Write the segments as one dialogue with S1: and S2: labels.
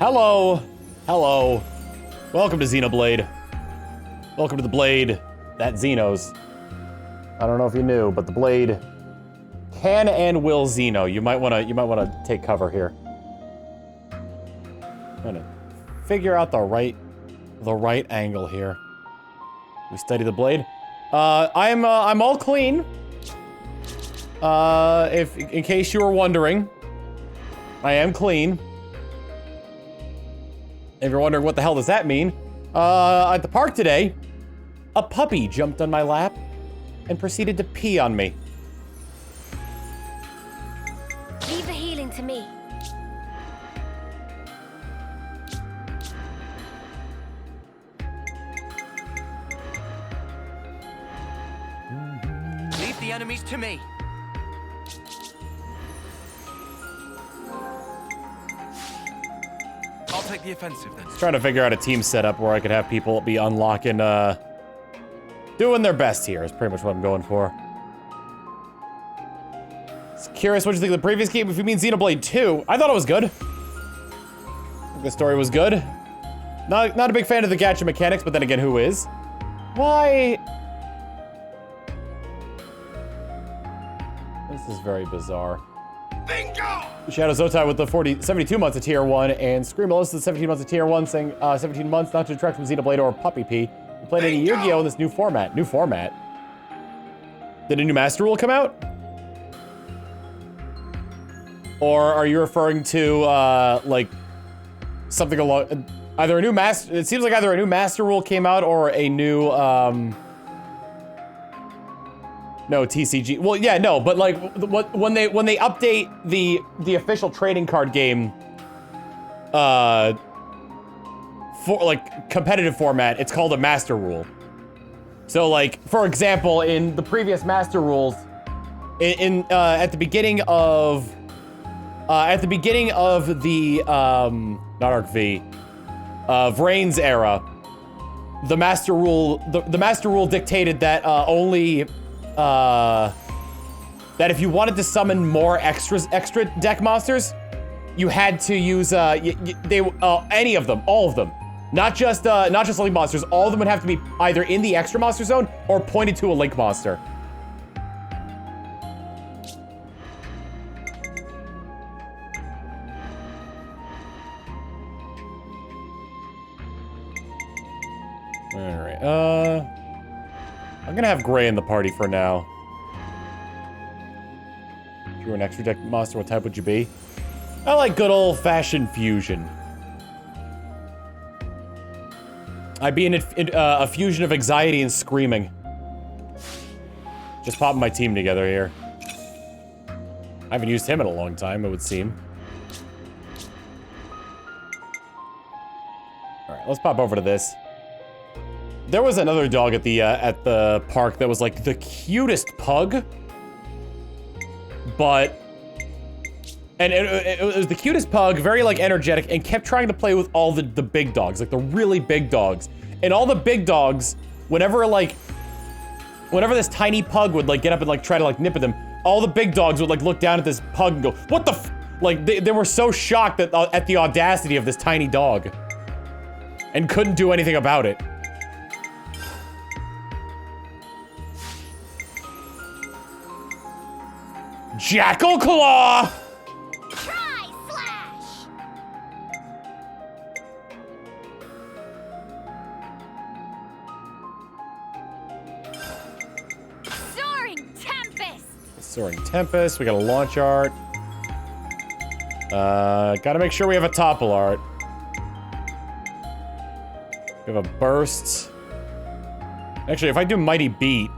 S1: Hello. Hello. Welcome to Xenoblade. Welcome to the blade that Xenos. I don't know if you knew, but the blade can and will Xeno. You might wanna take cover here. I'm gonna figure out the right angle here. We study the blade. I'm all clean. In case you were wondering, I am clean. If you're wondering what the hell does that mean, at the park today, a puppy jumped on my lap and proceeded to pee on me.
S2: Leave the healing to me.
S3: Leave the enemies to me. I'll take the offensive then.
S1: Just trying to figure out a team setup where I could have people be unlocking, doing their best here is pretty much what I'm going for. Just curious what you think of the previous game, if you mean Xenoblade 2. I thought it was good. I think the story was good. Not a big fan of the gacha mechanics, but then again, who is? Why? This is very bizarre.
S3: Bingo!
S1: Shadow Zotai with the 72 months of tier 1, and Screamalist with 17 months of tier 1, saying 17 months not to detract from Xenoblade or Puppy Pee. We played any Yu-Gi-Oh! In this new format. New format? Did a new Master Rule come out? Or are you referring to, like, something along... either a new Master... It seems like either a new Master Rule came out or a new, No, TCG. Well, yeah, no, but like when they update the official trading card game, for like competitive format, it's called a Master Rule. So like, for example, in the previous Master Rules, at the beginning of the not Arc V, Vrain's era, the Master Rule dictated that only. That if you wanted to summon more extra deck monsters, you had to use any of them, all of them, not just Link monsters. All of them would have to be either in the extra monster zone or pointed to a Link monster. All right. I'm gonna have Gray in the party for now. If you were an extra deck monster, what type would you be? I like good old-fashioned fusion. I'd be in a fusion of anxiety and screaming. Just popping my team together here. I haven't used him in a long time, it would seem. Alright, let's pop over to this. There was another dog at the park that was like the cutest pug, but it was the cutest pug, very like energetic, and kept trying to play with all the big dogs, like the really big dogs. And all the big dogs, whenever this tiny pug would like get up and like try to like nip at them, all the big dogs would like look down at this pug and go, "What the f?" Like they were so shocked at the audacity of this tiny dog, and couldn't do anything about it. Jackal Claw!
S2: Try slash! Soaring Tempest!
S1: Soaring Tempest, we got a launch art. Gotta make sure we have a topple art. We have a burst. Actually, if I do Mighty Beat.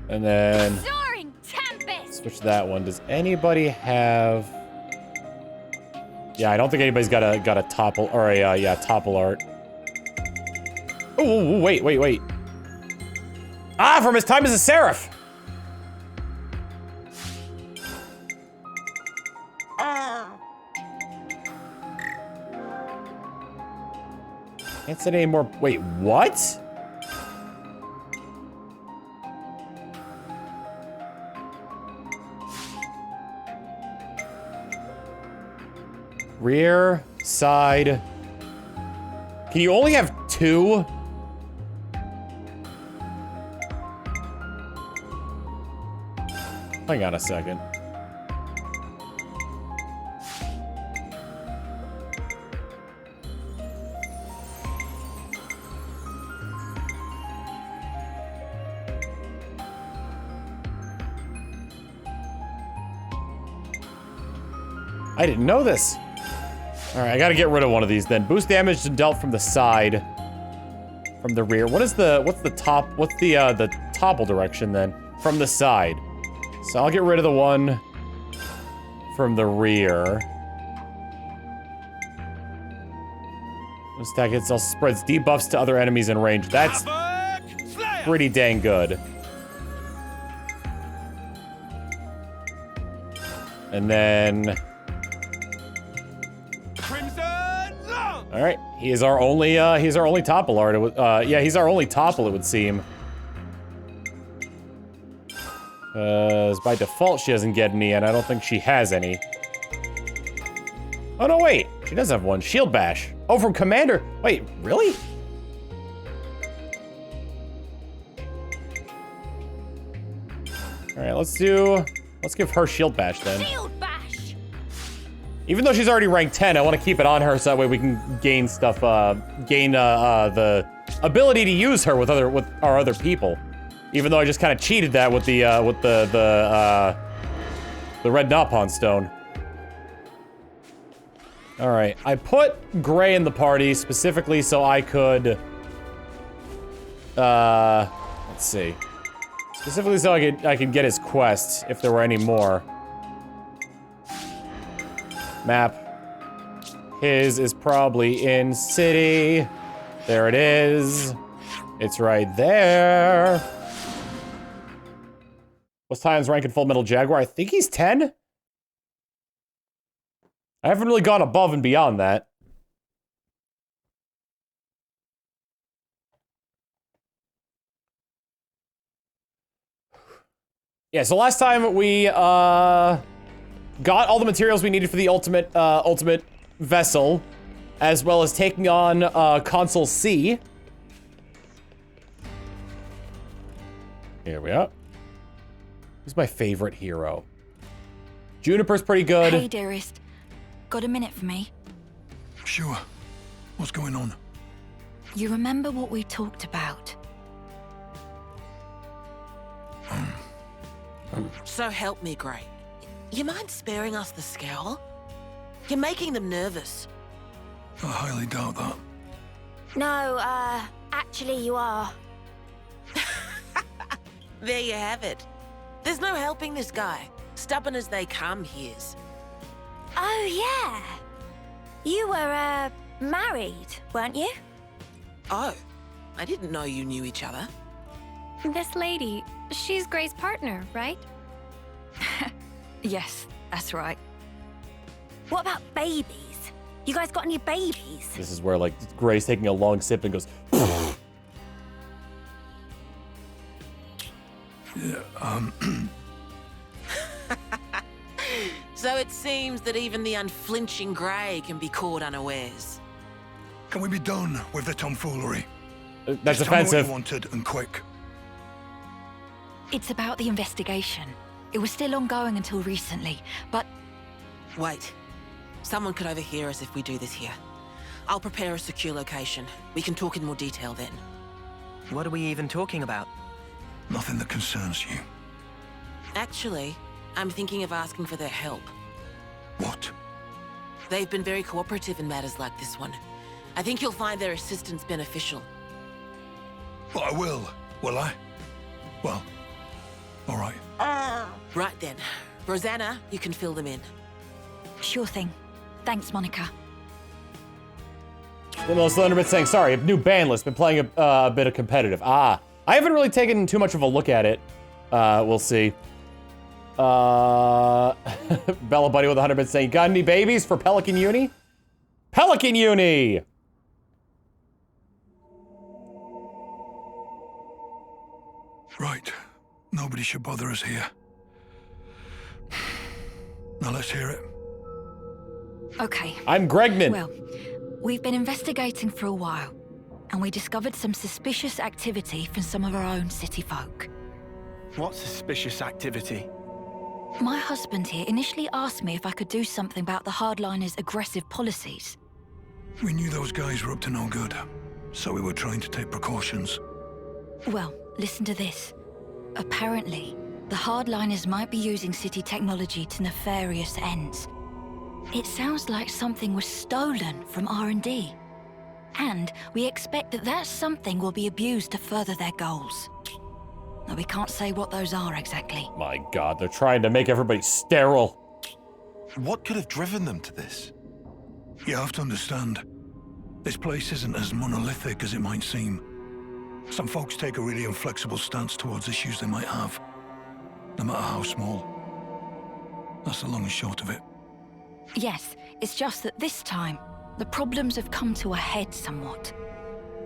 S1: And then
S2: Soaring Tempest!
S1: switch that one. Does anybody have? Yeah, I don't think anybody's got a topple or a topple art. Oh, wait. Ah, from his time as a seraph. Can't say any more. Wait, what? Rear, side. Can you only have 2? Hang on a second. I didn't know this. All right, I gotta get rid of one of these then. Boost damage dealt from the side, from the rear. What's the topple direction then? From the side. So I'll get rid of the one from the rear. This attack itself spreads debuffs to other enemies in range. That's pretty dang good. And then... all right, he's our only topple art. Yeah, he's our only topple, it would seem. By default, she doesn't get any, and I don't think she has any. Oh, no, wait. She does have one. Shield Bash. Oh, from Commander. Wait, really? All right, let's give her Shield Bash, then.
S2: Shield bash.
S1: Even though she's already ranked 10, I want to keep it on her so that way we can gain stuff, the ability to use her with our other people. Even though I just kind of cheated that with the red Napon stone. All right, I put Gray in the party specifically so I could, let's see. Specifically so I could get his quest if there were any more. Map. His is probably in city. There it is. It's right there. What's Tyon's rank in Full Metal Jaguar? I think he's 10? I haven't really gone above and beyond that. Yeah, so last time we, got all the materials we needed for the ultimate vessel, as well as taking on, Console C. Here we are. Who's my favorite hero? Juniper's pretty good.
S4: Hey, dearest. Got a minute for me?
S5: Sure. What's going on?
S4: You remember what we talked about?
S6: So help me, Gray. You mind sparing us the scowl? You're making them nervous.
S5: I highly doubt that.
S2: No, actually you are.
S6: There you have it. There's no helping this guy. Stubborn as they come, he is.
S2: Oh, yeah. You were, married, weren't you?
S6: Oh, I didn't know you knew each other.
S2: This lady, she's Gray's partner, right?
S4: Yes, that's right.
S2: What about babies? You guys got any babies?
S1: This is where, like, Gray's taking a long sip and goes,
S5: Yeah,
S6: So it seems that even the unflinching Gray can be caught unawares.
S5: can we be done with the tomfoolery?
S1: that's
S5: Just tell me what
S1: offensive.
S5: you wanted, and quick.
S4: It's about the investigation. It was still ongoing until recently, but
S6: Wait. Someone could overhear us if we do this here. I'll prepare a secure location. We can talk in more detail then.
S3: What are we even talking about?
S5: Nothing that concerns you.
S6: Actually, I'm thinking of asking for their help.
S5: What?
S6: They've been very cooperative in matters like this one. I think you'll find their assistance beneficial.
S5: Well, I will I? Well, all right.
S6: Right then. Rosanna, you can fill them in.
S4: sure thing. Thanks, Monica.
S1: Most Thunderbit saying, sorry, new ban list. Been playing a bit of competitive. I haven't really taken too much of a look at it. We'll see. Bella Buddy with 100 bits saying, got any babies for Pelican Uni? Pelican Uni!
S5: Right. Nobody should bother us here. Now let's hear it.
S4: Okay.
S1: I'm Gregnan.
S4: Well, we've been investigating for a while, and we discovered some suspicious activity from some of our own city folk.
S7: What suspicious activity?
S4: My husband here initially asked me if I could do something about the hardliners' aggressive policies.
S5: We knew those guys were up to no good, so we were trying to take precautions.
S4: Well, listen to this. Apparently, the hardliners might be using city technology to nefarious ends. It sounds like something was stolen from R&D. And we expect that that something will be abused to further their goals. Now, we can't say what those are exactly.
S1: My God, they're trying to make everybody sterile.
S8: What could have driven them to this?
S5: You have to understand, this place isn't as monolithic as it might seem. Some folks take a really inflexible stance towards issues they might have, no matter how small. That's the long and short of it.
S4: Yes, it's just that this time, the problems have come to a head somewhat.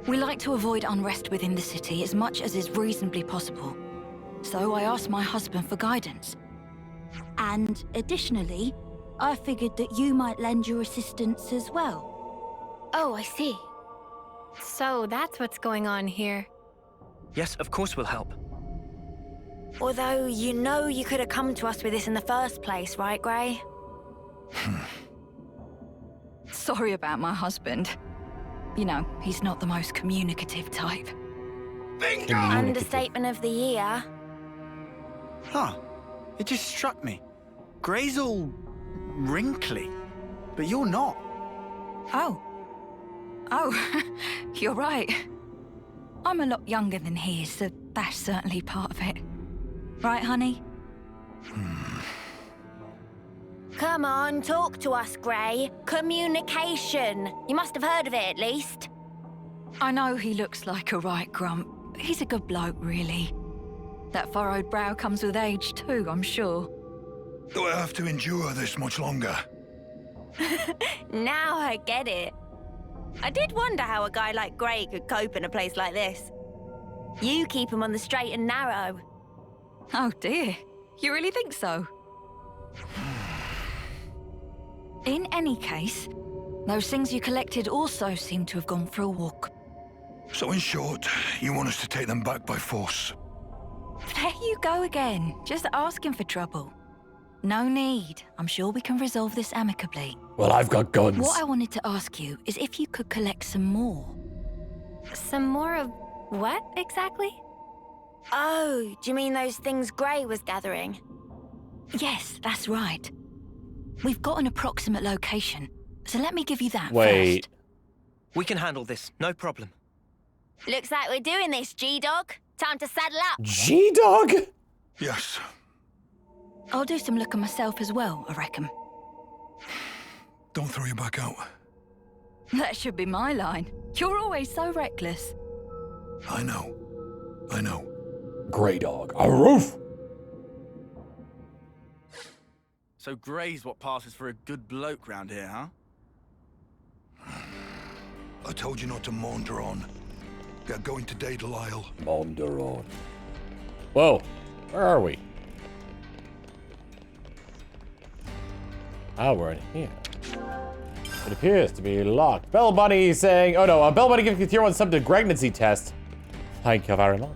S4: We like to avoid unrest within the city as much as is reasonably possible. So I asked my husband for guidance.
S9: And additionally, I figured that you might lend your assistance as well.
S2: Oh, I see. So that's what's going on here.
S3: Yes, of course we'll help.
S2: Although you know you could have come to us with this in the first place, right, Grey?
S4: Sorry about my husband. You know, he's not the most communicative type.
S2: Understatement of the year.
S7: Huh. It just struck me. Grey's all wrinkly, but you're not.
S4: Oh. Oh, you're right. I'm a lot younger than he is, so that's certainly part of it. Right, honey?
S2: Come on, talk to us, Grey. Communication. You must have heard of it, at least.
S4: I know he looks like a right grump. He's a good bloke, really. That furrowed brow comes with age, too, I'm sure.
S5: Do I have to endure this much longer?
S2: Now I get it. I did wonder how a guy like Grey could cope in a place like this. You keep him on the straight and narrow.
S4: Oh, dear. You really think so? In any case, those things you collected also seem to have gone for a walk.
S5: So in short, you want us to take them back by force?
S4: There you go again, just asking for trouble. No need. I'm sure we can resolve this amicably.
S1: Well, I've got guns.
S4: What I wanted to ask you is if you could collect some more.
S2: Some more of what, exactly? Oh, do you mean those things Grey was gathering?
S4: Yes, that's right. We've got an approximate location, so let me give you that
S1: Wait.
S4: first.
S3: We can handle this, no problem.
S2: Looks like we're doing this, G-Dog. Time to saddle up.
S1: G-Dog?
S5: Yes.
S4: I'll do some looking myself as well, I reckon.
S5: Don't throw your back out.
S4: That should be my line. You're always so reckless.
S5: I know. I know.
S1: Grey dog. A roof.
S7: So Grey's what passes for a good bloke round here, huh?
S5: I told you not to maunder on. Get going to Daedal Isle.
S1: Maunder on. Whoa. Where are we? Ah, we're in here. It appears to be locked. Bell Bunny saying, oh no, Bell Bunny giving the tier 1 sub to pregnancy test. Thank you very much.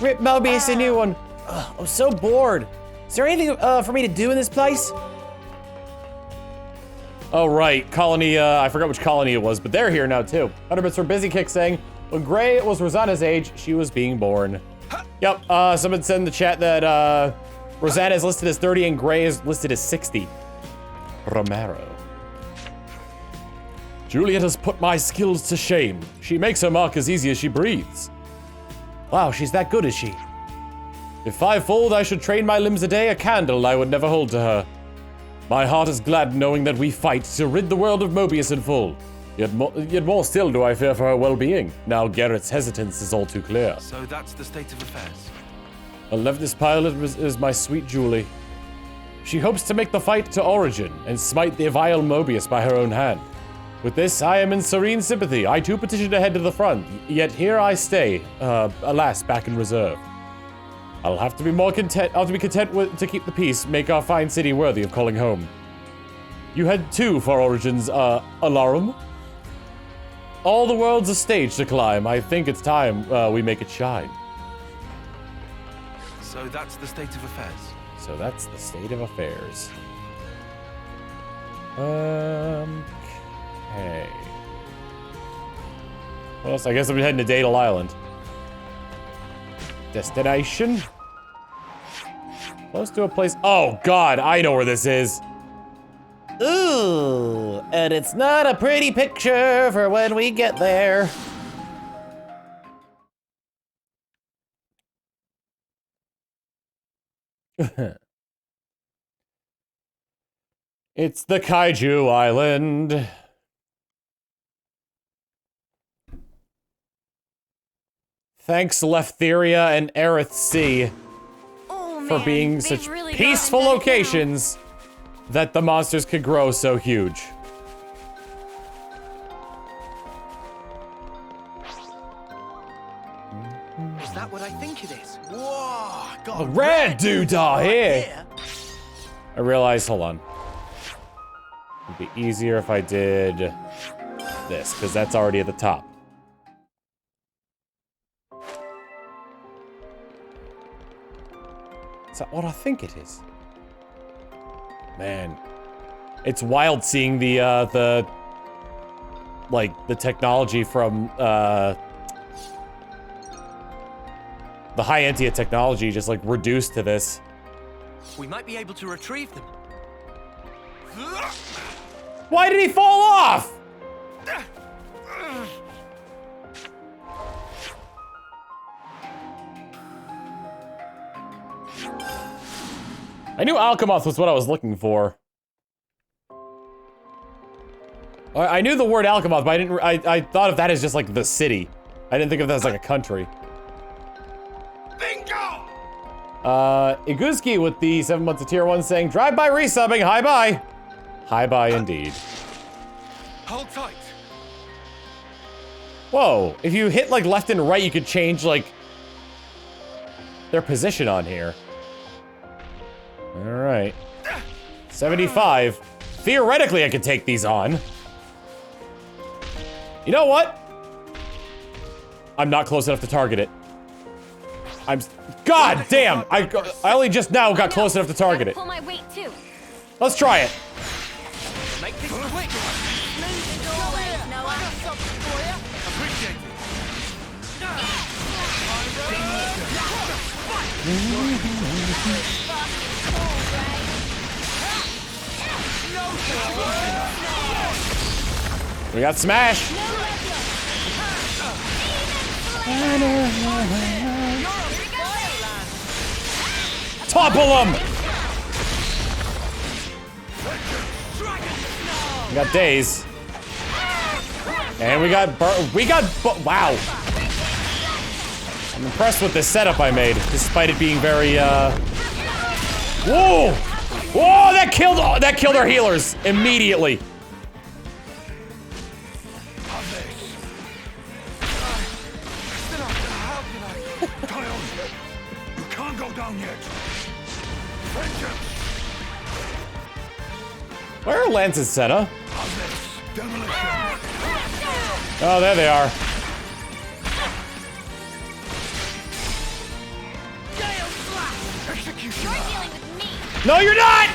S1: Rip Mobius, a new one. Ugh, I'm so bored. Is there anything for me to do in this place? Oh, right. Colony, I forgot which colony it was, but they're here now, too. 100 bits for Busy Kick saying, when Grey was Rosanna's age, she was being born. Yep, someone said in the chat that Rosanna is listed as 30 and Grey is listed as 60. Romero. Juliet has put my skills to shame. She makes her mark as easy as she breathes. Wow, she's that good, is she? If fivefold I should train my limbs a day, a candle I would never hold to her. My heart is glad knowing that we fight to rid the world of Mobius in full. Yet more still do I fear for her well-being. Now Garrett's hesitance is all too clear.
S8: So that's the state of affairs.
S1: I'll left this pilot is my sweet Julie. She hopes to make the fight to origin and smite the vile Mobius by her own hand. With this, I am in serene sympathy. I too petition to head to the front, yet here I stay, alas, back in reserve. I'll have to be more content. I'll have to be content to keep the peace, make our fine city worthy of calling home. You had 2 Far Origins, alarum. All the world's a stage to climb. I think it's time we make it shine.
S8: So that's the state of affairs.
S1: So that's the state of affairs. Okay. Well, so I guess I'm heading to Daedal Island. Destination? Close to a place. Oh, God, I know where this is. Ooh, and it's not a pretty picture for when we get there. It's the Kaiju Island. Thanks, Leftheria and Aerith C, for being such
S2: really
S1: peaceful locations that the monsters could grow so huge.
S3: Is that what I think it is?
S7: Whoa! Got
S1: A red doodah
S7: right
S1: here. I realized, hold on. It'd be easier if I did this, because that's already at the top. Is that what I think it is? Man. It's wild seeing the technology from, the high Entia technology just, like, reduced to this.
S3: We might be able to retrieve them.
S1: Why did he fall off? I knew Alchemoth was what I was looking for. I knew the word Alchemoth, but I thought of that as just like the city. I didn't think of that as like a country.
S8: Bingo!
S1: Iguski with the 7 months of tier 1 saying, drive by resubbing, hi bye. Hi bye indeed.
S8: Hold tight.
S1: Whoa, if you hit like left and right, you could change like their position on here. All right. 75. Theoretically, I could take these on. You know what? I'm not close enough to target it. God damn! I only just now got close enough to target it.
S2: Pull my weight too.
S1: Let's try it.
S3: Make this quick.
S2: Smooth as always, Noah.
S8: Appreciate
S1: We got smash. Topple him. We got Daze. And we got wow. I'm impressed with this setup I made, despite it being very, Whoa! Whoa, that killed our healers immediately.
S5: You can't go down yet.
S1: Where are Lance and Senna?
S5: Demolition.
S1: Oh, there they are.
S5: Execution.
S2: You're dealing with me.
S1: No, you're not!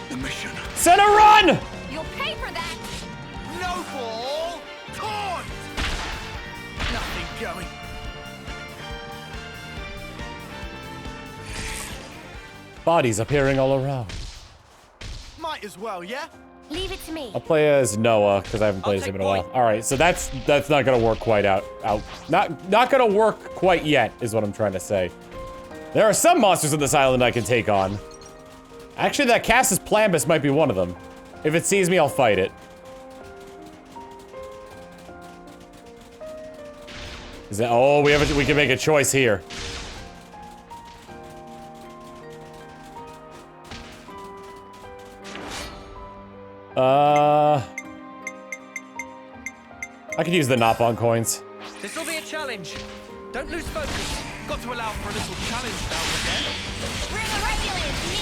S5: The mission.
S1: Senna, run!
S2: You'll pay for that.
S7: No ball! Taunt! Nothing going.
S1: Bodies appearing all around.
S7: Might as well, yeah?
S2: Leave it to me.
S1: I'll play as Noah, because I haven't played as him in a while. Alright, so that's not gonna work quite out. Not gonna work quite yet, is what I'm trying to say. There are some monsters on this island I can take on. Actually, that Cassis Plambus might be one of them. If it sees me, I'll fight it. Is that, oh, we can make a choice here. I could use the Nopon coins.
S3: This will be a challenge. Don't lose focus. Got to allow for a little challenge now and again.
S2: Bring a regular me.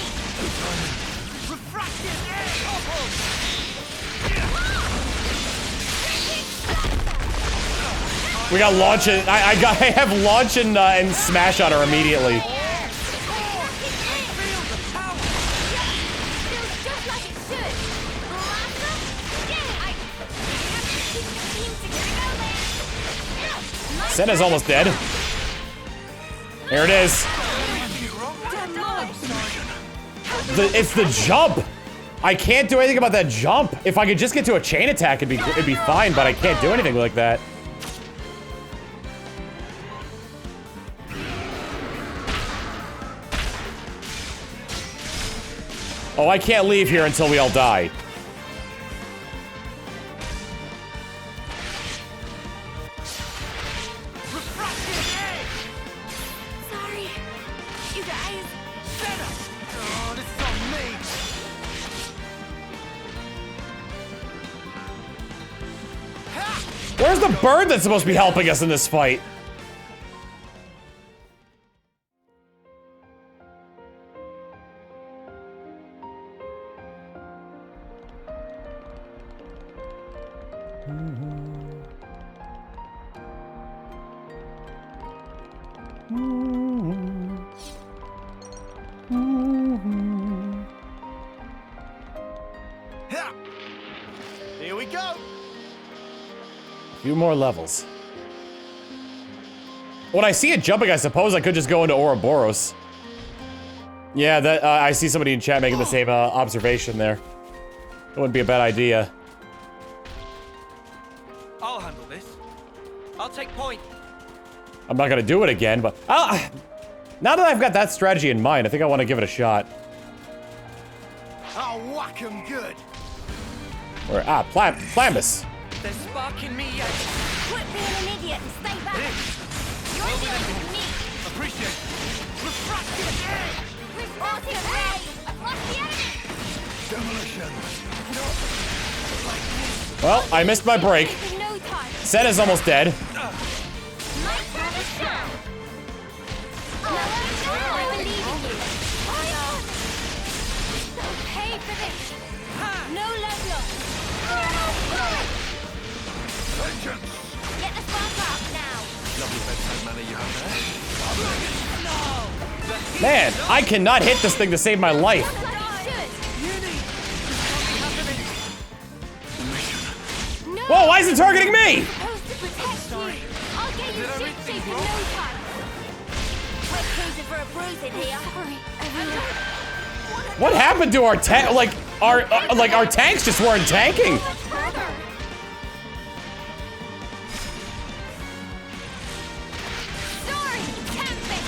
S3: Refracted air topple!
S1: We got launch and I have launch and smash on her immediately. Senna's almost dead. There it is. It's the jump. I can't do anything about that jump. If I could just get to a chain attack, it'd be fine, but I can't do anything like that. Oh, I can't leave here until we all die.
S2: Sorry. You guys.
S3: Senna! Oh, this is on me!
S1: Where's the bird that's supposed to be helping us in this fight?
S7: Here we go.
S1: Few more levels. When I see it jumping, I suppose I could just go into Ouroboros. Yeah, that I see somebody in chat making the same observation there. It wouldn't be a bad idea.
S3: I'll handle this. I'll take point.
S1: I'm not gonna do it again, but now that I've got that strategy in mind, I think I want to give it a shot.
S7: I'll whack 'em good.
S1: Or Flambus.
S3: There's spark in me yet.
S2: Quit being an idiot and stay back. You're dealing with me.
S3: Appreciate it. Refracted air!
S2: We're starting a raid across the enemy.
S5: Demolition.
S1: Well, I missed my break.
S2: In no time.
S1: Senna's almost dead.
S2: Might have a sound. I believe in you. Don't pay for this. No level up.
S5: Vengeance.
S2: Get the spark up now.
S8: Lovely bedside manner you have there.
S1: Man, I cannot hit this thing to save my life.
S2: Like you should. No.
S1: Whoa, why is it targeting me?
S2: Supposed to protect you. I'll get you ship shape in no time. We're cruising for a bruise in here. Sorry, everyone.
S1: What happened to our tank? Like our tanks just weren't tanking.
S2: Much further. Sorry, Tempest.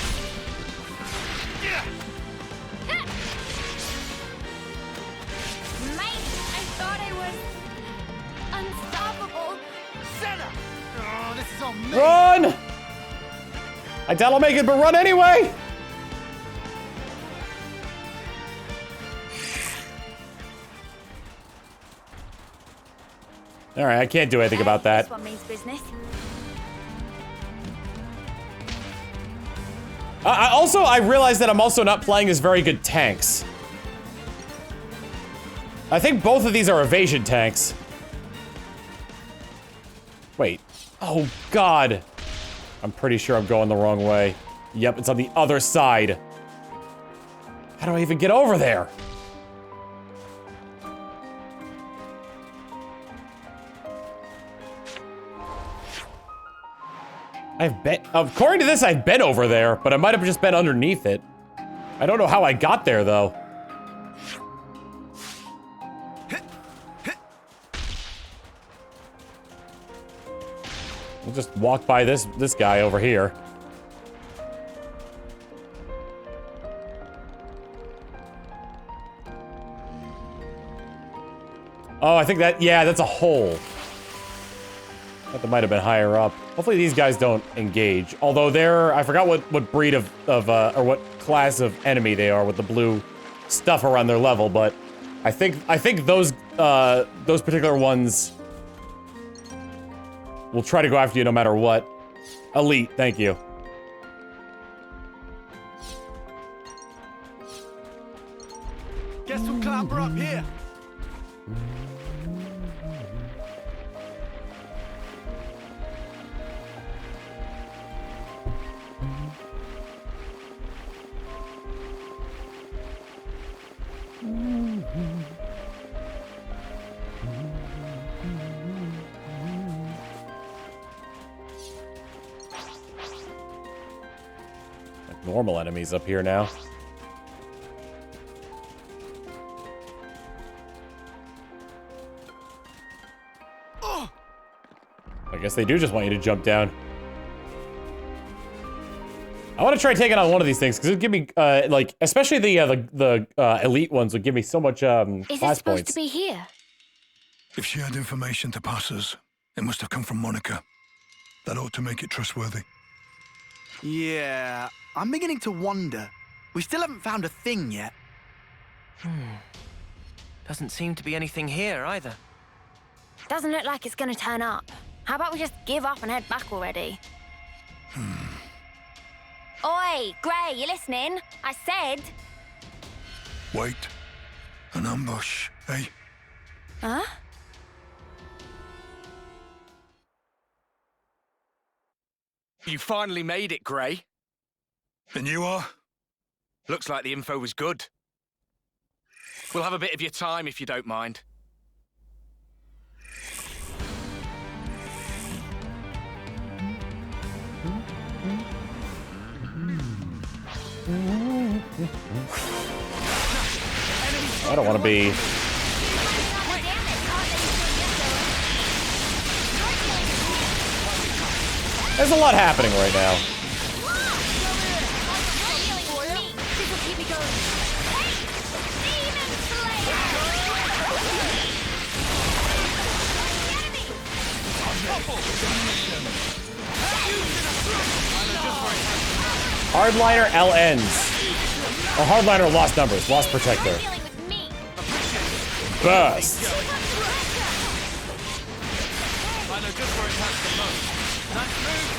S2: Mate, I thought I was unstoppable.
S7: Senna. Oh, this is on me.
S1: Run! I doubt I'll make it, but run anyway. All right, I can't do anything about that.
S2: This one means business.
S1: I realized that I'm also not playing as very good tanks. I think both of these are evasion tanks. Wait. Oh, God. I'm pretty sure I'm going the wrong way. Yep, it's on the other side. How do I even get over there? According to this, I've been over there, but I might have just been underneath it. I don't know how I got there, though. We'll just walk by this guy over here. Oh, I think that, yeah, that's a hole. I thought that might have been higher up. Hopefully these guys don't engage. Although they're, I forgot what breed of or what class of enemy they are with the blue stuff around their level, but I think those particular ones will try to go after you no matter what. Elite, thank you.
S7: Guess we'll clamber up here.
S1: Like normal enemies up here now. I guess they do just want you to jump down. I want to try taking on one of these things because it would give me, like, especially the elite ones would give me so much
S9: Is it
S1: class
S9: supposed
S1: points.
S9: to be here?
S5: If she had information to pass us, it must have come from Monica. That ought to make it trustworthy.
S7: Yeah, I'm beginning to wonder. We still haven't found a thing yet.
S3: Doesn't seem to be anything here either.
S2: Doesn't look like it's gonna turn up. How about we just give up and head back already? Oi, Gray, you listening? I said...
S5: Wait. An ambush, eh?
S2: Huh?
S3: You finally made it, Gray.
S5: And you are?
S3: Looks like the info was good. We'll have a bit of your time if you don't mind.
S1: I don't want to be... There's a lot happening right now. Hardliner LNs. Or Hardliner lost numbers, lost protector. Burst.
S3: I know just where it hurts the most. Nice move,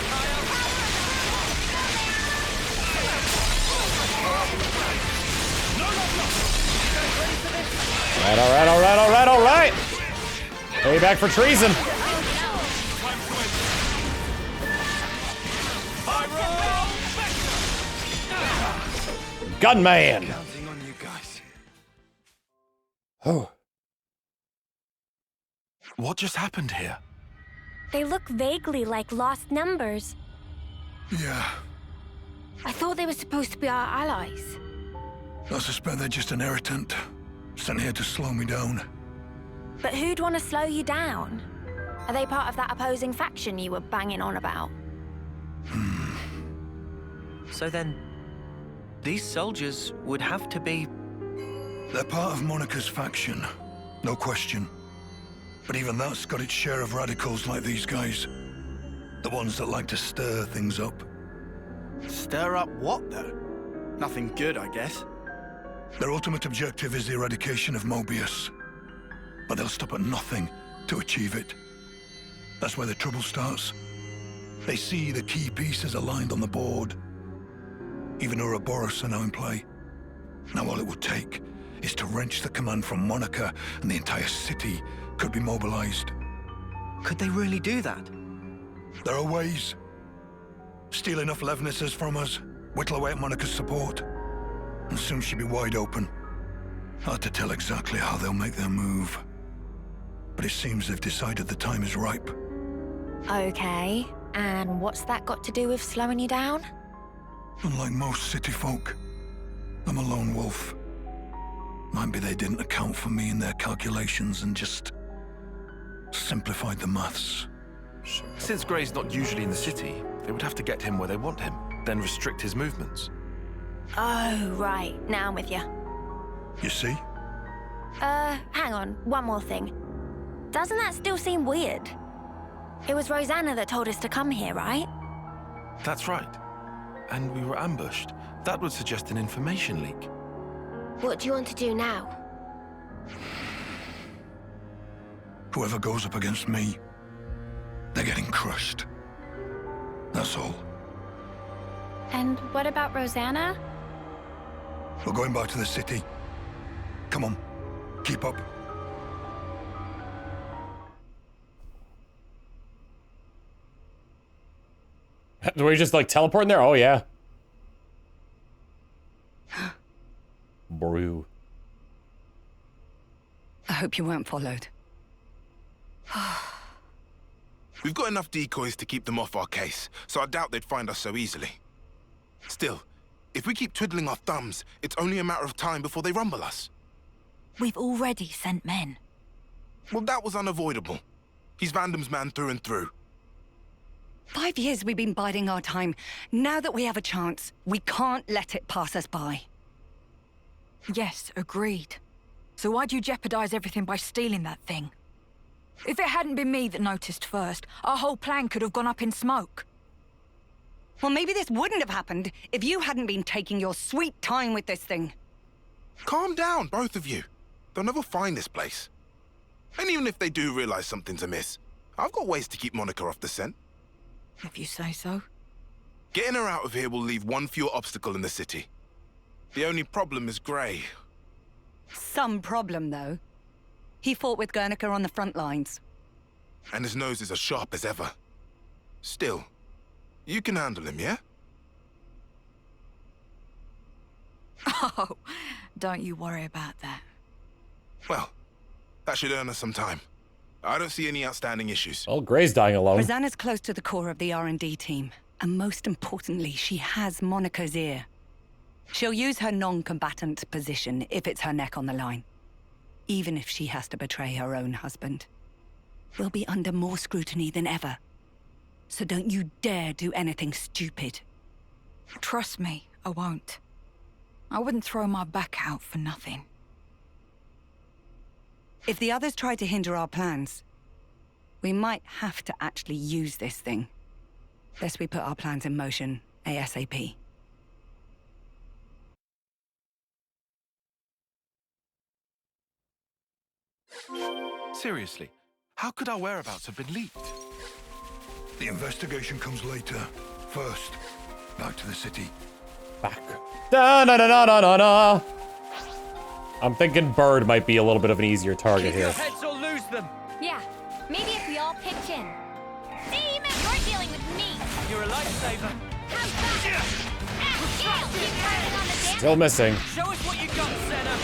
S1: Alright, alright. Payback for treason. Gunman.
S7: Counting on you guys.
S1: Oh.
S8: What just happened here?
S10: They look vaguely like lost numbers.
S5: Yeah.
S10: I thought they were supposed to be our allies.
S5: I suspect they're just an irritant. Sent here to slow me down.
S2: But who'd want to slow you down? Are they part of that opposing faction you were banging on about?
S3: So then, these soldiers would have to be...
S5: They're part of Monica's faction. No question. But even that's got its share of radicals like these guys. The ones that like to stir things up.
S7: Stir up what, though? Nothing good, I guess.
S5: Their ultimate objective is the eradication of Mobius. But they'll stop at nothing to achieve it. That's where the trouble starts. They see the key pieces aligned on the board. Even Ouroboros are now in play. Now all it would take is to wrench the command from Monica, and the entire city could be mobilized.
S3: Could they really do that?
S5: There are ways. Steal enough Levnisses from us, whittle away at Monica's support, and soon she'll be wide open. Hard to tell exactly how they'll make their move. But it seems they've decided the time is ripe.
S2: Okay, and what's that got to do with slowing you down?
S5: Unlike most city folk, I'm a lone wolf. Might be they didn't account for me in their calculations and just simplified the maths.
S8: Since Gray's not usually in the city, they would have to get him where they want him, then restrict his movements.
S2: Oh, right. Now I'm with you.
S5: You see?
S2: Hang on. One more thing. Doesn't that still seem weird? It was Rosanna that told us to come here, right?
S8: That's right. And we were ambushed. That would suggest an information leak.
S10: What do you want to do now?
S5: Whoever goes up against me, they're getting crushed. That's all.
S10: And what about Rosanna?
S5: We're going back to the city. Come on, keep up.
S1: Were you just like teleporting there? Oh yeah. Brew.
S11: I hope you weren't followed.
S8: We've got enough decoys to keep them off our case, so I doubt they'd find us so easily. Still, if we keep twiddling our thumbs, it's only a matter of time before they rumble us.
S4: We've already sent men.
S8: Well, that was unavoidable. He's Vandam's man through and through.
S11: 5 years we've been biding our time. Now that we have a chance, we can't let it pass us by.
S12: Yes, agreed. So why'd you jeopardize everything by stealing that thing? If it hadn't been me that noticed first, our whole plan could have gone up in smoke.
S11: Well, maybe this wouldn't have happened if you hadn't been taking your sweet time with this thing.
S8: Calm down, both of you. They'll never find this place. And even if they do realize something's amiss, I've got ways to keep Monica off the scent.
S12: If you say so.
S8: Getting her out of here will leave one fewer obstacle in the city. The only problem is Grey.
S11: Some problem, though. He fought with Guernica on the front lines.
S8: And his nose is as sharp as ever. Still, you can handle him, yeah?
S12: Oh, don't you worry about that.
S8: Well, that should earn us some time. I don't see any outstanding issues.
S1: Oh, Grey's dying alone.
S11: Rosanna's close to the core of the R&D team. And most importantly, she has Monica's ear. She'll use her non-combatant position if it's her neck on the line. Even if she has to betray her own husband. We'll be under more scrutiny than ever. So don't you dare do anything stupid.
S12: Trust me, I won't. I wouldn't throw my back out for nothing.
S11: If the others try to hinder our plans, we might have to actually use this thing. Lest we put our plans in motion ASAP.
S8: Seriously, how could our whereabouts have been leaked?
S5: The investigation comes later. First, back to the city.
S1: Back. Da da da da da da da. I'm thinking Bird might be a little bit of an easier target here.
S3: Keep your heads or lose them.
S10: Yeah, maybe if we all pitch in. Team, you're dealing with me.
S3: You're a lifesaver.
S10: How's that? Gale, keep firing on the dip.
S1: Still missing.
S3: Show us what you got, Senna.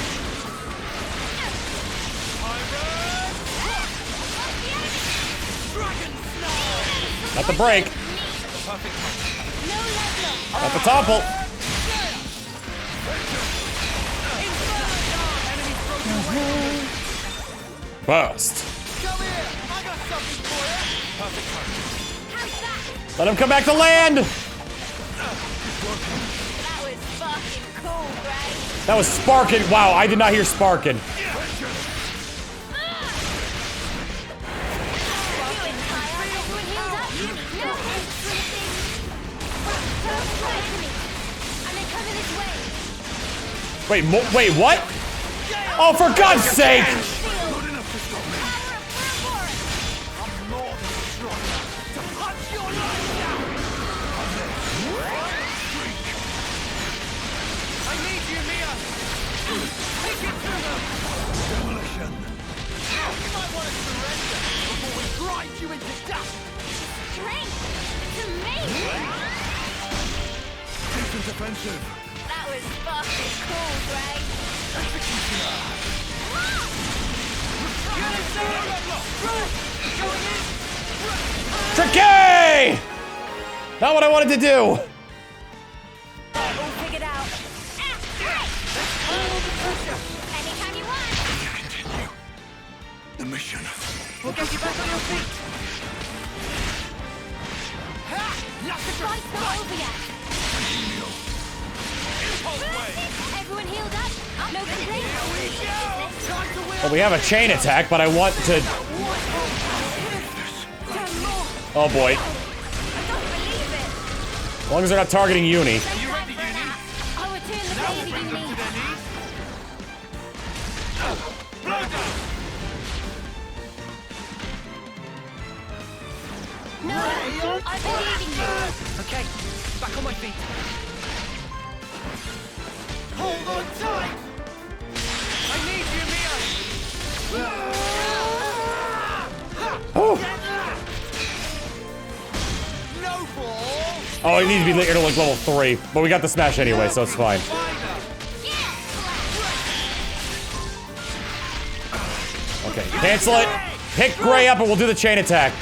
S1: Not the break. Not the topple. Burst. Let him come back to land.
S10: That was fucking cool, right?
S1: That was sparking. Wow, I did not hear sparking. Wait, wait, what? Oh, for God's sake!
S5: Defensive.
S10: That was fucking cool, Gray.
S1: Tricky! Not what I wanted to do.
S10: All figured out. Anytime you want.
S5: Continue the mission.
S3: We'll get you back on your feet.
S10: Fight's not over yet. Everyone healed up? No complaints?
S1: Well, we have a chain attack, but I want to... Oh boy. As long as they're not targeting Uni.
S10: I'll return the favor you need. No, I believe in you.
S3: Okay, back on my feet. Hold on tight! I need
S1: Oh, it needs to be like level 3, but we got the smash anyway, so it's fine. Okay, cancel it. Pick Gray up and we'll do the chain attack.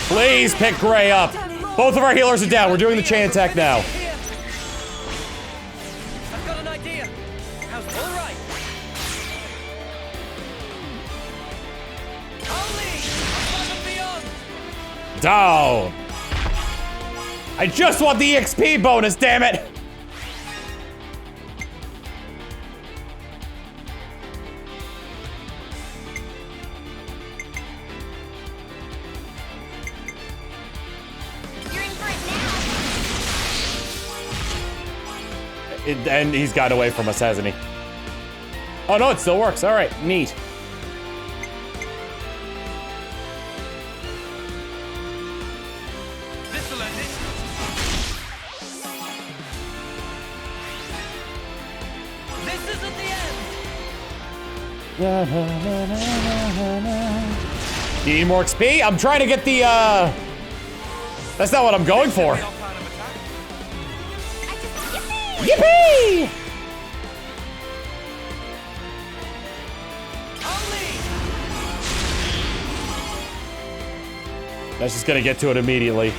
S1: Please pick Gray up. Both of our healers are down. We're doing the chain attack now.
S13: I've got an idea. How's all right?
S1: Down. I just want the EXP bonus, damn it. And he's gotten away from us, hasn't he? Oh no, it still works. All right, neat.
S13: This isn't the end.
S1: You need more XP? I'm trying to get the, That's not what I'm going for. Yippee! That's just gonna get to it immediately.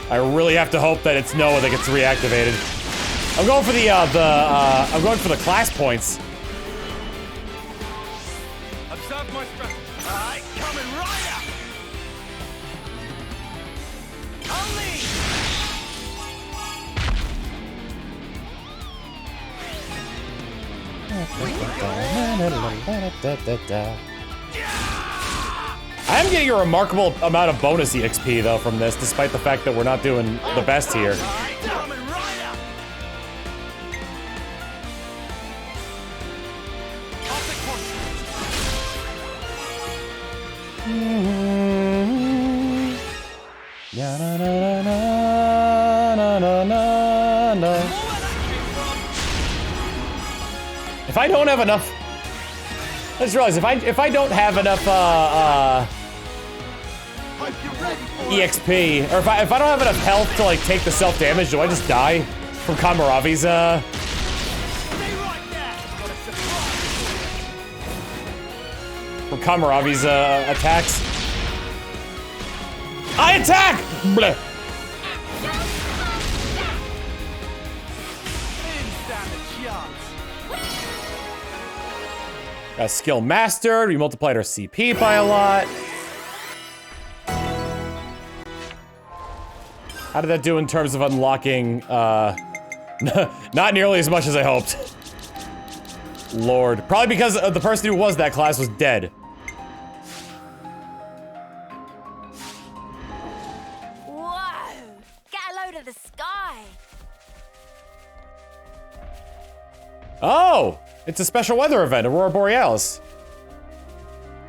S1: I really have to hope that it's Noah that gets reactivated. I'm going for I'm going for the class points.
S13: Observe my strength. Alright, coming right up.
S1: I am getting a remarkable amount of bonus EXP though from this, despite the fact that we're not doing the best here. If I don't have enough, I just realized if I don't have enough EXP, or if I don't have enough health to like take the self damage, do I just die from Kamaravi's attacks? I attack! Bleh. Got skill mastered. We multiplied our CP by a lot. How did that do in terms of unlocking? Not nearly as much as I hoped. Lord, probably because the person who was that class was dead.
S2: Whoa! Get a load of the sky.
S1: Oh! It's a special weather event, Aurora Borealis.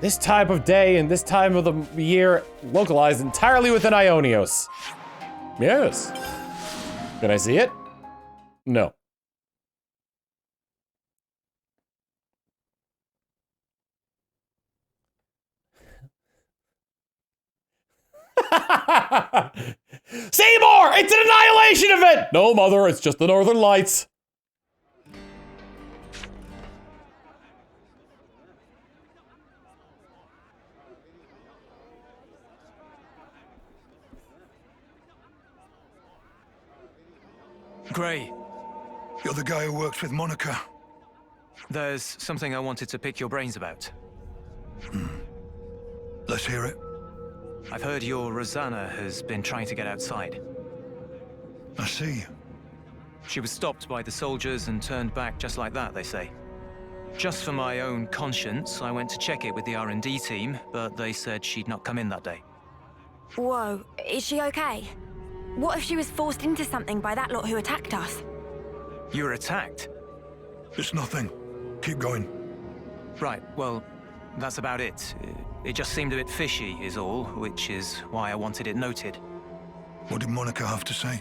S1: This time of day and this time of the year localized entirely within Ionios. Yes. Can I see it? No. Seymour! It's an annihilation event! No, mother, it's just the Northern Lights.
S14: Gray.
S5: You're the guy who works with Monica.
S14: There's something I wanted to pick your brains about.
S5: Let's hear it.
S14: I've heard your Rosanna has been trying to get outside.
S5: I see.
S14: She was stopped by the soldiers and turned back just like that, they say. Just for my own conscience, I went to check it with the R&D team, but they said she'd not come in that day.
S2: Whoa, is she okay? What if she was forced into something by that lot who attacked us?
S14: You were attacked?
S5: It's nothing. Keep going.
S14: Right, well, that's about it. It just seemed a bit fishy, is all, which is why I wanted it noted.
S5: What did Monica have to say?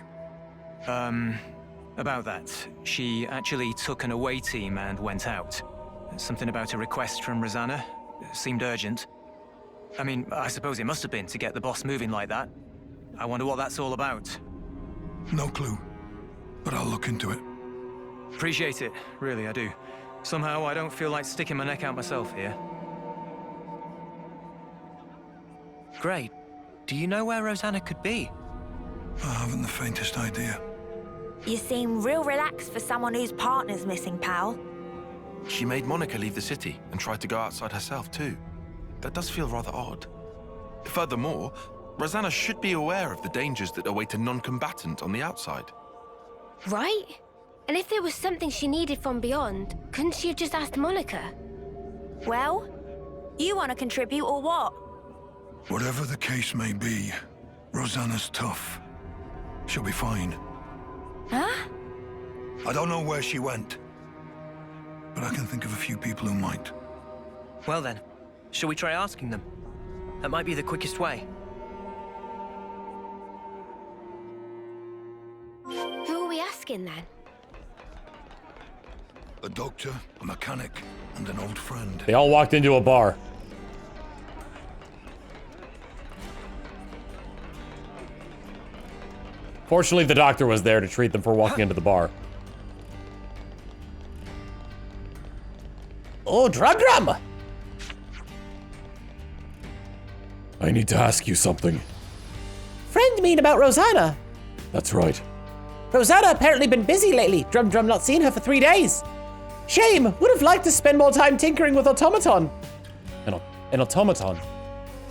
S14: About that. She actually took an away team and went out. Something about a request from Rosanna. Seemed urgent. I mean, I suppose it must have been to get the boss moving like that. I wonder what that's all about.
S5: No clue, but I'll look into it.
S14: Appreciate it, really, I do. Somehow, I don't feel like sticking my neck out myself here. Gray, do you know where Rosanna could be?
S5: I haven't the faintest idea.
S2: You seem real relaxed for someone whose partner's missing, pal.
S15: She made Monica leave the city and tried to go outside herself too. That does feel rather odd. Furthermore, Rosanna should be aware of the dangers that await a non-combatant on the outside.
S10: Right? And if there was something she needed from beyond, couldn't she have just asked Monica?
S2: Well, you want to contribute or what?
S5: Whatever the case may be, Rosanna's tough. She'll be fine.
S2: Huh?
S5: I don't know where she went, but I can think of a few people who might.
S14: Well then, shall we try asking them? That might be the quickest way.
S10: Who are we asking then?
S5: A doctor, a mechanic, and an old friend.
S1: They all walked into a bar. Fortunately, the doctor was there to treat them for walking into the bar. Oh, Drum! I need to ask you something.
S16: Friend mean about Rosanna?
S1: That's right.
S16: Rosanna apparently been busy lately. Drum not seen her for 3 days. Shame, would have liked to spend more time tinkering with automaton.
S1: An automaton?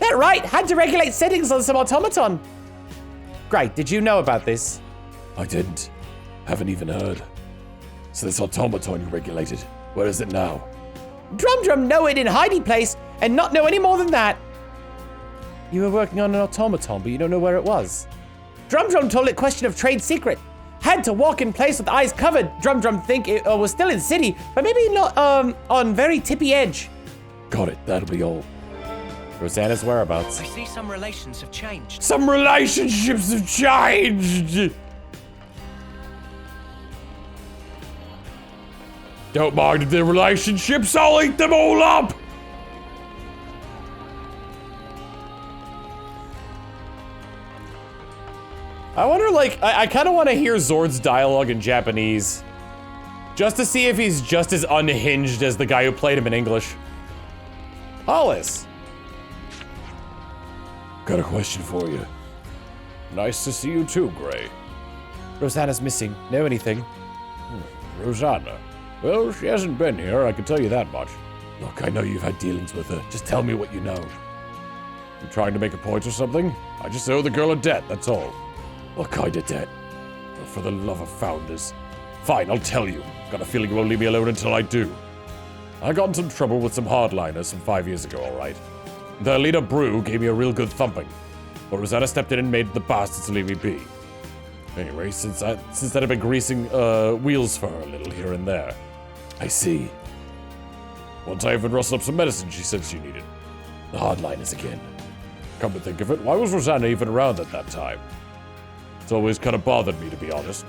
S16: That right, had to regulate settings on some automaton.
S1: Great, did you know about this?
S17: I didn't. Haven't even heard. So this automaton you regulated, where is it now?
S16: Drum know it in hiding place and not know any more than that.
S1: You were working on an automaton, but you don't know where it was.
S16: Drum told it question of trade secret. Had to walk in place with eyes covered. Drum think it was still in city, but maybe not on very tippy edge.
S17: Got it, that'll be all.
S1: Rosanna's whereabouts.
S14: I see some relations have changed.
S17: Some relationships have changed! Don't mind the relationships, I'll eat them all up!
S1: I wonder, like, I kind of want to hear Zord's dialogue in Japanese. Just to see if he's just as unhinged as the guy who played him in English. Hollis.
S17: Got a question for you. Nice to see you too, Gray.
S1: Rosanna's missing. Know anything?
S17: Rosanna? Well, she hasn't been here, I can tell you that much. Look, I know you've had dealings with her. Just tell me what you know. You trying to make a point or something? I just owe the girl a debt, that's all. What kind of debt? Well, for the love of founders. Fine, I'll tell you. Got a feeling you won't leave me alone until I do. I got in some trouble with some hardliners some 5 years ago, alright? Their leader, Brew, gave me a real good thumping. But Rosanna stepped in and made the bastards leave me be. Anyway, since that I've been greasing wheels for her a little here and there. I see. Once I even rustled up some medicine she said she needed. The hardliners again. Come to think of it, why was Rosanna even around at that time? It's always kind of bothered me, to be honest.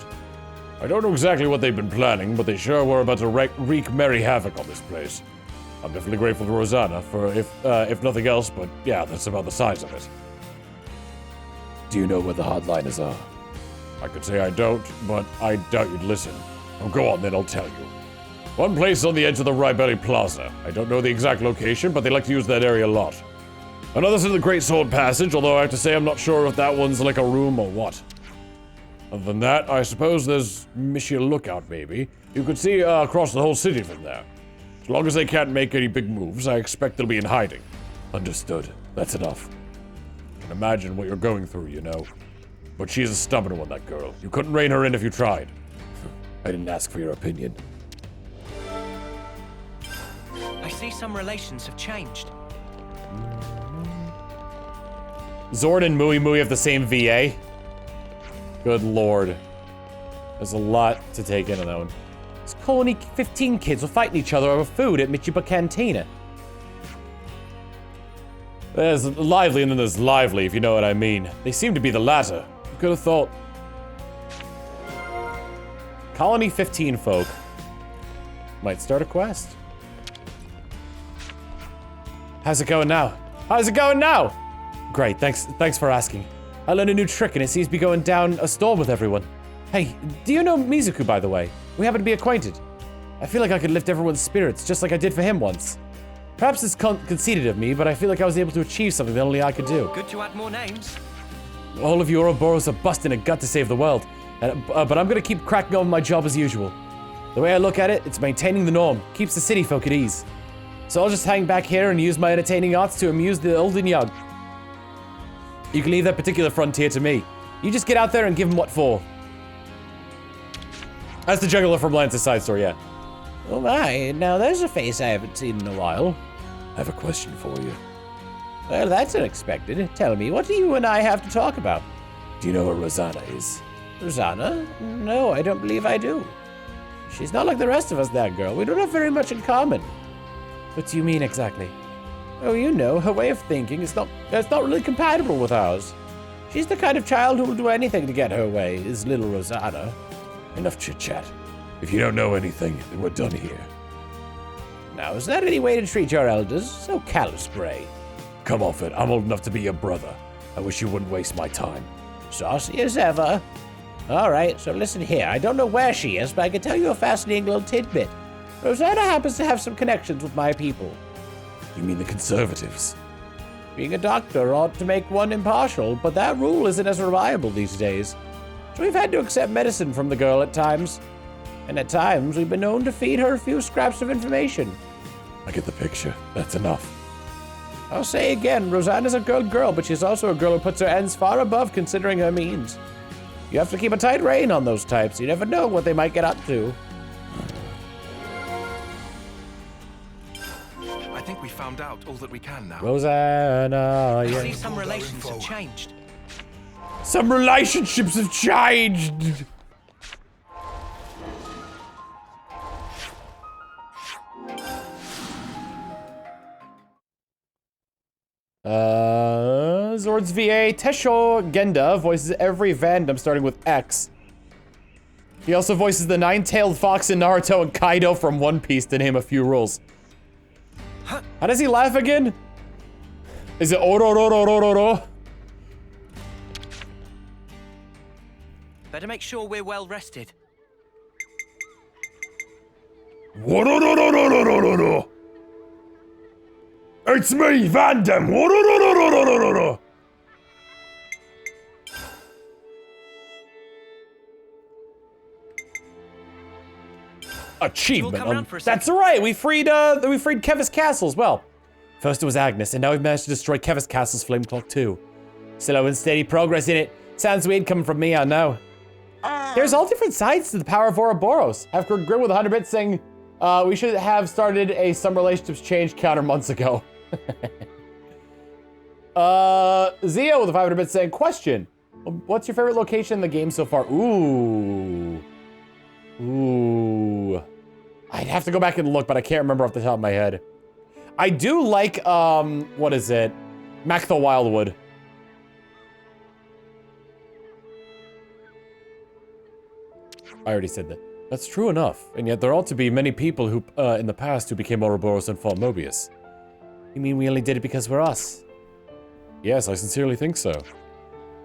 S17: I don't know exactly what they've been planning, but they sure were about to wreak merry havoc on this place. I'm definitely grateful to Rosanna for if nothing else, but yeah, that's about the size of it. Do you know where the hardliners are? I could say I don't, but I doubt you'd listen. Oh, go on then, I'll tell you. One place on the edge of the Rybelly Plaza. I don't know the exact location, but they like to use that area a lot. Another's in the Great Sword Passage, although I have to say I'm not sure if that one's like a room or what. Other than that, I suppose there's Mishia Lookout, maybe. You could see across the whole city from there. As long as they can't make any big moves, I expect they'll be in hiding. Understood. That's enough. I can imagine what you're going through, you know. But she's a stubborn one, that girl. You couldn't rein her in if you tried. I didn't ask for your opinion.
S14: I see some relations have changed.
S1: Zord and Mui have the same VA. Good lord. There's a lot to take in on that one. This colony 15 kids were fighting each other over food at Michiba Cantina. There's lively and then there's lively, if you know what I mean. They seem to be the latter. You could have thought. Colony 15 folk. Might start a quest. How's it going now? How's it going now? Great, thanks for asking. I learned a new trick and it seems to be going down a storm with everyone. Hey, do you know Mizuku, by the way? We happen to be acquainted. I feel like I could lift everyone's spirits just like I did for him once. Perhaps it's conceited of me, but I feel like I was able to achieve something that only I could do.
S14: Good to add more names.
S1: All of you Ouroboros are busting a gut to save the world, but I'm gonna keep cracking on my job as usual. The way I look at it, it's maintaining the norm, keeps the city folk at ease. So I'll just hang back here and use my entertaining arts to amuse the old and young. You can leave that particular frontier to me. You just get out there and give them what for. That's the juggler from Lance's side story, yeah.
S16: Oh my, now there's a face I haven't seen in a while.
S17: I have a question for you.
S16: Well, that's unexpected. Tell me, what do you and I have to talk about?
S17: Do you know where Rosanna is?
S16: Rosanna? No, I don't believe I do. She's not like the rest of us, that girl. We don't have very much in common.
S1: What do you mean exactly?
S16: Oh, you know, her way of thinking is not really compatible with ours. She's the kind of child who will do anything to get her way, is little Rosanna.
S17: Enough chit-chat. If you don't know anything, then we're done here.
S16: Now, is that any way to treat your elders? So callous, Gray.
S17: Come off it. I'm old enough to be your brother. I wish you wouldn't waste my time.
S16: Saucy as ever. All right, so listen here. I don't know where she is, but I can tell you a fascinating little tidbit. Rosanna happens to have some connections with my people.
S17: You mean the Conservatives?
S16: Being a doctor ought to make one impartial, but that rule isn't as reliable these days. So we've had to accept medicine from the girl at times. And at times, we've been known to feed her a few scraps of information.
S17: I get the picture. That's enough.
S16: I'll say again, Rosanna's a good girl, but she's also a girl who puts her ends far above considering her means. You have to keep a tight rein on those types. You never know what they might get up to.
S15: I think we found out all that we can now.
S1: Rosanna,
S14: I see some relations have changed.
S1: Some relationships have changed! Zords VA, Tesho Genda voices every Vandom starting with X. He also voices the nine-tailed fox in Naruto and Kaido from One Piece, to name a few rules. How does he laugh again? Is it ororororororo?
S14: Better make sure we're well rested.
S17: It's me, Vandam.
S1: Achievement. That's right. We freed Kevis Castle as well. First it was Agnes, and now we've managed to destroy Kevis Castle's flame clock too. Slow and steady progress in it. Sounds weird coming from me, I know. There's all different sides to the power of Ouroboros. After Grim with 100 bits saying, we should have started a some relationships change counter months ago. Zio with a 500 bits saying, question. What's your favorite location in the game so far? Ooh. I'd have to go back and look, but I can't remember off the top of my head. I do like, what is it? Macthal Wildwood. I already said that. That's true enough, and yet there ought to be many people who, in the past who became Ouroboros and fought Mobius.
S16: You mean we only did it because we're us?
S17: Yes, I sincerely think so.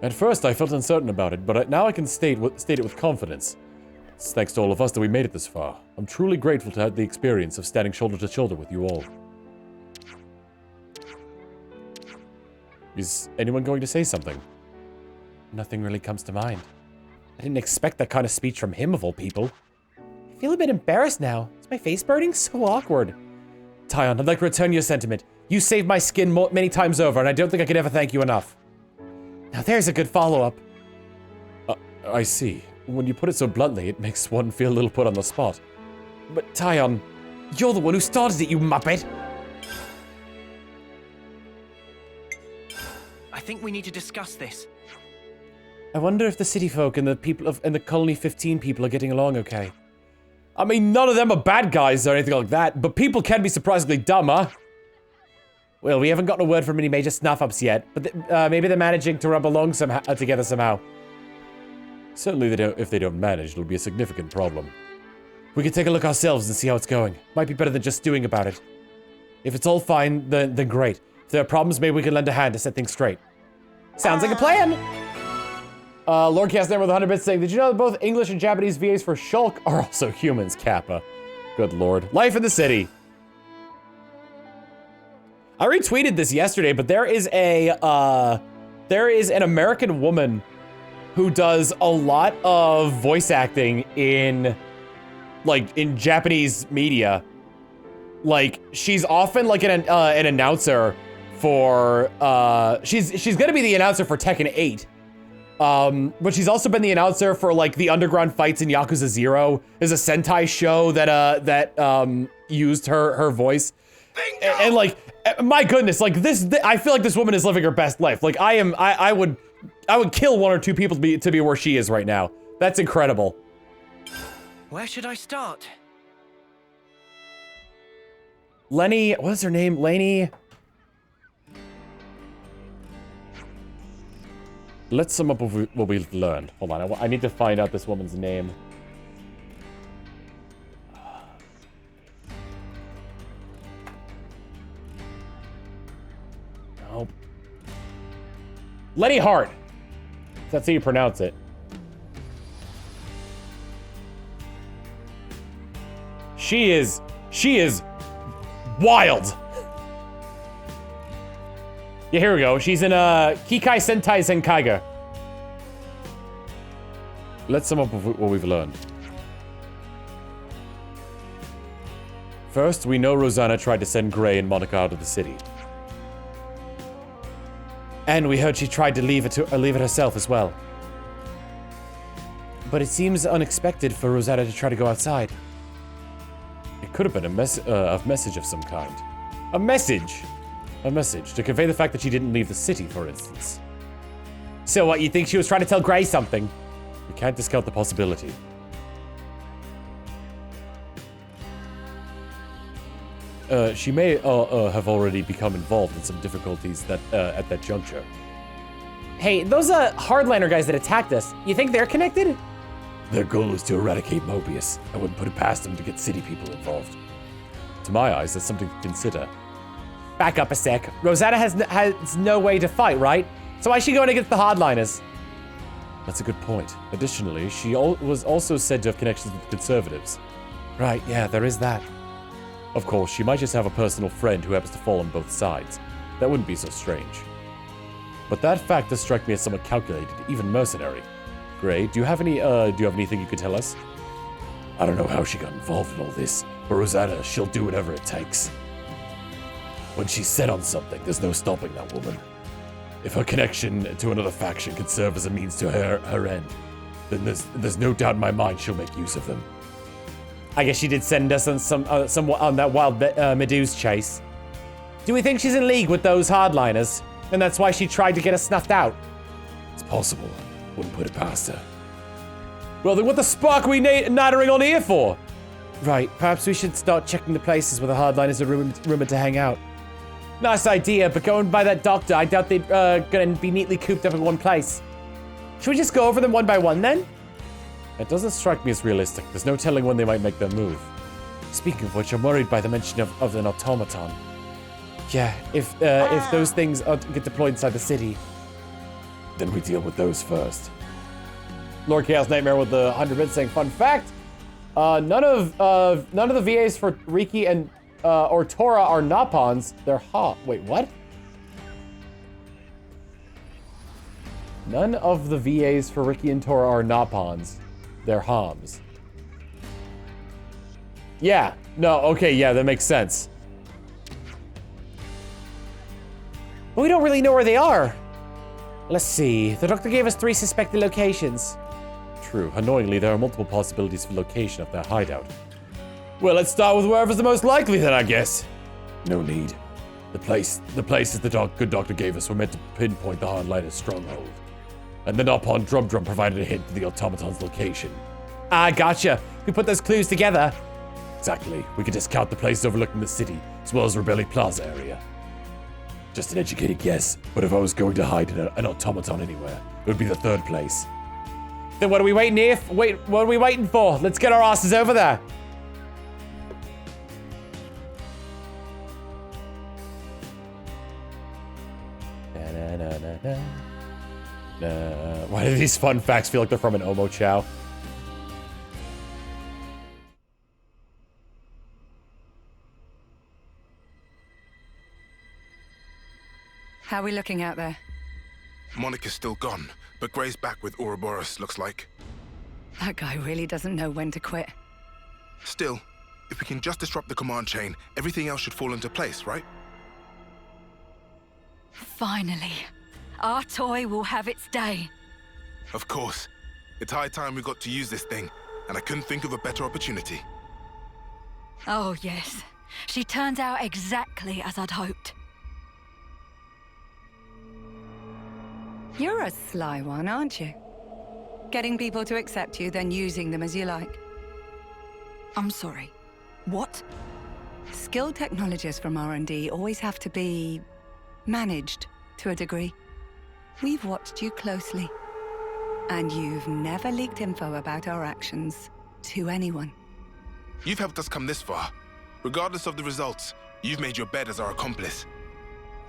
S17: At first I felt uncertain about it, but now I can state it with confidence. It's thanks to all of us that we made it this far. I'm truly grateful to have the experience of standing shoulder to shoulder with you all. Is anyone going to say something?
S1: Nothing really comes to mind. I didn't expect that kind of speech from him, of all people. I feel a bit embarrassed now. Is my face burning? So awkward. Tyon, I'd like to return your sentiment. You saved my skin many times over, and I don't think I could ever thank you enough. Now there's a good follow-up.
S17: I see. When you put it so bluntly, it makes one feel a little put on the spot.
S1: But Tyon, you're the one who started it, you muppet.
S14: I think we need to discuss this.
S1: I wonder if the city folk and the people and the Colony 15 people are getting along okay. I mean, none of them are bad guys or anything like that, but people can be surprisingly dumb, huh? Well, we haven't gotten a word from any major snuff-ups yet, but maybe they're managing to rub along together somehow.
S17: Certainly, if they don't manage, it'll be a significant problem.
S1: We can take a look ourselves and see how it's going. Might be better than just stewing about it. If it's all fine, then great. If there are problems, maybe we can lend a hand to set things straight. Sounds like a plan. Lord Castner with 100 bits saying, did you know that both English and Japanese VAs for Shulk are also humans, Kappa? Good lord. Life in the city. I retweeted this yesterday, but there is an American woman who does a lot of voice acting in Japanese media. Like, she's often like an announcer for, she's gonna be the announcer for Tekken 8. But she's also been the announcer for like the underground fights in Yakuza 0. There's a Sentai show that used her voice. And like, my goodness, like I feel like this woman is living her best life. Like I would kill one or two people to be where she is right now. That's incredible.
S18: Where should I start?
S1: Lenny, what's her name? Lainey? Let's sum up what we've learned. Hold on, I need to find out this woman's name. Nope. Lenny Hart. That's how you pronounce it. She is wild. Yeah, here we go. She's in Kikai Sentai Zenkaiga. Let's sum up what we've learned. First, we know Rosanna tried to send Gray and Monica out of the city. And we heard she tried to leave it herself as well. But it seems unexpected for Rosanna to try to go outside. It could have been a message of some kind. A message! A message to convey the fact that she didn't leave the city, for instance. So what, you think she was trying to tell Gray something? We can't discount the possibility. She may have already become involved in some difficulties at that juncture. Hey, those hardliner guys that attacked us, you think they're connected?
S17: Their goal is to eradicate Mobius. I wouldn't put it past them to get city people involved.
S1: To my eyes, that's something to consider. Back up a sec. Rosanna has no way to fight, right? So why is she going against the hardliners?
S17: That's a good point. Additionally, she was also said to have connections with the conservatives.
S1: Right, yeah, there is that.
S17: Of course, she might just have a personal friend who happens to fall on both sides. That wouldn't be so strange. But that fact does strike me as somewhat calculated, even mercenary. Gray, do you have anything you could tell us?
S16: I don't know how she got involved in all this, but Rosanna, she'll do whatever it takes. When she's set on something, there's no stopping that woman. If her connection to another faction can serve as a means to her end, then there's no doubt in my mind she'll make use of them.
S1: I guess she did send us on on that wild Meduse chase. Do we think she's in league with those hardliners, and that's why she tried to get us snuffed out?
S16: It's possible. Wouldn't put it past her.
S1: Well, then what the spark are we nattering on here for? Right, perhaps we should start checking the places where the hardliners are rumored to hang out. Nice idea, but going by that doctor, I doubt they're gonna be neatly cooped up in one place. Should we just go over them one by one then?
S17: It doesn't strike me as realistic. There's no telling when they might make their move.
S1: Speaking of which, I'm worried by the mention of an automaton. Yeah, if those things get deployed inside the city,
S16: then we deal with those first.
S1: Lord Chaos Nightmare with the 100 bits saying, fun fact, none of the VAs for Riki and or Tora are Napons. They're wait, what? None of the VAs for Riki and Tora are Napons. They're Homs. Yeah. No. Okay. Yeah, that makes sense. But we don't really know where they are. Let's see. The doctor gave us 3 suspected locations.
S17: True. Annoyingly, there are multiple possibilities for location of their hideout.
S1: Well, let's start with wherever's the most likely then, I guess.
S16: No need. The places the good doctor gave us were meant to pinpoint the hardliners' stronghold. And the Napon Drum provided a hint to the automaton's location.
S1: Ah, gotcha. We put those clues together.
S16: Exactly. We could discount the places overlooking the city, as well as Rebelli Plaza area. Just an educated guess, but if I was going to hide an automaton anywhere, it would be the 3rd place.
S1: Then what are we waiting here? What are we waiting for? Let's get our asses over there. Why do these fun facts feel like they're from an Omo Chow?
S11: How are we looking out there?
S8: Monica's still gone, but Gray's back with Ouroboros, looks like.
S11: That guy really doesn't know when to quit.
S8: Still, if we can just disrupt the command chain, everything else should fall into place, right?
S12: Finally. Our toy will have its day.
S8: Of course. It's high time we got to use this thing, and I couldn't think of a better opportunity.
S12: Oh, yes. She turns out exactly as I'd hoped.
S11: You're a sly one, aren't you? Getting people to accept you, then using them as you like.
S12: I'm sorry. What?
S11: Skilled technologists from R&D always have to be managed to a degree. We've watched you closely, and you've never leaked info about our actions to anyone.
S8: You've helped us come this far. Regardless of the results, you've made your bed as our accomplice.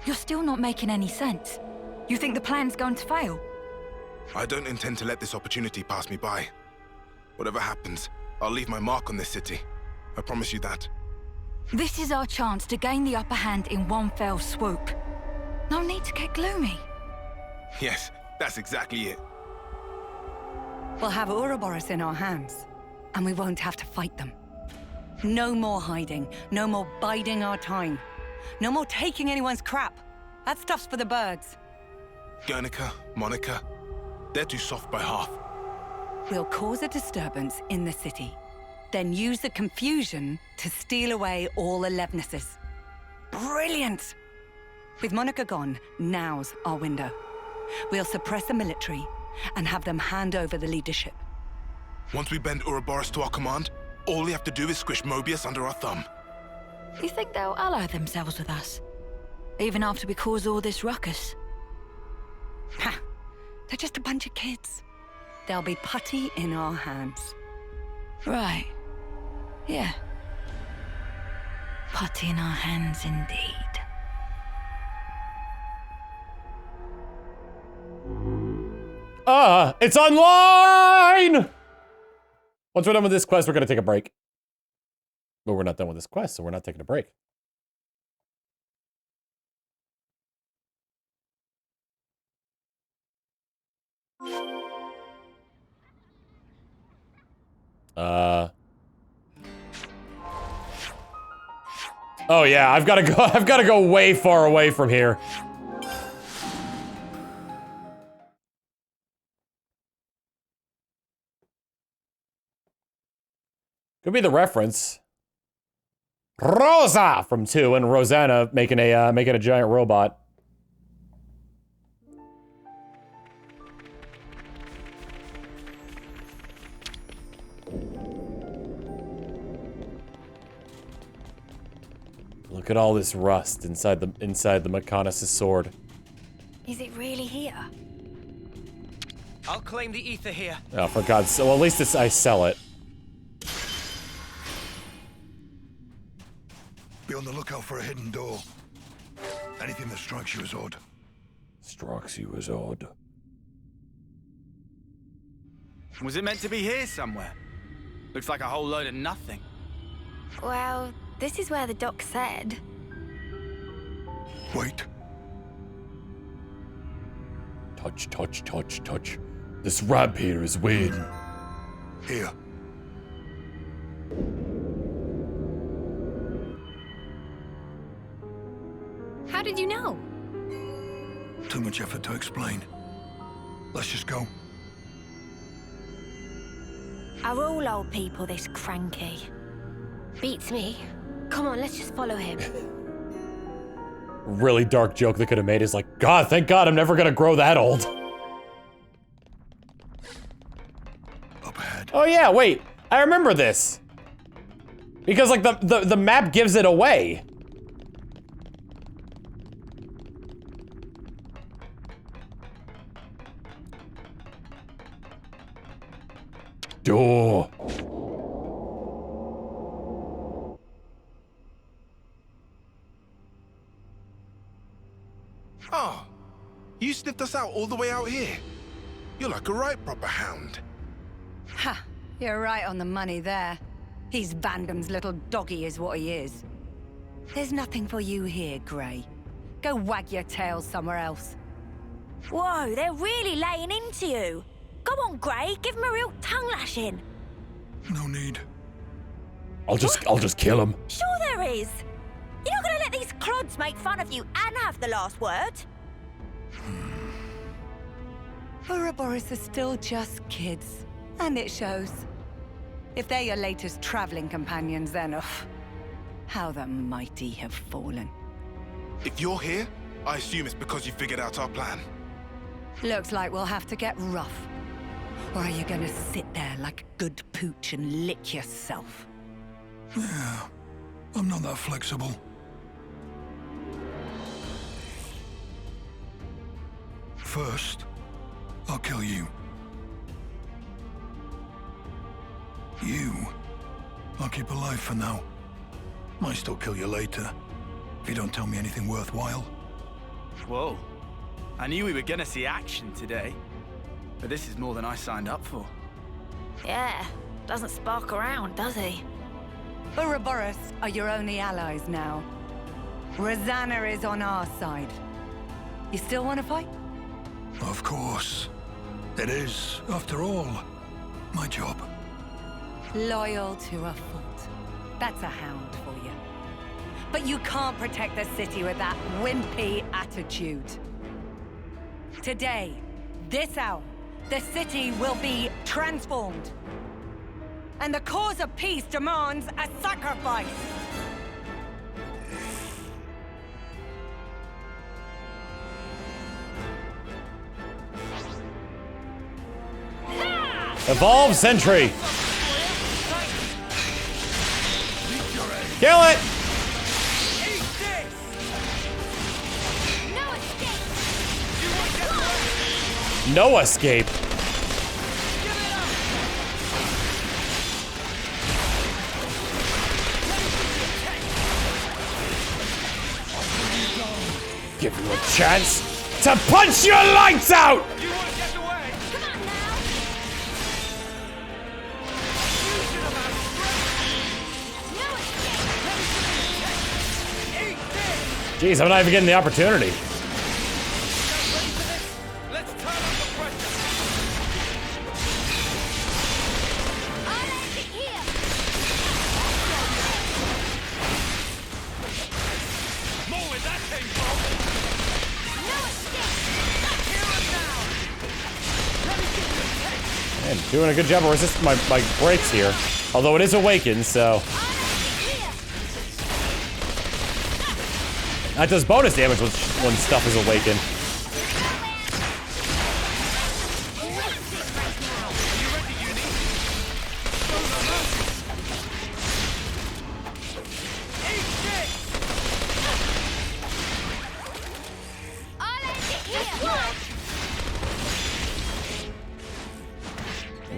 S12: You're still not making any sense. You think the plan's going to fail?
S8: I don't intend to let this opportunity pass me by. Whatever happens, I'll leave my mark on this city. I promise you that.
S12: This is our chance to gain the upper hand in one fell swoop. No need to get gloomy.
S8: Yes, that's exactly it.
S11: We'll have Ouroboros in our hands, and we won't have to fight them. No more hiding, no more biding our time. No more taking anyone's crap. That stuff's for the birds.
S8: Guernica, Monica, they're too soft by half.
S11: We'll cause a disturbance in the city, then use the confusion to steal away all the Levnesses. Brilliant! With Monica gone, now's our window. We'll suppress the military and have them hand over the leadership.
S8: Once we bend Ouroboros to our command, all we have to do is squish Mobius under our thumb.
S12: You think they'll ally themselves with us? Even after we cause all this ruckus?
S11: Ha! They're just a bunch of kids. They'll be putty in our hands.
S12: Right. Yeah. Putty in our hands indeed.
S1: It's online! Once we're done with this quest, we're gonna take a break. But we're not done with this quest, so we're not taking a break. Oh yeah, I've gotta go way far away from here. Could be the reference. Rosa from 2 and Rosanna making a giant robot. Look at all this rust inside the Mechanicus sword.
S2: Is it really here?
S18: I'll claim the ether here.
S1: Oh, for God's sake! Well, at least I sell it.
S5: Be on the lookout for a hidden door. Anything that strikes you as odd.
S17: Strikes you as odd.
S7: Was it meant to be here somewhere? Looks like a whole load of nothing.
S2: Well, this is where the doc said.
S5: Wait.
S17: Touch, touch, touch, touch. This ramp here is weird.
S5: Here.
S10: How did you know?
S5: Too much effort to explain. Let's just go.
S2: Are all old people this cranky?
S10: Beats me. Come on, let's just follow him.
S1: Really dark joke they could have made is like, God, thank God I'm never gonna grow that old.
S5: Up ahead.
S1: Oh yeah, wait. I remember this. Because like the map gives it away.
S17: Door.
S8: Oh, you sniffed us out all the way out here. You're like a right proper hound.
S11: Ha! You're right on the money there. He's Vandam's little doggy is what he is. There's nothing for you here, Grey. Go wag your tail somewhere else.
S2: Whoa, they're really laying into you. Go on, Grey, give him a real tongue lashing.
S5: No need.
S17: I'll just kill him.
S2: Sure there is. You're not gonna let these clods make fun of you and have the last word?
S11: Ouroboros are still just kids, and it shows. If they're your latest traveling companions, then how the mighty have fallen.
S8: If you're here, I assume it's because you figured out our plan.
S11: Looks like we'll have to get rough. Or are you gonna sit there like a good pooch and lick yourself?
S5: Yeah, I'm not that flexible. First, I'll kill you. You, I'll keep alive for now. Might still kill you later, if you don't tell me anything worthwhile.
S7: Whoa. I knew we were gonna see action today. But this is more than I signed up for.
S2: Yeah, doesn't spark around, does he?
S11: Ouroboros are your only allies now. Rosanna is on our side. You still want to fight?
S5: Of course. It is, after all, my job.
S11: Loyal to a fault. That's a hound for you. But you can't protect the city with that wimpy attitude. Today, this hour, the city will be transformed. And the cause of peace demands a sacrifice.
S1: Evolve Sentry! Kill it! No escape. Give you a chance to punch your lights out! Jeez, I'm not even getting the opportunity. Man, doing a good job of resisting my breaks here. Although it is awakened, so. That does bonus damage when stuff is awakened.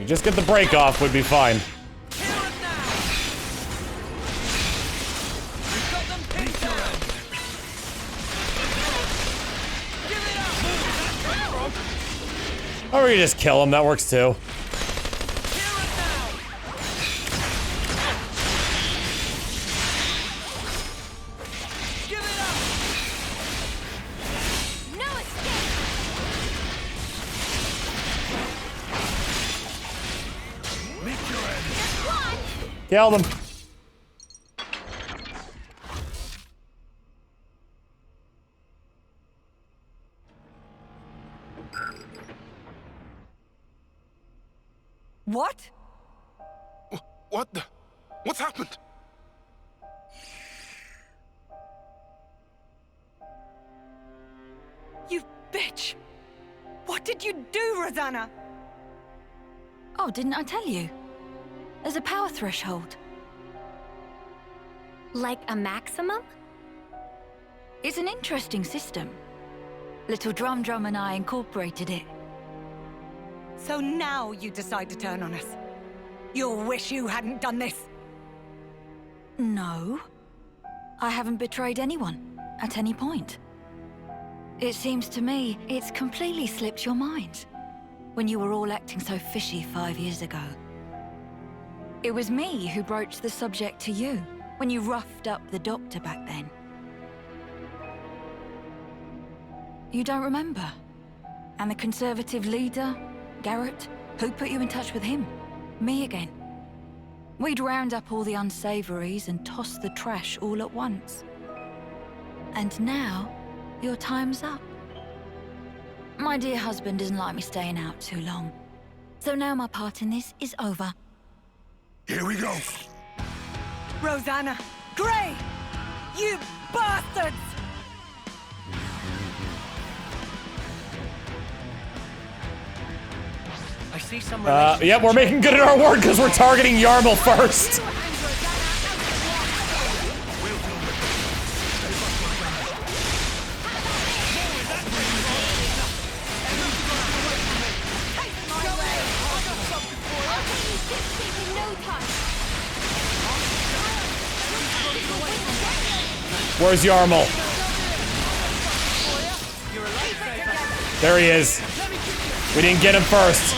S1: Just get the break off would be fine. Or we just kill him, that works too. Kill them.
S11: What?
S8: What the? What's happened?
S11: You bitch! What did you do, Rosanna?
S4: Oh, didn't I tell you? There's a power threshold.
S10: Like a maximum?
S4: It's an interesting system. Little Drum and I incorporated it.
S11: So now you decide to turn on us. You'll wish you hadn't done this.
S4: No. I haven't betrayed anyone, at any point. It seems to me it's completely slipped your mind. when you were all acting so fishy 5 years ago. It was me who broached the subject to you, when you roughed up the doctor back then. You don't remember? And the Conservative leader, Garrett, who put you in touch with him? Me again. We'd round up all the unsavories and toss the trash all at once. And now, your time's up. My dear husband doesn't like me staying out too long. So now my part in this is over.
S5: Here we go.
S12: Rosanna! Gray! You bastards!
S18: I see some
S1: Yeah, we're making good at our work because we're targeting Yarmul first. Where's Yarmul? There he is. We didn't get him first.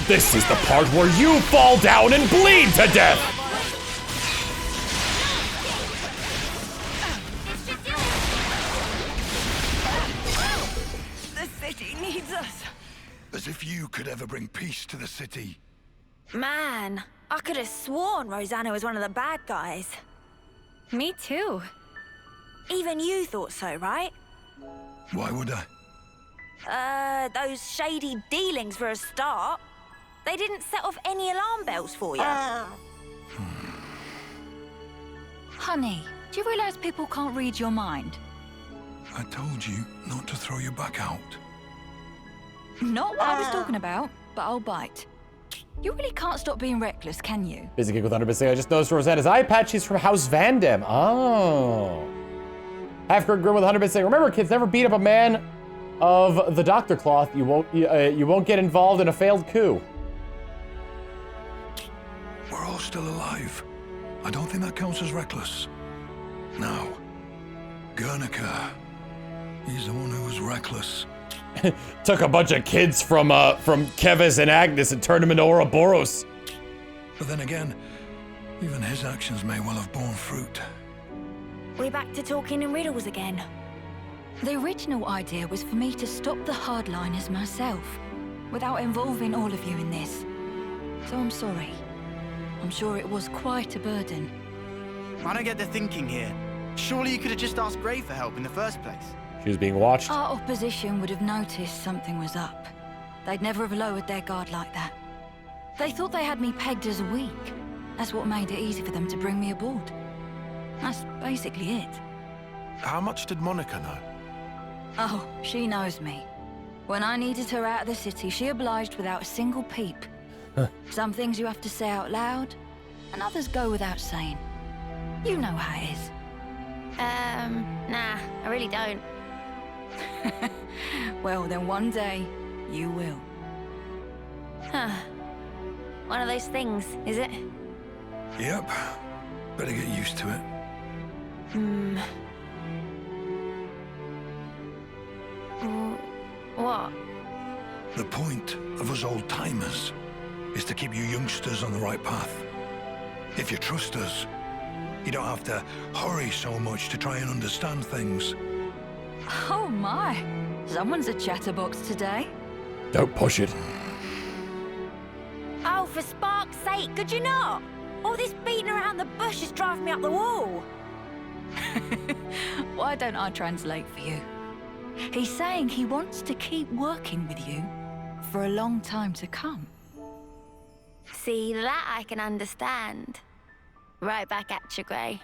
S1: This is the part where you fall down and bleed to death!
S12: The city needs us.
S5: As if you could ever bring peace to the city.
S2: Man, I could have sworn Rosanna was one of the bad guys.
S10: Me too.
S2: Even you thought so, right?
S5: Why would I?
S2: Those shady dealings for a start. They didn't set off any alarm bells for you.
S4: Honey, do you realize people can't read your mind?
S5: I told you not to throw your back out.
S4: Not what I was talking about, but I'll bite. You really can't stop being reckless, can you?
S1: Busy Gig with 100%. I just noticed Rosanna's eye patch. She's from House Vandam. Oh. Half-Grid Grim with 100%. Remember, kids, never beat up a man of the Doctor Cloth. You won't get involved in a failed coup.
S5: We're all still alive. I don't think that counts as reckless. Now, Guernica. He's the one who was reckless.
S1: Took a bunch of kids from Kevis and Agnes and turned them into Ouroboros.
S5: But then again, even his actions may well have borne fruit.
S2: We're back to talking in riddles again.
S4: The original idea was for me to stop the hardliners myself, without involving all of you in this. So I'm sorry. I'm sure it was quite a burden.
S7: I don't get the thinking here. Surely you could have just asked Gray for help in the first place.
S1: She was being watched.
S4: Our opposition would have noticed something was up. They'd never have lowered their guard like that. They thought they had me pegged as weak. That's what made it easy for them to bring me aboard. That's basically it.
S15: How much did Monica know?
S4: Oh, she knows me. When I needed her out of the city, she obliged without a single peep. Some things you have to say out loud, and others go without saying. You know how it is.
S2: Nah, I really don't.
S4: Well, then one day, you will.
S2: Huh. One of those things, is it?
S5: Yep. Better get used to it.
S2: What?
S5: The point of us old-timers is to keep you youngsters on the right path. If you trust us, you don't have to hurry so much to try and understand things.
S4: Oh my! Someone's a chatterbox today.
S1: Don't push it.
S2: Oh, for spark's sake, could you not? All this beating around the bush is driving me up the wall.
S4: Why don't I translate for you? He's saying he wants to keep working with you for a long time to come.
S2: See, that I can understand. Right back at you, Gray.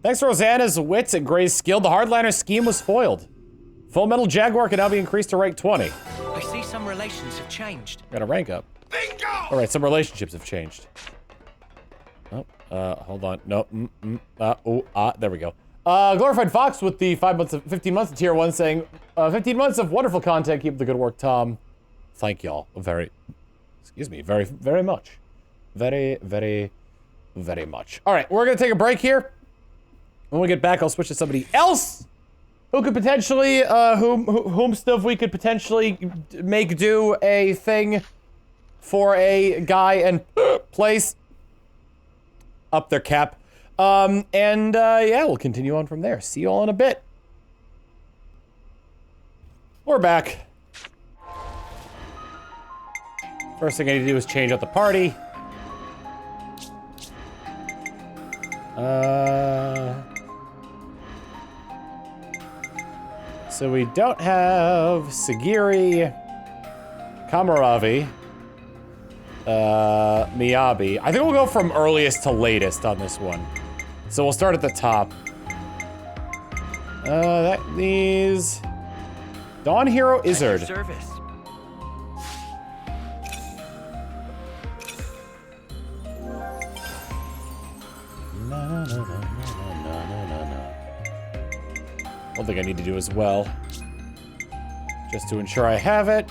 S1: Thanks to Rosanna's wits and Gray's skill, the hardliner's scheme was foiled. Full Metal Jaguar can now be increased to rank 20.
S18: I see some relations have changed.
S1: Got a rank up. Bingo! All right, some relationships have changed. Oh, hold on. No, there we go. Glorified Fox with the 15 months of tier 1 saying, 15 months of wonderful content. Keep up the good work, Tom. Thank y'all very much. Very much. All right, we're gonna take a break here. When we get back, I'll switch to somebody else who could potentially, whom stuff we could potentially make do a thing for a guy and place up their cap. Yeah, we'll continue on from there. See you all in a bit. We're back. First thing I need to do is change out the party. So we don't have Sagiri, Kamaravi, Miyabi. I think we'll go from earliest to latest on this one. So we'll start at the top. That needs Dawn Hero Izzard.
S18: Service.
S1: One thing I need to do as well, just to ensure I have it.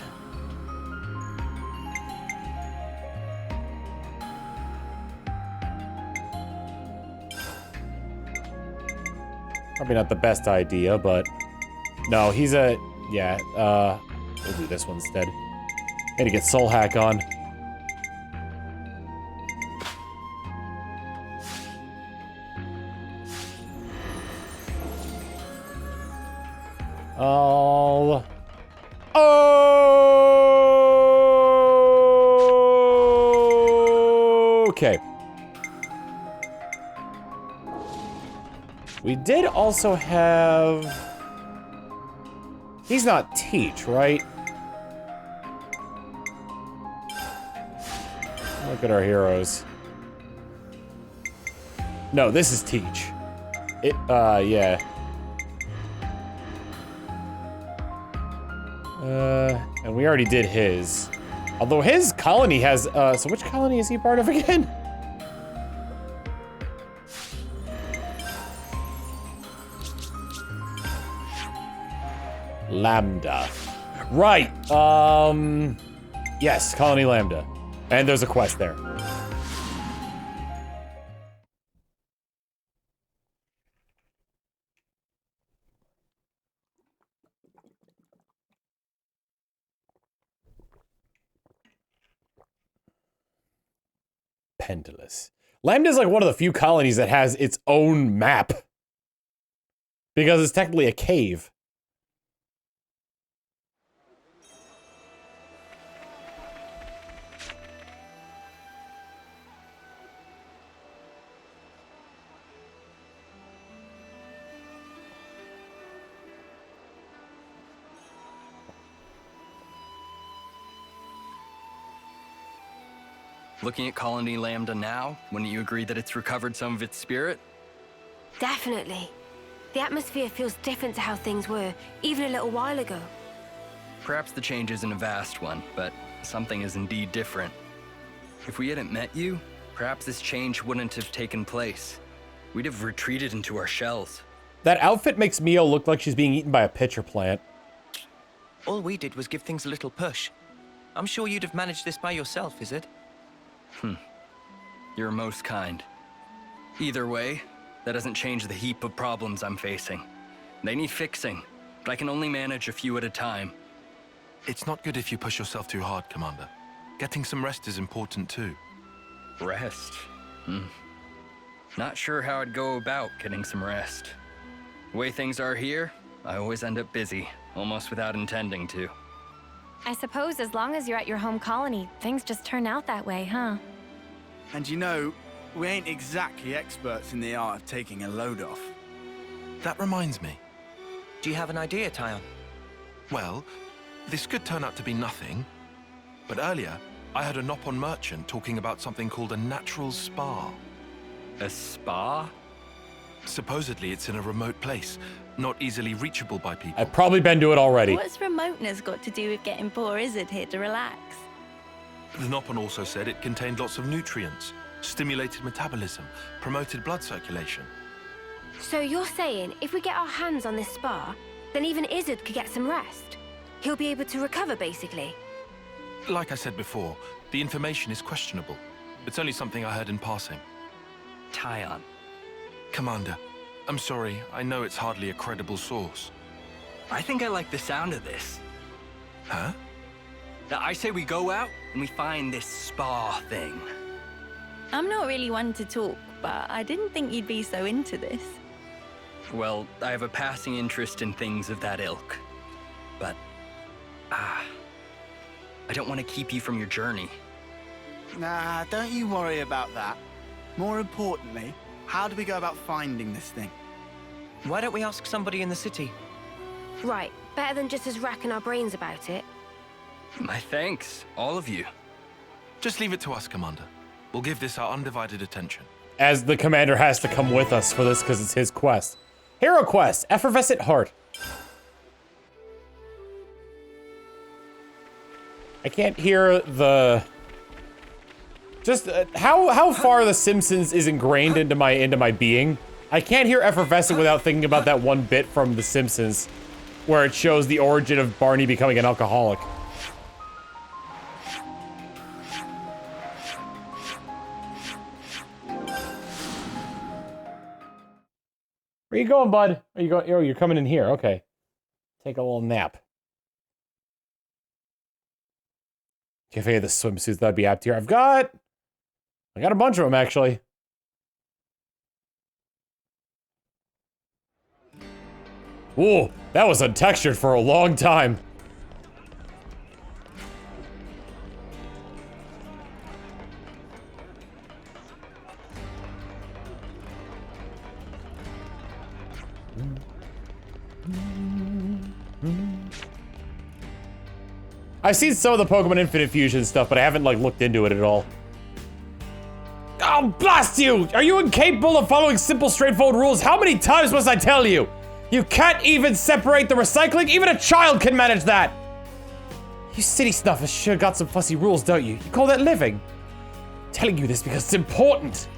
S1: Probably not the best idea, but no, he's a, yeah, we'll do this one instead. Need to get Soul Hack on. Okay. We did also have... He's not Teach, right? Look at our heroes. No, this is Teach. Yeah. And we already did his. Although his colony has, so which colony is he part of again? Lambda. Right, yes, Colony Lambda. And there's a quest there. Pendulous. Lambda is like one of the few colonies that has its own map. Because it's technically a cave.
S19: Looking at Colony Lambda now, wouldn't you agree that it's recovered some of its spirit?
S10: Definitely. The atmosphere feels different to how things were, even a little while ago.
S19: Perhaps the change isn't a vast one, but something is indeed different. If we hadn't met you, perhaps this change wouldn't have taken place. We'd have retreated into our shells.
S1: That outfit makes Mio look like she's being eaten by a pitcher plant.
S18: All we did was give things a little push. I'm sure you'd have managed this by yourself, is it?
S19: You're most kind. Either way, that doesn't change the heap of problems I'm facing. They need fixing, but I can only manage a few at a time.
S15: It's not good if you push yourself too hard, Commander. Getting some rest is important too.
S19: Rest? Not sure how I'd go about getting some rest. The way things are here, I always end up busy, almost without intending to.
S20: I suppose as long as you're at your home colony, things just turn out that way, huh?
S7: And you know, we ain't exactly experts in the art of taking a load off.
S15: That reminds me.
S18: Do you have an idea, Tyon?
S15: Well, This could turn out to be nothing, but earlier I heard a Nopon merchant talking about something called a natural spa.
S19: A spa?
S15: Supposedly it's in a remote place, not easily reachable by people.
S1: I've probably been to it already.
S9: What's remoteness got to do with getting poor Izzard here to relax?
S15: The Nopon also said it contained lots of nutrients, stimulated metabolism, promoted blood circulation.
S10: So you're saying if we get our hands on this spa, then even Izzard could get some rest? He'll be able to recover, basically?
S15: Like I said before, the information is questionable. It's only something I heard in passing.
S19: Tyon.
S15: Commander, I'm sorry, I know it's hardly a credible source.
S19: I think I like the sound of this.
S15: Huh?
S19: I say we go out and we find this spa thing.
S9: I'm not really one to talk, but I didn't think you'd be so into this.
S19: Well, I have a passing interest in things of that ilk. But, I don't want to keep you from your journey.
S7: Nah, don't you worry about that. More importantly, how do we go about finding this thing?
S18: Why don't we ask somebody in the city?
S10: Right, better than just us racking our brains about it.
S19: My thanks, all of you.
S15: Just leave it to us, Commander. We'll give this our undivided attention.
S1: As the commander has to come with us for this because it's his quest. Hero quest, Effervescent Heart. I can't hear the... Just how far The Simpsons is ingrained into my being. I can't hear Effervescent without thinking about that one bit from The Simpsons where it shows the origin of Barney becoming an alcoholic. Where you going, bud? Are you going? Oh, you're coming in here. Okay. Take a little nap. Cafe of the swimsuits that'd be apt here. I got a bunch of them actually. Whoa, that was untextured for a long time. I've seen some of the Pokemon Infinite Fusion stuff, but I haven't, like, looked into it at all. Oh, blast you! Are you incapable of following simple, straightforward rules? How many times must I tell you? You can't even separate the recycling? Even a child can manage that! You city snuffers sure got some fussy rules, don't you? You call that living? I'm telling you this because it's important.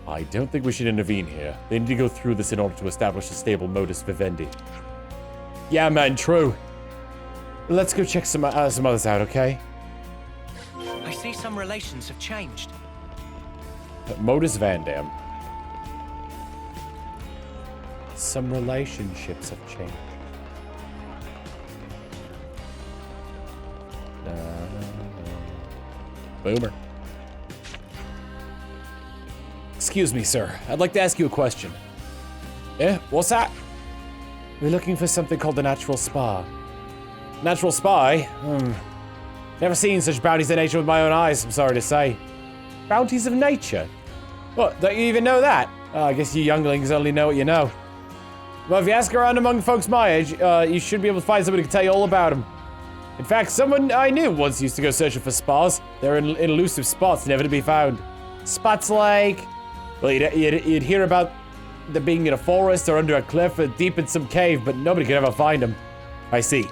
S1: I don't think we should intervene here. They need to go through this in order to establish a stable modus vivendi. Yeah, man, true. Let's go check some others out, okay?
S18: I see some relations have changed.
S1: Modus Van Dam. Some relationships have changed. Boomer. Excuse me, sir. I'd like to ask you a question. Eh? What's that? We're looking for something called the Natural Spa. Natural Spa, eh? Never seen such bounties of nature with my own eyes, I'm sorry to say. Bounties of nature? What, don't you even know that? Oh, I guess you younglings only know what you know. Well, if you ask around among folks my age, you should be able to find somebody who can tell you all about them. In fact, someone I knew once used to go searching for spas. They're in elusive spots never to be found. Spots like... Well, you'd hear about them being in a forest or under a cliff or deep in some cave, but nobody could ever find them. I see.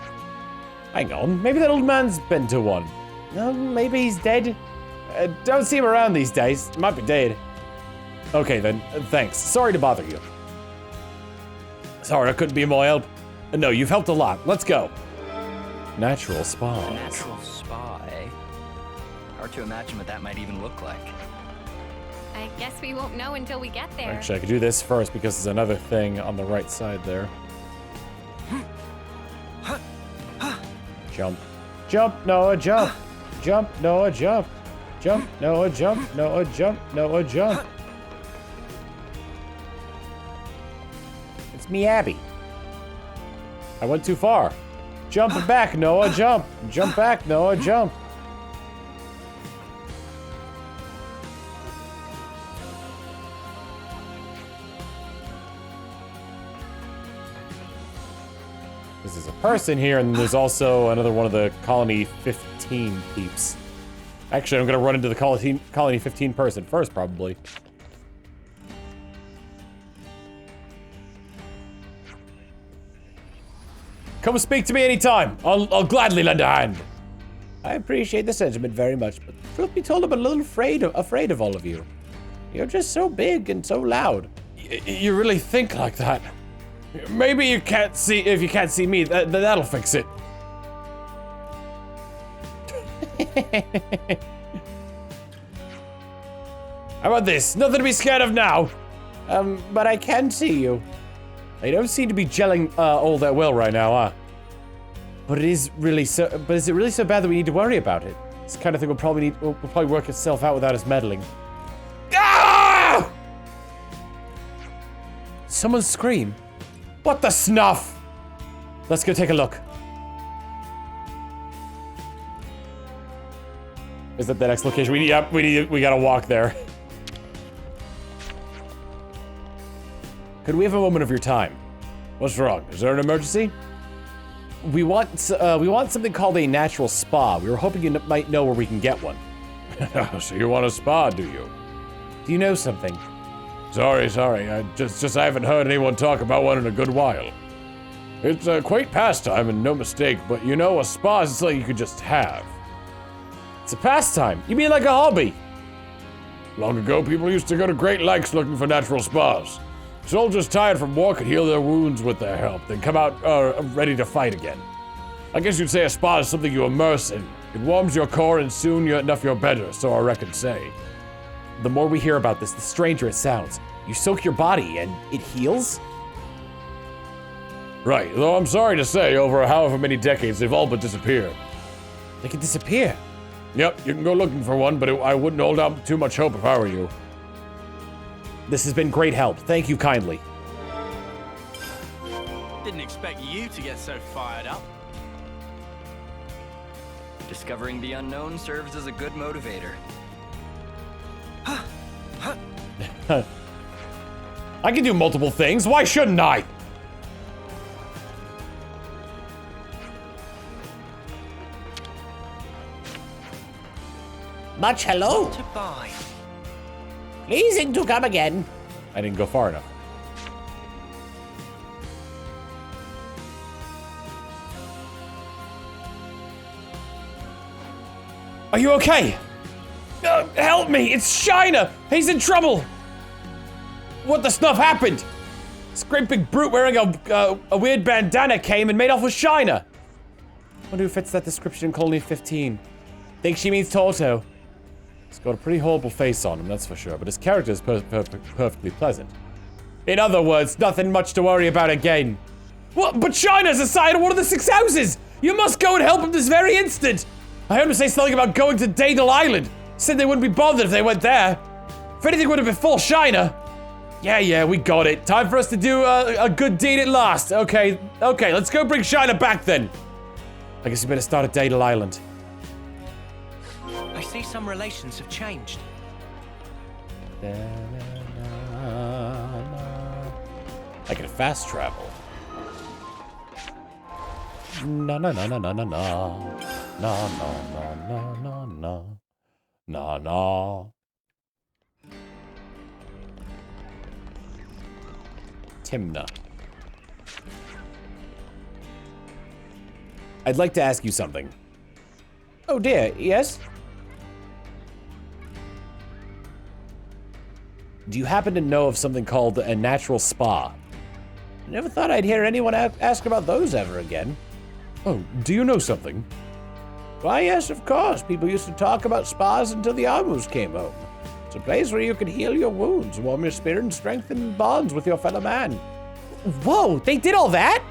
S1: Hang on, maybe that old man's been to one. Maybe he's dead. Don't see him around these days. Might be dead. Okay then, thanks. Sorry to bother you. Sorry, I couldn't be more help. No, you've helped a lot. Let's go. Natural spas.
S19: Natural spa, eh? Hard to imagine what that might even look like.
S20: I guess we won't know until we get there.
S1: Actually, I could do this first because there's another thing on the right side there. Jump. Jump, Noah, jump. Jump, Noah, jump. Jump, Noah, jump. Noah, jump. Noah, jump. It's me, Abby. I went too far. Jump back, Noah, jump. Jump back, Noah, jump. Because there's a person here, and there's also another one of the Colony 15 peeps. Actually, I'm gonna run into the Colony 15 person first, probably. Come speak to me anytime. I'll gladly lend a hand.
S16: I appreciate the sentiment very much, but truth be told, I'm a little afraid of all of you. You're just so big and so loud.
S1: You really think like that? Maybe you can't see. If you can't see me, that'll fix it. How about this? Nothing to be scared of now.
S16: But I can see you.
S1: They don't seem to be gelling all that well right now, huh? But is it really so bad that we need to worry about it? This kind of thing will probably work itself out without us meddling. Ah! Someone scream. What the snuff? Let's go take a look. Is that the next location? We gotta walk there. Could we have a moment of your time? What's wrong? Is there an emergency? We want something called a natural spa. We were hoping you might know where we can get one.
S17: So you want a spa, do you?
S1: Do you know something?
S17: Sorry. I haven't heard anyone talk about one in a good while. It's a quaint pastime and no mistake, but you know, a spa is something you could just have.
S1: It's a pastime? You mean like a hobby?
S17: Long ago, people used to go to great lengths looking for natural spas. Soldiers tired from war could heal their wounds with their help, then come out ready to fight again. I guess you'd say a spa is something you immerse in. It warms your core and soon you're better, so I reckon say.
S1: The more we hear about this, the stranger it sounds. You soak your body and it heals?
S17: Right, though I'm sorry to say, over however many decades, they've all but disappeared.
S1: They could disappear?
S17: Yep, you can go looking for one, but I wouldn't hold out too much hope if I were you.
S1: This has been great help. Thank you kindly.
S13: Didn't expect you to get so fired up.
S19: Discovering the unknown serves as a good motivator.
S1: I can do multiple things. Why shouldn't I?
S16: Much hello.
S18: To buy.
S16: Pleasing to come again.
S1: I didn't go far enough. Are you okay? Help me! It's Shina! He's in trouble! What the snuff happened? This great big brute wearing a weird bandana came and made off with Shina. Wonder who fits that description in Colony 15. Think she means Toto. He's got a pretty horrible face on him, that's for sure, but his character is perfectly pleasant. In other words, nothing much to worry about again. What? But Shina's aside of one of the 6 houses! You must go and help him this very instant! I heard him say something about going to Daedal Island. Said they wouldn't be bothered if they went there. If anything would have befall Shina. Yeah, we got it. Time for us to do a good deed at last. Okay, let's go bring Shina back then. I guess we better start at Daedal Island.
S18: I see some relations have changed.
S1: I can fast travel. No. Timna. I'd like to ask you something.
S16: Oh dear, yes?
S1: Do you happen to know of something called a natural spa?
S16: I never thought I'd hear anyone ask about those ever again.
S1: Oh, do you know something?
S16: Why, yes, of course. People used to talk about spas until the Armors came home. It's a place where you could heal your wounds, warm your spirit, and strengthen bonds with your fellow man.
S1: Whoa, they did all that?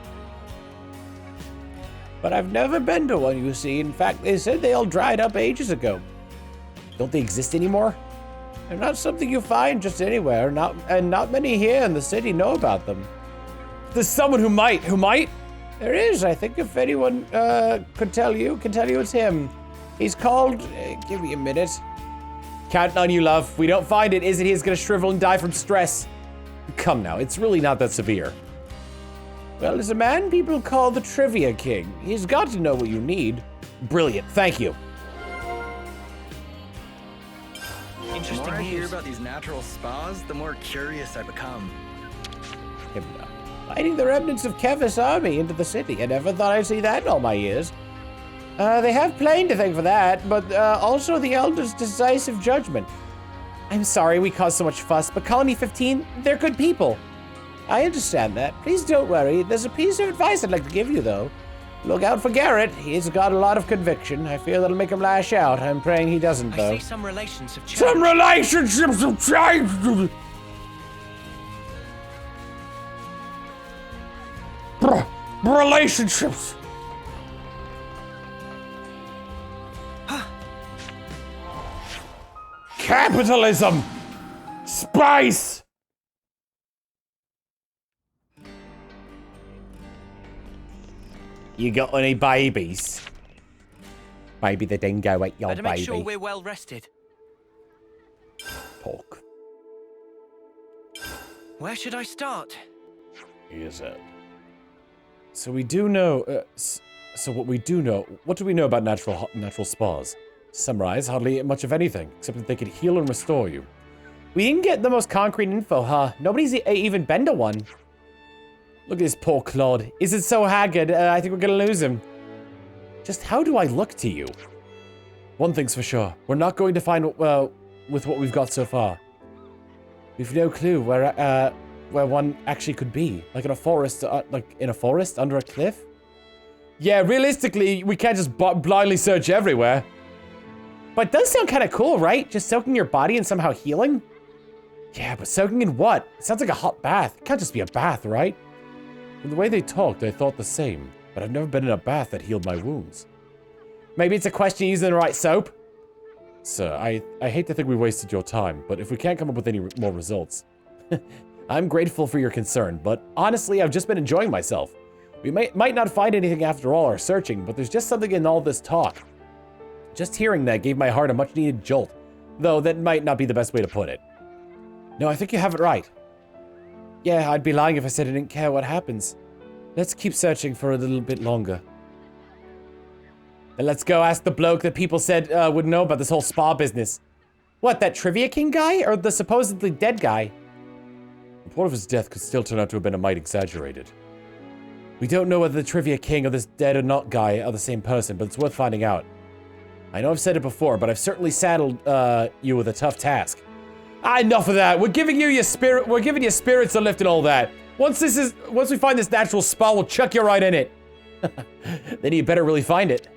S16: But I've never been to one, you see. In fact, they said they all dried up ages ago.
S1: Don't they exist anymore?
S16: They're not something you find just anywhere, and not many here in the city know about them.
S1: There's someone who might.
S16: There is. I think if anyone can tell you it's him. He's called. Give me a minute.
S1: Counting on you, love. If we don't find it, is it he's gonna shrivel and die from stress? Come now, it's really not that severe.
S16: Well, there's a man people call the Trivia King. He's got to know what you need.
S1: Brilliant, thank you.
S19: The more I hear about these natural spas, the more curious I become.
S16: Fighting the remnants of Kevis' army into the city. I never thought I'd see that in all my years. They have Plain to thank for that, but also the Elder's decisive judgment. I'm sorry we caused so much fuss, but Colony 15, they're good people. I understand that. Please don't worry. There's a piece of advice I'd like to give you, though. Look out for Garrett. He's got a lot of conviction. I fear that'll make him lash out. I'm praying he doesn't, though.
S14: I see some relations have changed.
S16: Some relationships have changed!
S17: Relationships! Capitalism! Spice!
S1: You got any babies? Maybe the dingo ate your
S14: Better
S1: baby.
S14: make sure we're well rested.
S1: Pork.
S14: Where should I start?
S1: Is it? So we do know. So what we do know. What do we know about natural spas? To summarize, hardly much of anything, except that they could heal and restore you. We didn't get the most concrete info, huh? Nobody's even been to one. Look at this poor Claude. Is it so haggard? I think we're gonna lose him. Just how do I look to you? One thing's for sure. We're not going to find with what we've got so far. We've no clue where one actually could be. Like in a forest, under a cliff? Yeah, realistically, we can't just blindly search everywhere. But it does sound kind of cool, right? Just soaking your body and somehow healing? Yeah, but soaking in what? It sounds like a hot bath. It can't just be a bath, right? From the way they talked, I thought the same. But I've never been in a bath that healed my wounds. Maybe it's a question of using the right soap? Sir, I hate to think we wasted your time, but if we can't come up with any more results... I'm grateful for your concern, but honestly, I've just been enjoying myself. We might not find anything after all our searching, but there's just something in all this talk. Just hearing that gave my heart a much-needed jolt, though that might not be the best way to put it. No, I think you have it right. Yeah, I'd be lying if I said I didn't care what happens. Let's keep searching for a little bit longer. Then let's go ask the bloke that people said would know about this whole spa business. What, that Trivia King guy, or the supposedly dead guy? The report of his death could still turn out to have been a mite exaggerated. We don't know whether the Trivia King or this dead or not guy are the same person, but it's worth finding out. I know I've said it before, but I've certainly saddled you with a tough task. Enough of that. We're giving you your spirit. We're giving you spirits to lift and all that. Once we find this natural spa, we'll chuck you right in it. Then you better really find it.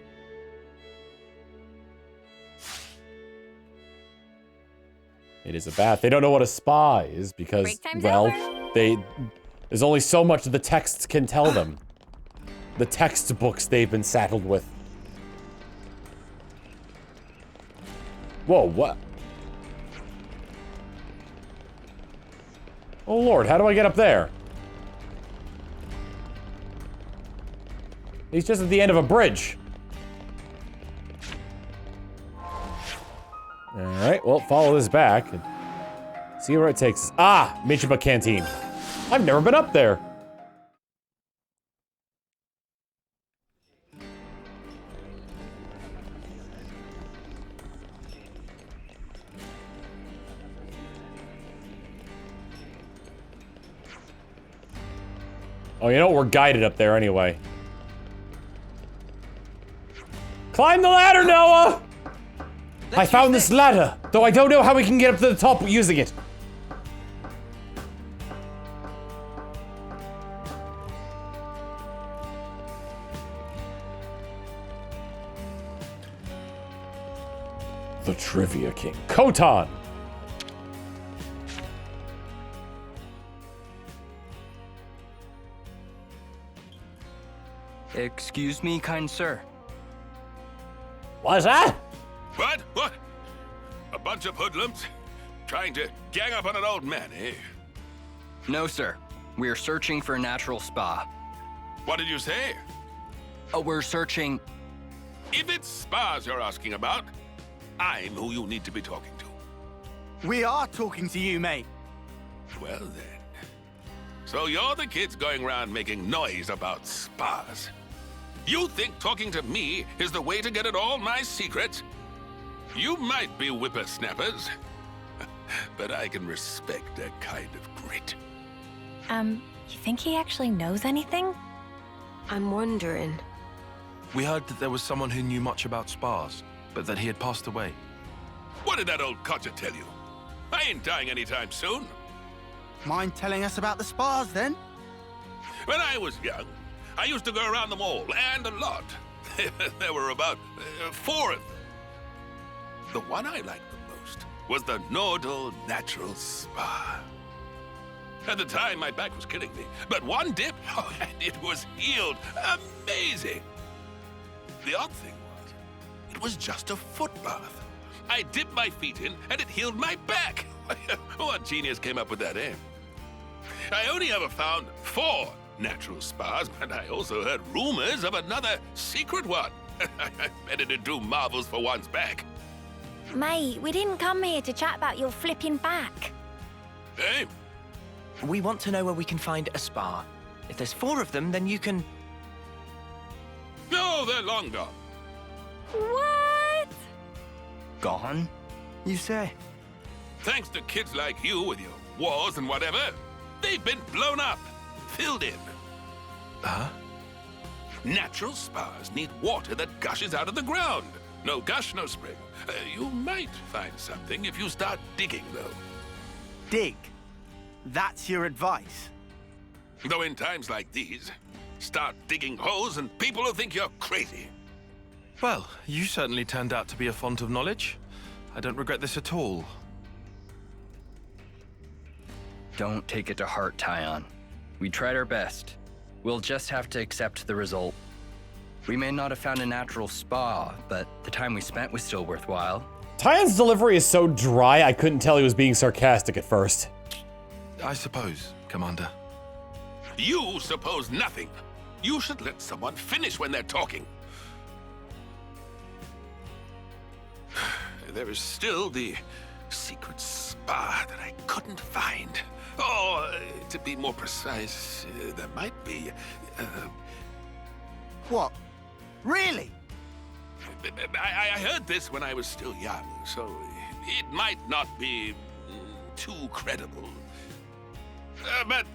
S1: It is a bath. They don't know what a spa is because, well, there's only so much the texts can tell them. The textbooks they've been saddled with. Whoa, what? Oh Lord, how do I get up there? He's just at the end of a bridge. Alright, well, follow this back and see where it takes us. Ah, Michiba Canteen. I've never been up there. Oh, you know what? We're guided up there anyway. Climb the ladder, Noah! I found this ladder, though I don't know how we can get up to the top using it. The Trivia King. Kotan!
S19: Excuse me, kind sir.
S16: What's that?
S13: What? What? A bunch of hoodlums? Trying to gang up on an old man, eh?
S19: No, sir. We are searching for a natural spa.
S13: What did you say?
S19: Oh, we're searching...
S13: If it's spas you're asking about, I'm who you need to be talking to.
S7: We are talking to you, mate.
S13: Well then, So you're the kids going around making noise about spas. You think talking to me is the way to get at all my secrets? You might be whippersnappers, but I can respect that kind of grit.
S20: You think he actually knows anything?
S10: I'm wondering.
S15: We heard that there was someone who knew much about spas, but that he had passed away.
S13: What did that old codger tell you? I ain't dying anytime soon.
S7: Mind telling us about the spas, then?
S13: When I was young, I used to go around them all, and a lot. There were about 4 of them. The one I liked the most was the Nordal Natural Spa. At the time, my back was killing me, but one dip, and it was healed. Amazing. The odd thing was, it was just a foot bath. I dipped my feet in, and it healed my back. What genius came up with that, eh? I only ever found 4 natural spas, but I also heard rumors of another secret one. I bet it'd do marvels for one's back.
S2: Mate, we didn't come here to chat about your flipping back.
S13: Hey?
S18: We want to know where we can find a spa. If there's 4 of them, then you can...
S13: No, they're long gone.
S10: What?
S7: Gone, you say?
S13: Thanks to kids like you with your wars and whatever, they've been blown up, filled in.
S15: Huh?
S13: Natural spas need water that gushes out of the ground. No gush, no spring. You might find something if you start digging, though.
S7: Dig? That's your advice?
S13: Though in times like these, start digging holes and people will think you're crazy.
S15: Well, you certainly turned out to be a font of knowledge. I don't regret this at all.
S19: Don't take it to heart, Tyon. We tried our best. We'll just have to accept the result. We may not have found a natural spa, but the time we spent was still worthwhile.
S1: Tyon's delivery is so dry, I couldn't tell he was being sarcastic at first.
S15: I suppose, Commander.
S13: You suppose nothing. You should let someone finish when they're talking. There is still the secret spa that I couldn't find. Oh, to be more precise, there might be...
S7: What? Really?
S13: I heard this when I was still young, so it might not be too credible. But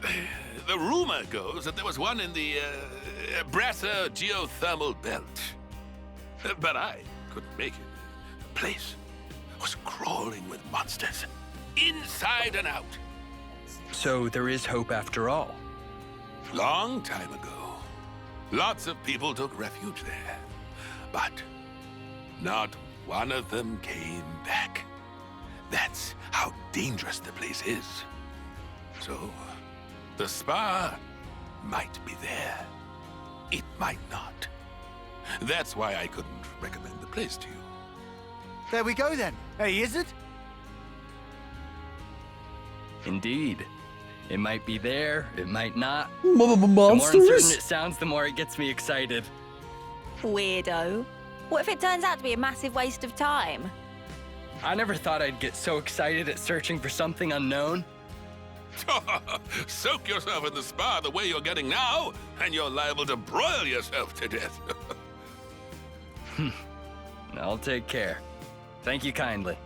S13: the rumor goes that there was one in the Brasser geothermal belt. But I couldn't make it. The place was crawling with monsters, inside and out.
S19: So there is hope after all.
S13: Long time ago, lots of people took refuge there. But not one of them came back. That's how dangerous the place is. So, the spa might be there. It might not. That's why I couldn't recommend the place to you.
S7: There we go then. Hey, is it?
S19: Indeed. It might be there, it might not.
S1: Monsters?
S19: The more uncertain it sounds, the more it gets me excited.
S2: Weirdo. What if it turns out to be a massive waste of time?
S19: I never thought I'd get so excited at searching for something unknown.
S13: Soak yourself in the spa the way you're getting now, and you're liable to broil yourself to death.
S19: I'll take care. Thank you kindly.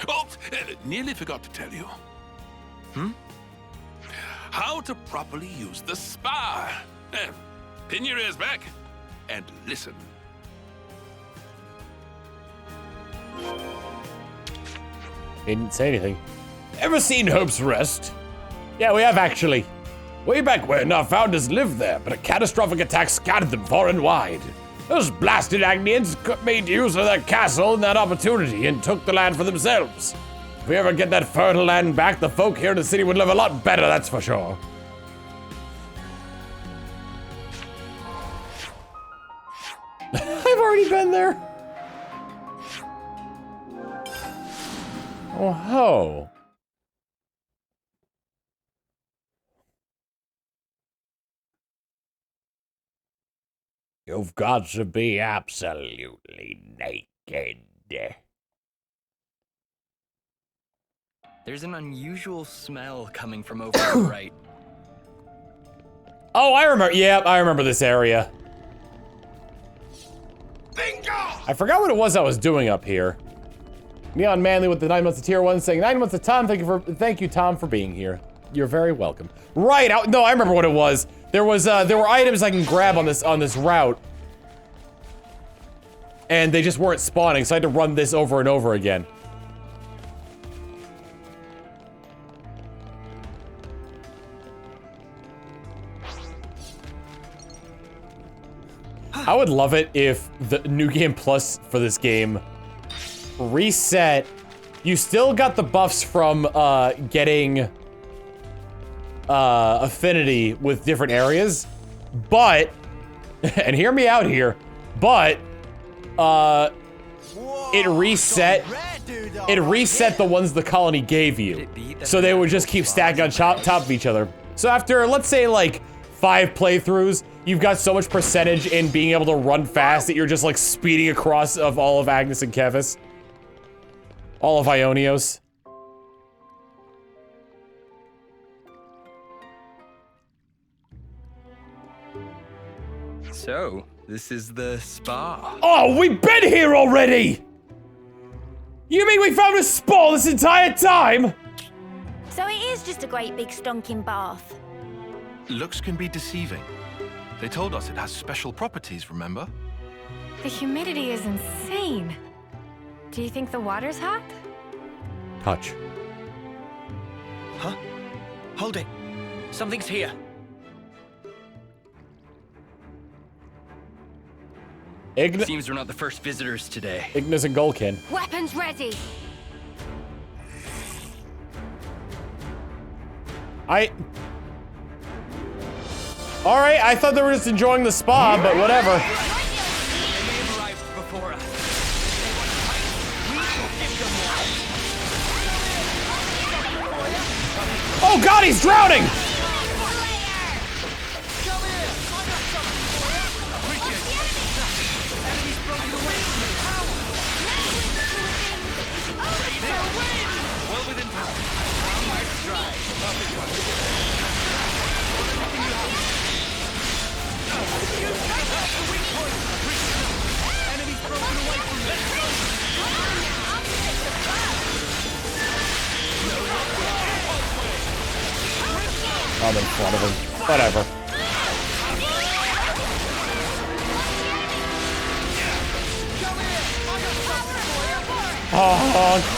S13: Oh, nearly forgot to tell you. How to properly use the spa. Pin your ears back and listen.
S1: He didn't say anything. Ever seen Hope's Rest? Yeah, we have actually. Way back when, our founders lived there, but a catastrophic attack scattered them far and wide. Those blasted Agnians made use of their castle and that opportunity and took the land for themselves. If we ever get that fertile land back, the folk here in the city would live a lot better, that's for sure. I've already been there. Oh ho. You've got to be absolutely naked.
S19: There's an unusual smell coming from over to the right.
S1: Oh, I remember. Yep, I remember this area.
S13: Bingo!
S1: I forgot what it was I was doing up here. Neon Manley with the 9 months of tier 1 saying 9 months of Tom. Thank you, Tom, for being here. You're very welcome. Right. No, I remember what it was. There were items I can grab on this route, and they just weren't spawning, so I had to run this over and over again. I would love it if the New Game Plus for this game reset. You still got the buffs from getting affinity with different areas, but, and hear me out here, but it reset the ones the colony gave you, so they would just keep stacking on top of each other. So after, let's say, like 5 playthroughs, you've got so much percentage in being able to run fast that you're just like speeding across of all of Agnes and Kevis. All of Ionios.
S19: So, this is the spa.
S1: Oh, we've been here already! You mean we found a spa this entire time?
S2: So it is just a great big stonking bath.
S15: Looks can be deceiving. They told us it has special properties, remember?
S20: The humidity is insane. Do you think the water's hot?
S1: Touch.
S18: Huh? Hold it. Something's here.
S19: Seems we're not the first visitors today.
S1: Ignis and Golkin.
S10: Weapons ready.
S1: Alright, I thought they were just enjoying the spa, but whatever. Oh god, he's drowning! I'm in front of him. Whatever. Oh.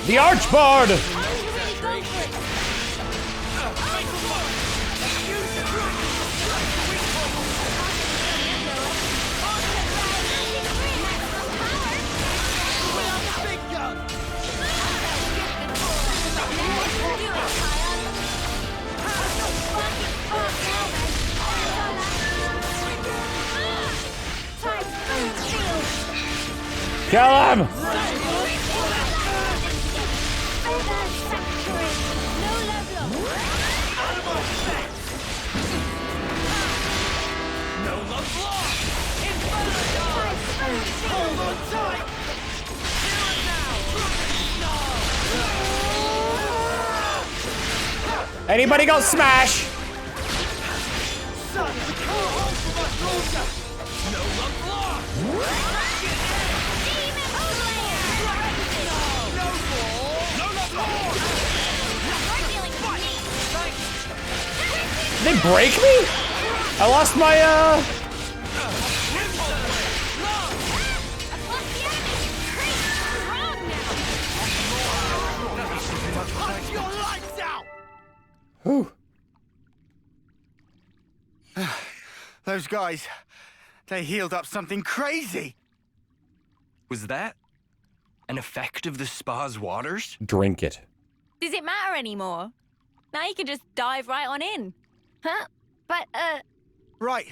S1: The Archbard! Kill him! Anybody go smash? Did they break me? I lost my, Whew.
S7: Those guys, they healed up something crazy.
S19: Was that an effect of the spa's waters?
S1: Drink it.
S2: Does it matter anymore? Now you can just dive right on in. Huh? But,
S7: Right.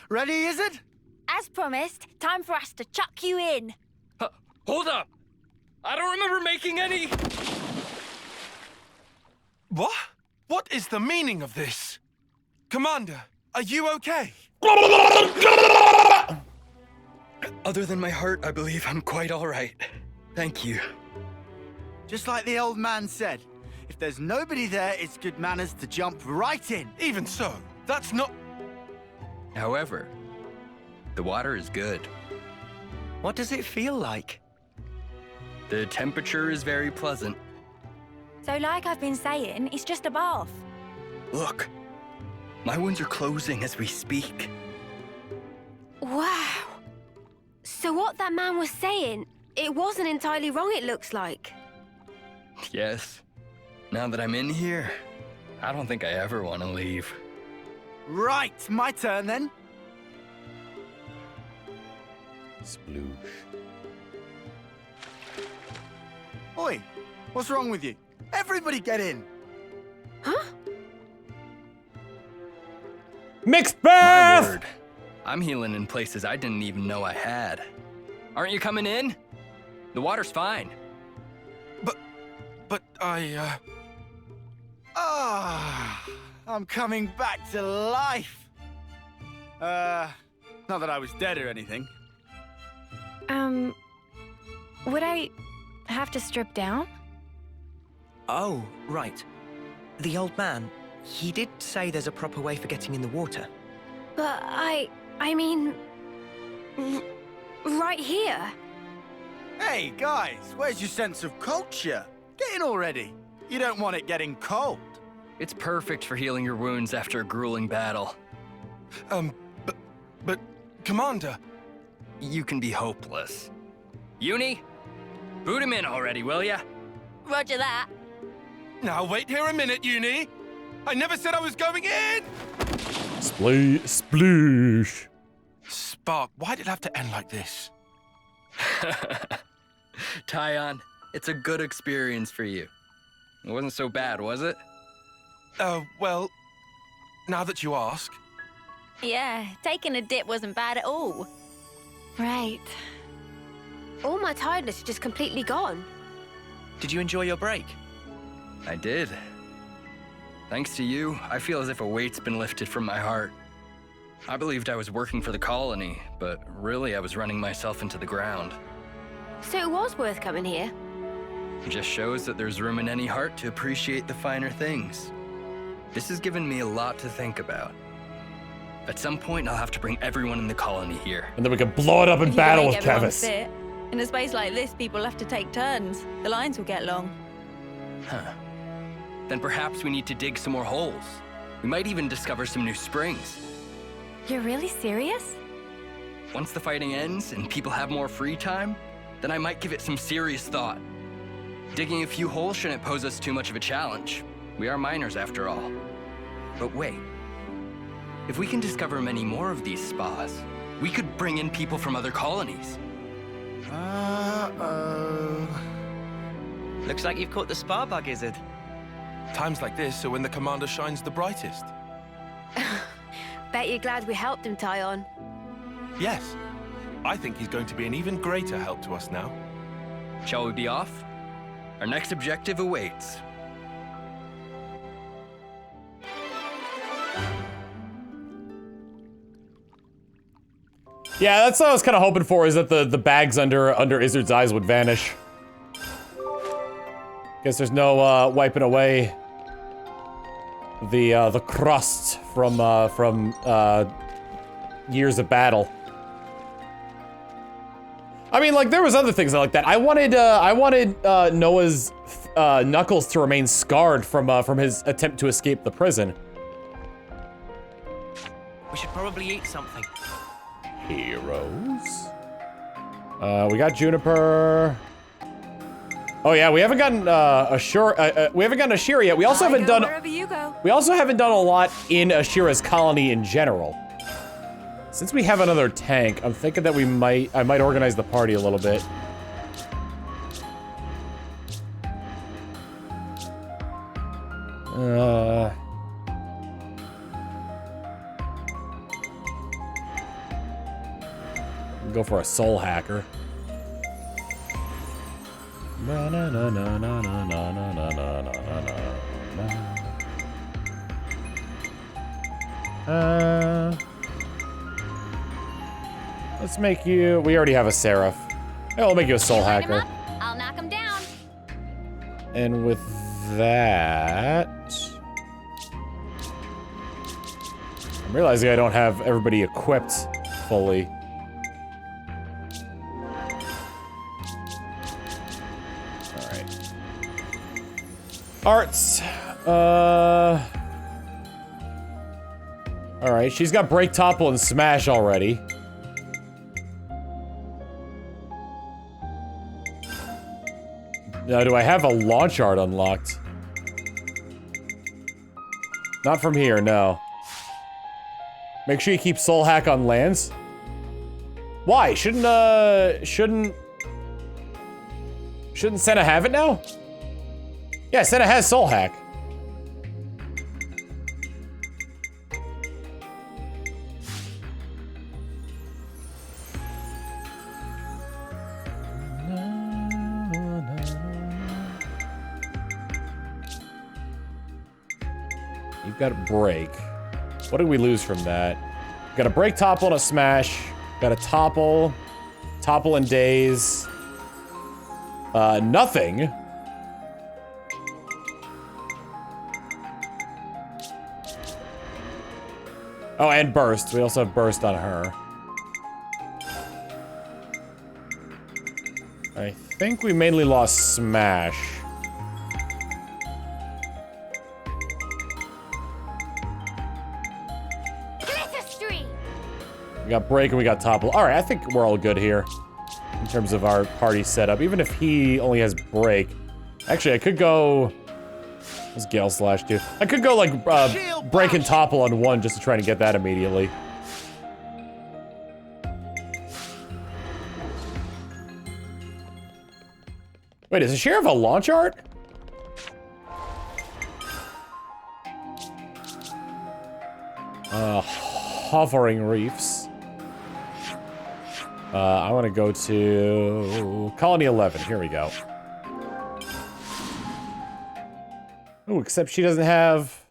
S7: Ready, is it?
S2: as promised, time for us to chuck you in.
S19: Hold up! I don't remember making any...
S15: What? What is the meaning of this? Commander, are you okay?
S19: Other than my heart, I believe I'm quite all right. Thank you.
S7: Just like the old man said, if there's nobody there, it's good manners to jump right in.
S15: Even so, that's not...
S19: However, the water is good.
S18: What does it feel like?
S19: The temperature is very pleasant.
S2: So like I've been saying, it's just a bath.
S19: Look, my wounds are closing as we speak.
S10: Wow. So what that man was saying, it wasn't entirely wrong, it looks like.
S19: Yes. Now that I'm in here, I don't think I ever want to leave.
S7: Right, my turn then.
S1: Sploosh.
S7: Oi, what's wrong with you? Everybody get in.
S10: Huh?
S1: Mixed
S19: My
S1: bath!
S19: word. I'm healing in places I didn't even know I had. Aren't you coming in? The water's fine.
S15: But I,
S7: I'm coming back to life. Not that I was dead or anything.
S10: Would I have to strip down?
S18: Oh, right. The old man, he did say there's a proper way for getting in the water.
S10: But I mean, right here.
S7: Hey, guys, where's your sense of culture? Get in already. You don't want it getting cold.
S19: It's perfect for healing your wounds after a grueling battle.
S15: But, Commander...
S19: You can be hopeless. Uni, boot him in already, will ya?
S2: Roger that.
S15: Now, wait here a minute, Uni. I never said I was going in!
S1: Sploosh.
S15: Spark, why did it have to end like this?
S19: Tyon, it's a good experience for you. It wasn't so bad, was it?
S15: Well, now that you ask.
S2: Yeah, taking a dip wasn't bad at all.
S10: Right. All my tiredness is just completely gone.
S18: Did you enjoy your break?
S19: I did. Thanks to you, I feel as if a weight's been lifted from my heart. I believed I was working for the colony, but really I was running myself into the ground.
S10: So it was worth coming here.
S19: It just shows that there's room in any heart to appreciate the finer things. This has given me a lot to think about. At some point, I'll have to bring everyone in the colony here.
S1: And then we can blow it up in battle with Kevis.
S21: Fit. In a space like this, people have to take turns. The lines will get long.
S19: Huh. Then perhaps we need to dig some more holes. We might even discover some new springs.
S10: You're really serious?
S19: Once the fighting ends and people have more free time, then I might give it some serious thought. Digging a few holes shouldn't pose us too much of a challenge. We are miners after all. But wait. If we can discover many more of these spas, we could bring in people from other colonies.
S18: Uh-oh. Looks like you've caught the spa bug, Izzard.
S15: Times like this are when the commander shines the brightest.
S10: Bet you're glad we helped him, Tyon.
S15: Yes. I think he's going to be an even greater help to us now.
S19: Shall we be off? Our next objective awaits.
S1: Yeah, that's what I was kind of hoping for, is that the bags under Izzard's eyes would vanish. Guess there's no wiping away the crust from years of battle. I mean, like, there was other things like that. I wanted Noah's knuckles to remain scarred from his attempt to escape the prison.
S18: We should probably eat something.
S1: Heroes. We got Juniper. Oh yeah, we haven't gotten we haven't gotten Ashira yet. We also haven't done
S21: wherever you go.
S1: We also haven't done a lot in Ashira's colony in general. Since we have another tank, I'm thinking that I might organize the party a little bit. Go for a soul hacker. Let's make you... We already have a Seraph. Yeah, we'll make you a Soul Hacker.
S20: I'll knock him down.
S1: And with that... I'm realizing I don't have everybody equipped fully. Alright. Arts. Alright, she's got Break, Topple, and Smash already. Now, do I have a launch art unlocked? Not from here, no. Make sure you keep Soul Hack on lands. Why? Shouldn't Senna have it now? Yeah, Senna has Soul Hack. You've got a break. What did we lose from that? Got a break, topple, and a smash. Got a topple. Topple and daze. Nothing. Oh, and burst. We also have burst on her. I think we mainly lost smash. We got break and we got topple. All right, I think we're all good here in terms of our party setup. Even if he only has break. Actually, I could go... What's Gale Slash do? I could go like break and topple on one just to try to get that immediately. Wait, does the sheriff have a launch art? Hovering Reefs. I want to go to Colony 11. Here we go. Oh, except she doesn't have...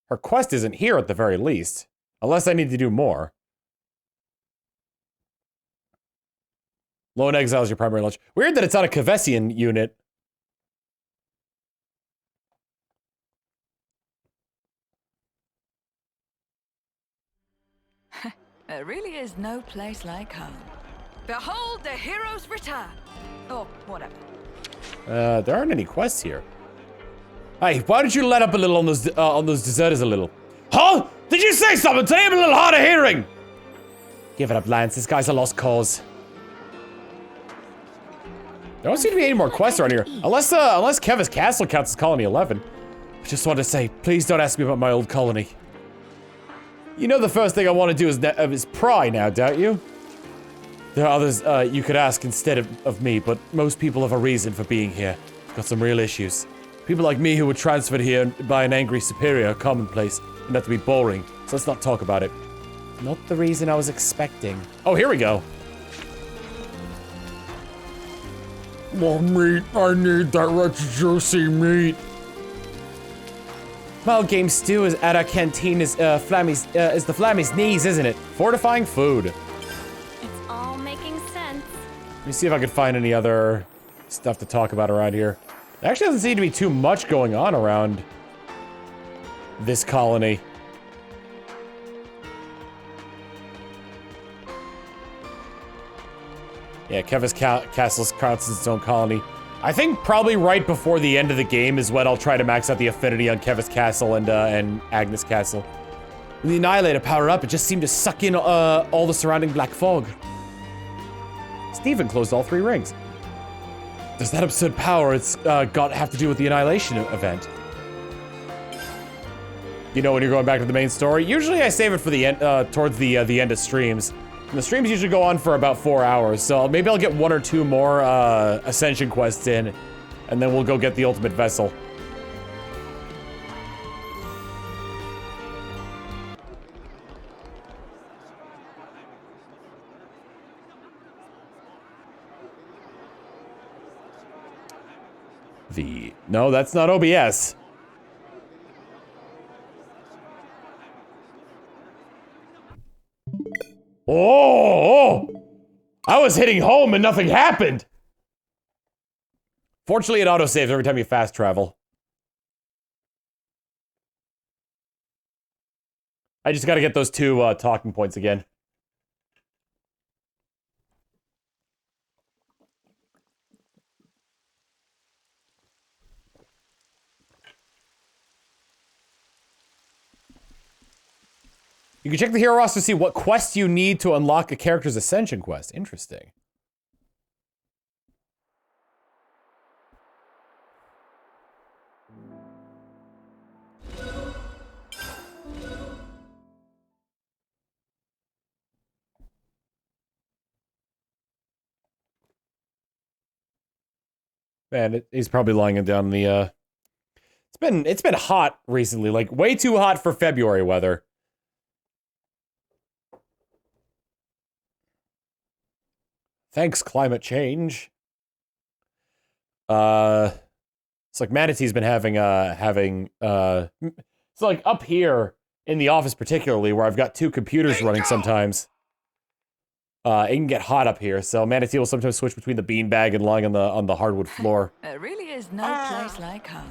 S1: Her quest isn't here at the very least. Unless I need to do more. Lone Exile is your primary launch. Weird that it's on a Kavessian unit.
S12: There really is no place like home. Behold the hero's return. Or whatever.
S1: There aren't any quests here. Hey, why don't you let up a little on those deserters a little? Huh? Did you say something? Today I'm a little hard of hearing. Give it up, Lance. This guy's a lost cause. There don't seem to be any more quests around here. Unless Keva's Castle counts as Colony 11. I just wanted to say, please don't ask me about my old colony. You know the first thing I want to do is pry now, don't you? There are others you could ask instead of me, but most people have a reason for being here. Got some real issues. People like me who were transferred here by an angry superior are commonplace, and that to be boring, so let's not talk about it. Not the reason I was expecting. Oh, here we go.
S17: More meat. I need that rich, juicy meat.
S1: Well, game stew is at our canteen is the Flammy's knees, isn't it? Fortifying food.
S20: It's all making sense.
S1: Let me see if I can find any other stuff to talk about around here. There actually doesn't seem to be too much going on around this colony. Yeah, Keva's Castle counts as its own colony. I think probably right before the end of the game is when I'll try to max out the affinity on Keva's Castle and Agnes Castle. When the Annihilator powered up, it just seemed to suck in all the surrounding black fog. Stephen closed all 3 rings. Does that absurd power it's got to have to do with the Annihilation event? You know when you're going back to the main story? Usually I save it for the end, towards the end of streams. And the streams usually go on for about 4 hours, so maybe I'll get 1 or 2 more Ascension quests in, and then we'll go get the Ultimate Vessel. No, that's not OBS. Oh! I was hitting home and nothing happened! Fortunately, it autosaves every time you fast travel. I just gotta get those two talking points again. You can check the hero roster to see what quests you need to unlock a character's ascension quest. Interesting. Man, he's probably lying him down in the, It's been hot recently, like way too hot for February weather. Thanks, climate change. It's like Manatee's been having, it's like up here in the office particularly, where I've got two computers running sometimes. It can get hot up here, so Manatee will sometimes switch between the beanbag and lying on the hardwood floor.
S12: There really is no place like home.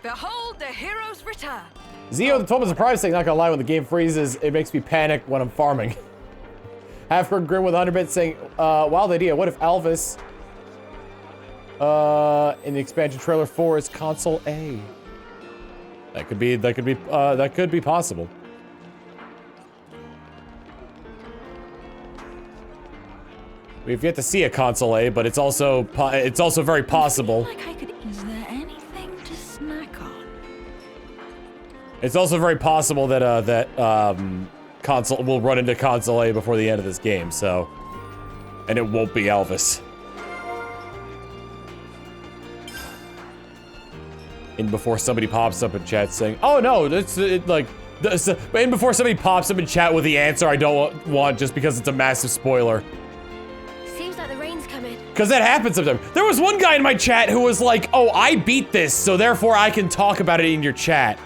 S12: Behold the hero's return.
S1: Zio, the told me surprise thing, not gonna lie, when the game freezes, it makes me panic when I'm farming. Half-Grim Grim with 100 bits saying, wild idea, what if Alvis, in the expansion trailer 4 is console A? That could be possible. We've yet to see a console A, but it's also very possible.
S9: Is there anything to snack on?
S1: It's also very possible that console will run into console A before the end of this game, so, and it won't be Elvis. And before somebody pops up in chat saying, "Oh no, and before somebody pops up in chat with the answer I don't want just because it's a massive spoiler.
S10: Seems like the rain's coming.
S1: Because that happens sometimes. There was one guy in my chat who was like, "Oh, I beat this, so therefore I can talk about it in your chat."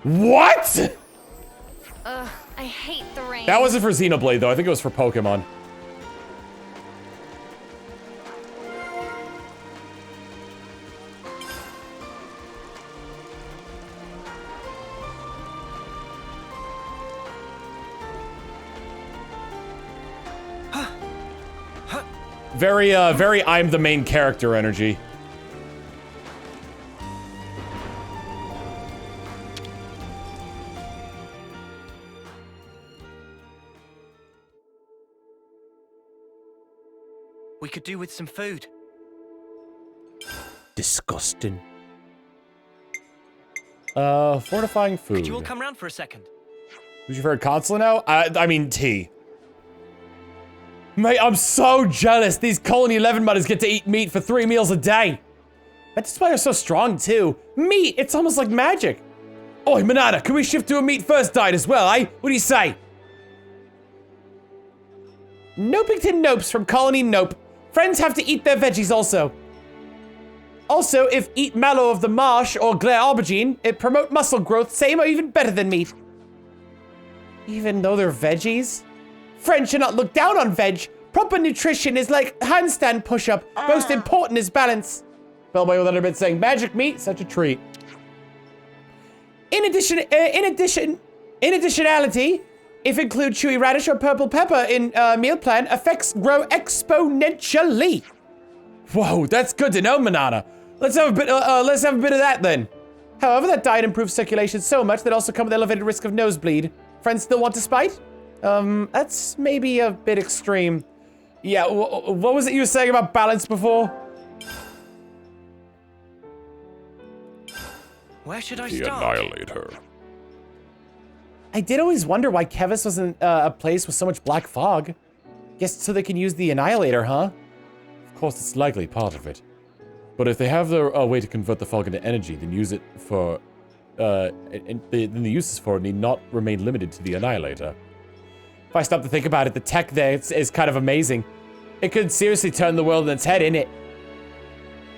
S1: What?
S10: Ugh, I hate the rain.
S1: That wasn't for Xenoblade though. I think it was for Pokemon. Very I'm the main character energy.
S18: We could do with some food.
S1: Disgusting. Fortifying food.
S18: Could you all come round for a second?
S1: Who's your favorite console now? I mean, T. Mate, I'm so jealous. These Colony 11 modders get to eat meat for 3 meals a day. That's why they're so strong, too. Meat, it's almost like magic. Oi, Manana, can we shift to a meat first diet as well, eh? What do you say? Nopington Nopes from Colony Nope. Friends have to eat their veggies also. Also, if eat mallow of the marsh or glare aubergine, it promote muscle growth, same or even better than meat. Even though they're veggies? Friends should not look down on veg. Proper nutrition is like handstand push-up. Most important is balance. Bellboy with 100 bits saying, magic meat, such a treat. In additionality, if include chewy radish or purple pepper in meal plan, effects grow exponentially. Whoa, that's good to know, Manana. Let's have a bit of that then. However, that diet improves circulation so much that also come with elevated risk of nosebleed. Friends still want to spite? That's maybe a bit extreme. Yeah, what was it you were saying about balance before?
S18: Where should I
S17: the
S18: start?
S17: Annihilator.
S1: I did always wonder why Kevis wasn't a place with so much black fog. Guess so they can use the Annihilator, huh?
S17: Of course, it's likely part of it. But if they have the way to convert the fog into energy, then use it for, then the uses for it need not remain limited to the Annihilator.
S1: If I stop to think about it, the tech there is kind of amazing. It could seriously turn the world on its head, innit?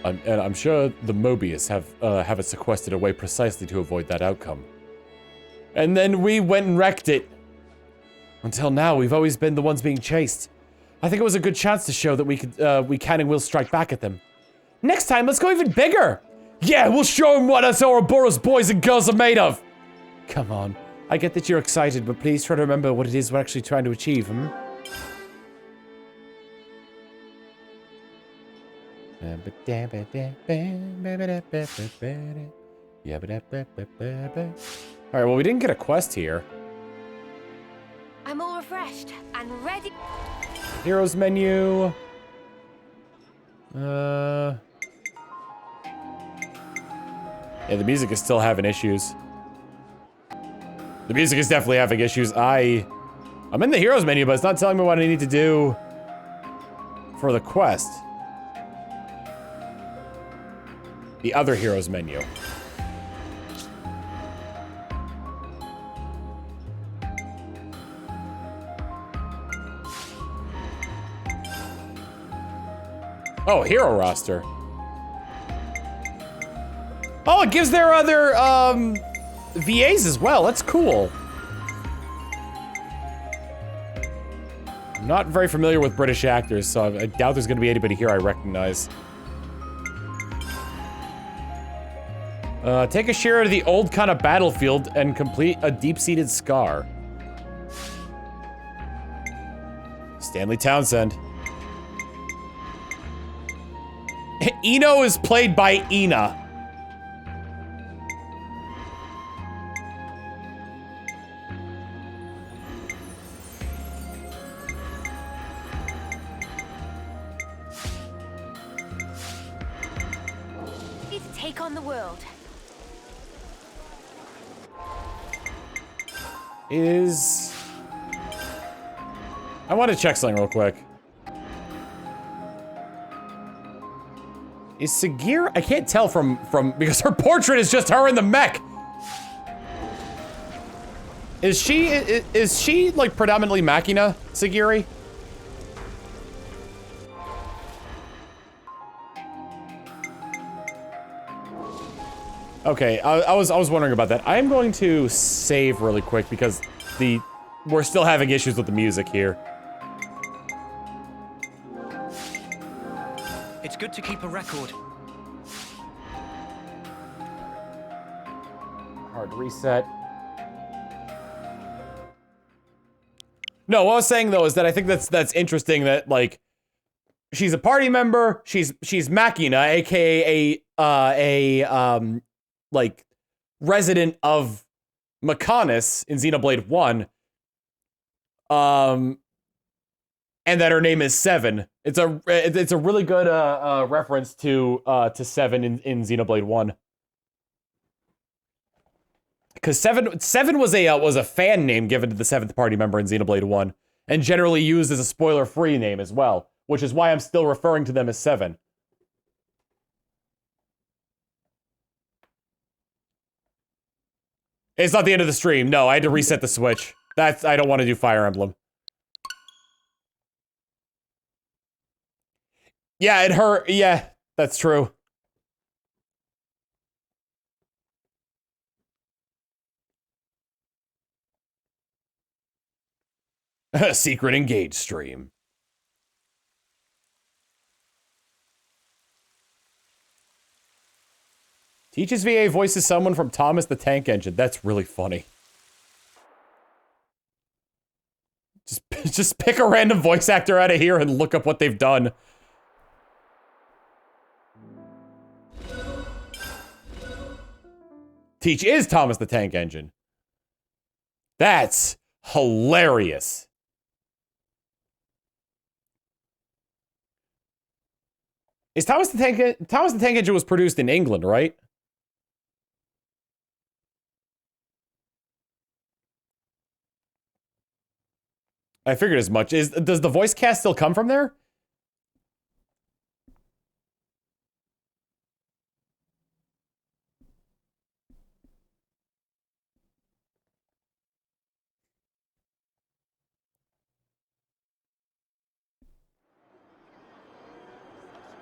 S17: And I'm sure the Mobius have it sequestered away precisely to avoid that outcome.
S1: And then we went and wrecked it. Until now, we've always been the ones being chased. I think it was a good chance to show that we can and will strike back at them. Next time, let's go even bigger! Yeah, we'll show them what us Ouroboros boys and girls are made of! Come on. I get that you're excited, but please try to remember what it is we're actually trying to achieve, hmm? Alright, well, we didn't get a quest here.
S10: I'm all refreshed and ready.
S1: Heroes menu. Yeah, the music is still having issues. The music is definitely having issues. I'm in the heroes menu, but it's not telling me what I need to do for the quest. The other heroes menu. Oh, hero roster. Oh, it gives their other, VAs as well. That's cool. I'm not very familiar with British actors, so I doubt there's gonna be anybody here I recognize. Take a share of the old kind of battlefield and complete a deep-seated scar. Stanley Townsend. Eno is played by Ina.
S10: Need to take on the world.
S1: I want to check something real quick. Is Sagir? I can't tell from because her portrait is just her in the mech. Is she like predominantly Machina, Sagiri? Okay, I was wondering about that. I'm going to save really quick because we're still having issues with the music here.
S18: It's good to keep a record.
S1: Hard reset. No, what I was saying though is that I think that's interesting that like she's a party member, she's Machina, aka a like resident of Mechonis in Xenoblade 1. And that her name is Seven. It's a really good reference to Seven in Xenoblade 1. Because Seven was a fan name given to the 7th party member in Xenoblade 1, and generally used as a spoiler-free name as well, which is why I'm still referring to them as Seven. It's not the end of the stream. No, I had to reset the Switch. I don't want to do Fire Emblem. Yeah, yeah, that's true. Secret Engage stream. Teach's VA voices someone from Thomas the Tank Engine. That's really funny. Just pick a random voice actor out of here and look up what they've done. Teach is Thomas the Tank Engine. That's hilarious. Is Thomas the Tank Engine was produced in England, right? I figured as much. Does the voice cast still come from there?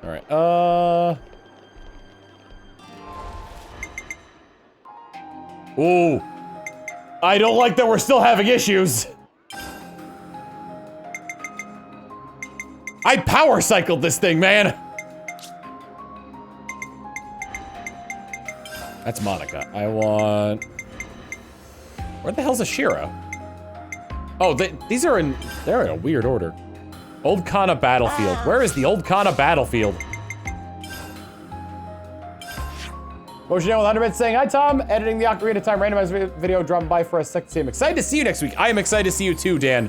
S1: All right. Ooh. I don't like that we're still having issues. I power cycled this thing, man. That's Monica. I want... Where the hell's Ashira? Oh, these are in... They're in a weird order. Old Kana Battlefield. Where is the Old Kana Battlefield? Motion with 100 bits saying, hi Tom, editing the Ocarina of Time randomized video, dropping by for a second stream. Excited to see you next week. I am excited to see you too, Dan.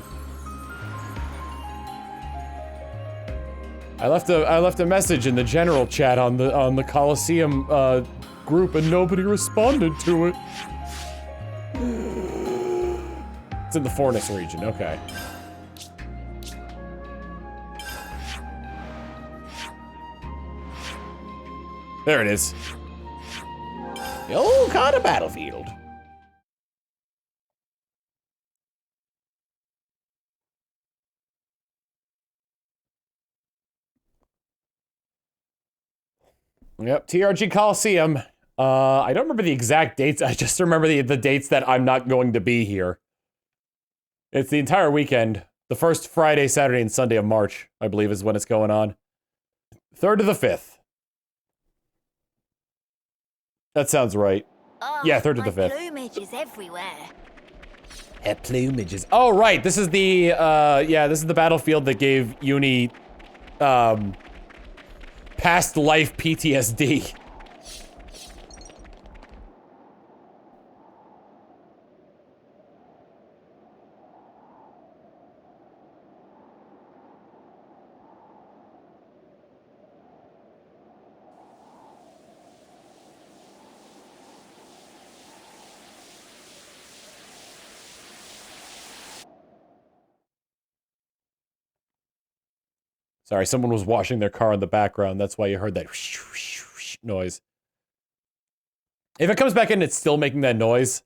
S1: I left a message in the general chat on the Coliseum group and nobody responded to it. It's in the Forness region, okay. There it is. The Old Kana Battlefield. Yep, TRG Coliseum. I don't remember the exact dates. I just remember the dates that I'm not going to be here. It's the entire weekend. The first Friday, Saturday, and Sunday of March, I believe, is when it's going on. 3rd to the 5th. That sounds right.
S2: Oh,
S1: yeah, 3rd to the 5th.
S2: Plumage is everywhere.
S1: Plumage is... Oh, right. This is the, yeah, this is the battlefield that gave Uni, past life PTSD. Sorry, someone was washing their car in the background. That's why you heard that noise. If it comes back in, it's still making that noise.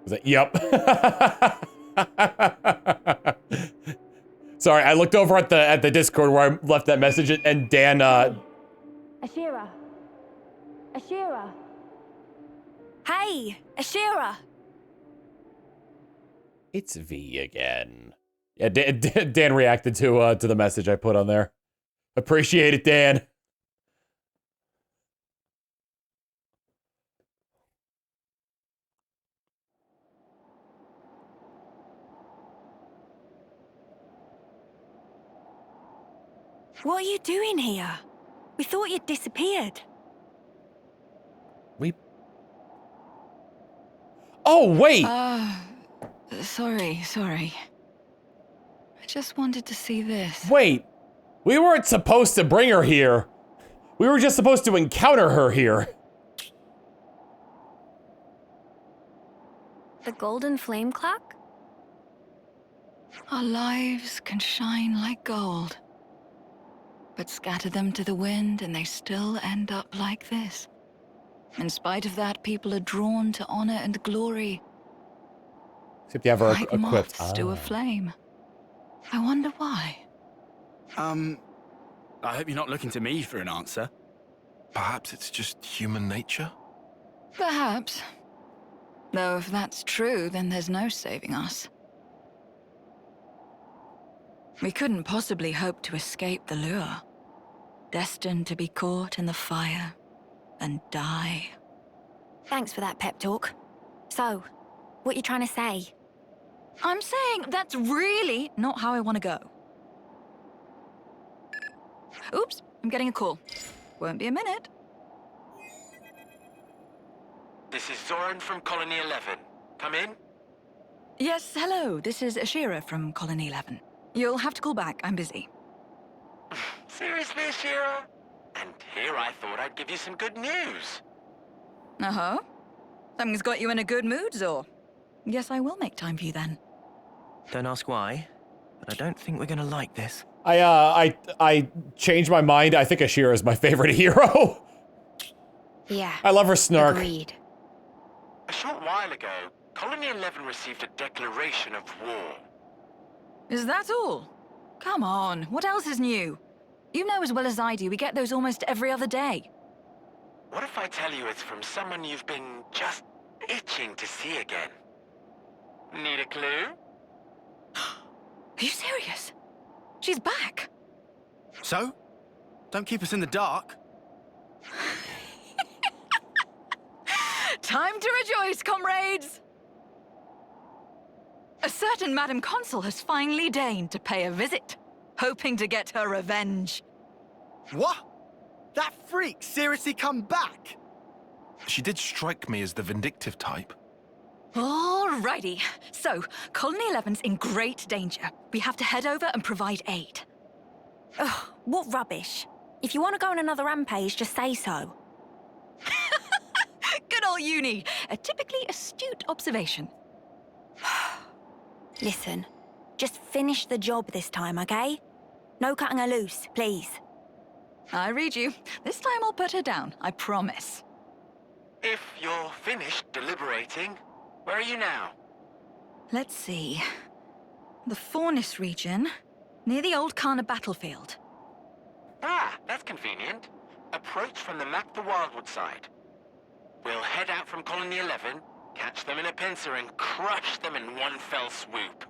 S1: Was it? Yep. Sorry, I looked over at the Discord where I left that message and Dan
S10: Ashira. Ashira.
S2: Hey, Ashira.
S1: It's V again. Yeah, Dan reacted to the message I put on there. Appreciate it, Dan.
S2: What are you doing here? We thought you'd disappeared.
S1: Oh, wait!
S4: Sorry. I just wanted to see this.
S1: Wait! We weren't supposed to bring her here. We were just supposed to encounter her here.
S20: The golden flame clock?
S4: Our lives can shine like gold. But scatter them to the wind and they still end up like this. In spite of that, people are drawn to honor and glory.
S1: Except you have her
S4: like
S1: equipped.
S4: Moths to a flame. I wonder why.
S7: I hope you're not looking to me for an answer.
S15: Perhaps it's just human nature?
S4: Perhaps. Though if that's true, then there's no saving us. We couldn't possibly hope to escape the lure. Destined to be caught in the fire and die.
S2: Thanks for that pep talk. So, what you trying to say?
S12: I'm saying that's really not how I want to go. Oops, I'm getting a call. Won't be a minute.
S6: This is Zoran from Colony 11. Come in.
S12: Yes, hello. This is Ashira from Colony 11. You'll have to call back. I'm busy.
S6: Seriously, Ashira? And here I thought I'd give you some good news.
S12: Uh-huh. Something's got you in a good mood, Zor. Yes, I will make time for you then.
S14: Don't ask why, but I don't think we're gonna like this.
S1: I changed my mind. I think Ashira is my favorite hero.
S2: Yeah.
S1: I love her snark.
S2: Agreed.
S6: A short while ago, Colony 11 received a declaration of war.
S12: Is that all? Come on, what else is new? You know as well as I do, we get those almost every other day.
S6: What if I tell you it's from someone you've been just itching to see again? Need a clue?
S12: Are you serious? She's back.
S7: So? Don't keep us in the dark.
S12: Time to rejoice, comrades! A certain Madam Consul has finally deigned to pay a visit, hoping to get her revenge.
S7: What? That freak seriously come back?
S15: She did strike me as the vindictive type.
S12: Alrighty. So, Colony 11's in great danger. We have to head over and provide aid.
S2: Ugh, what rubbish. If you want to go on another rampage, just say so.
S12: Good old Uni. A typically astute observation.
S2: Listen, just finish the job this time, okay? No cutting her loose, please.
S12: I read you. This time I'll put her down, I promise.
S6: If you're finished deliberating, where are you now?
S12: Let's see. The Faunus region, near the old Kana battlefield.
S6: Ah, that's convenient. Approach from the Map the Wildwood side. We'll head out from Colony 11, catch them in a pincer and crush them in one fell swoop.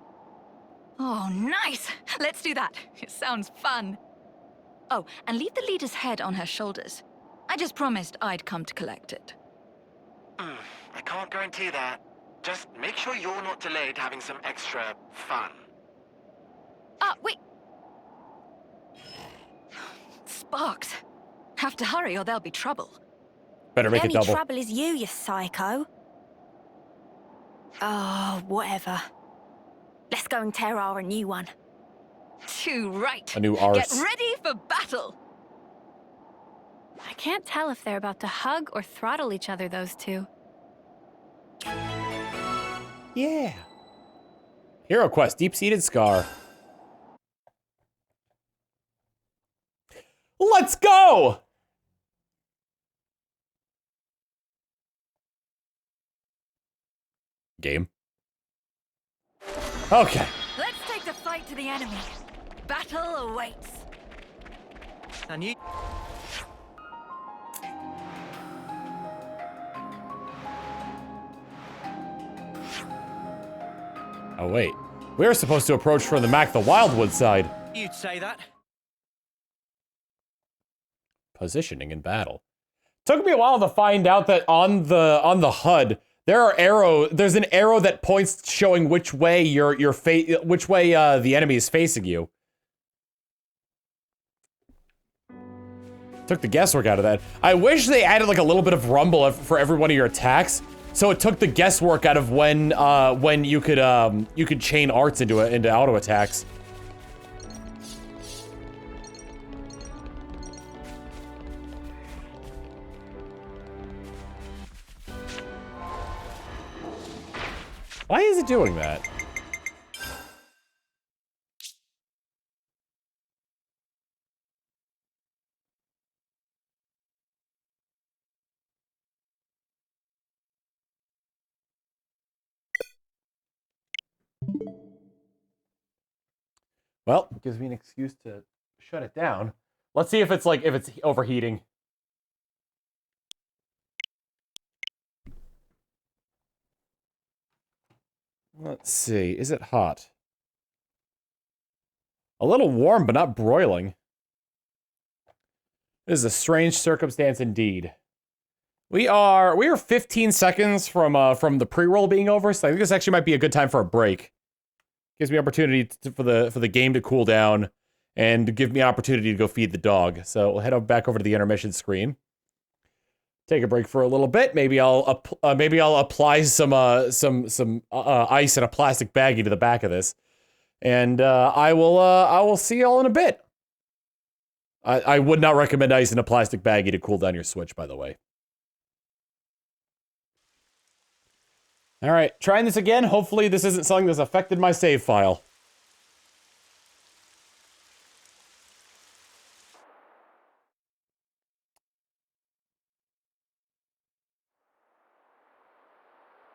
S12: Oh, nice! Let's do that. It sounds fun. Oh, and leave the leader's head on her shoulders. I just promised I'd come to collect it.
S6: I can't guarantee that. Just make sure you're not delayed having some extra fun.
S12: Ah, wait! Sparks. Have to hurry or there'll be trouble.
S1: Better make it double.
S2: The only trouble is you psycho. Oh, whatever. Let's go and tear our a new one.
S12: Too right.
S1: A new arse.
S12: Get ready for battle.
S20: I can't tell if they're about to hug or throttle each other, those two.
S1: Yeah. Hero quest, deep-seated scar. Let's go! Game. Okay.
S12: Let's take the fight to the enemy. Battle awaits.
S18: And you...
S1: Oh, wait. We're supposed to approach from the Mac the Wildwood side.
S18: You'd say that.
S1: Positioning in battle. Took me a while to find out that on the HUD, there's an arrow that points showing which way the enemy is facing you. Took the guesswork out of that. I wish they added like a little bit of rumble for every one of your attacks, so it took the guesswork out of when you could chain arts into auto attacks. Why is it doing that? Well, it gives me an excuse to shut it down. Let's see if it's overheating. Let's see. Is it hot? A little warm, but not broiling. This is a strange circumstance indeed. We are 15 seconds from the pre-roll being over, so I think this actually might be a good time for a break. Gives me opportunity for the game to cool down and give me an opportunity to go feed the dog. So we'll head back over to the intermission screen. Take a break for a little bit. Maybe I'll apply some ice in a plastic baggie to the back of this, and I will see y'all in a bit. I would not recommend ice in a plastic baggie to cool down your Switch, by the way. All right, trying this again. Hopefully this isn't something that's affected my save file.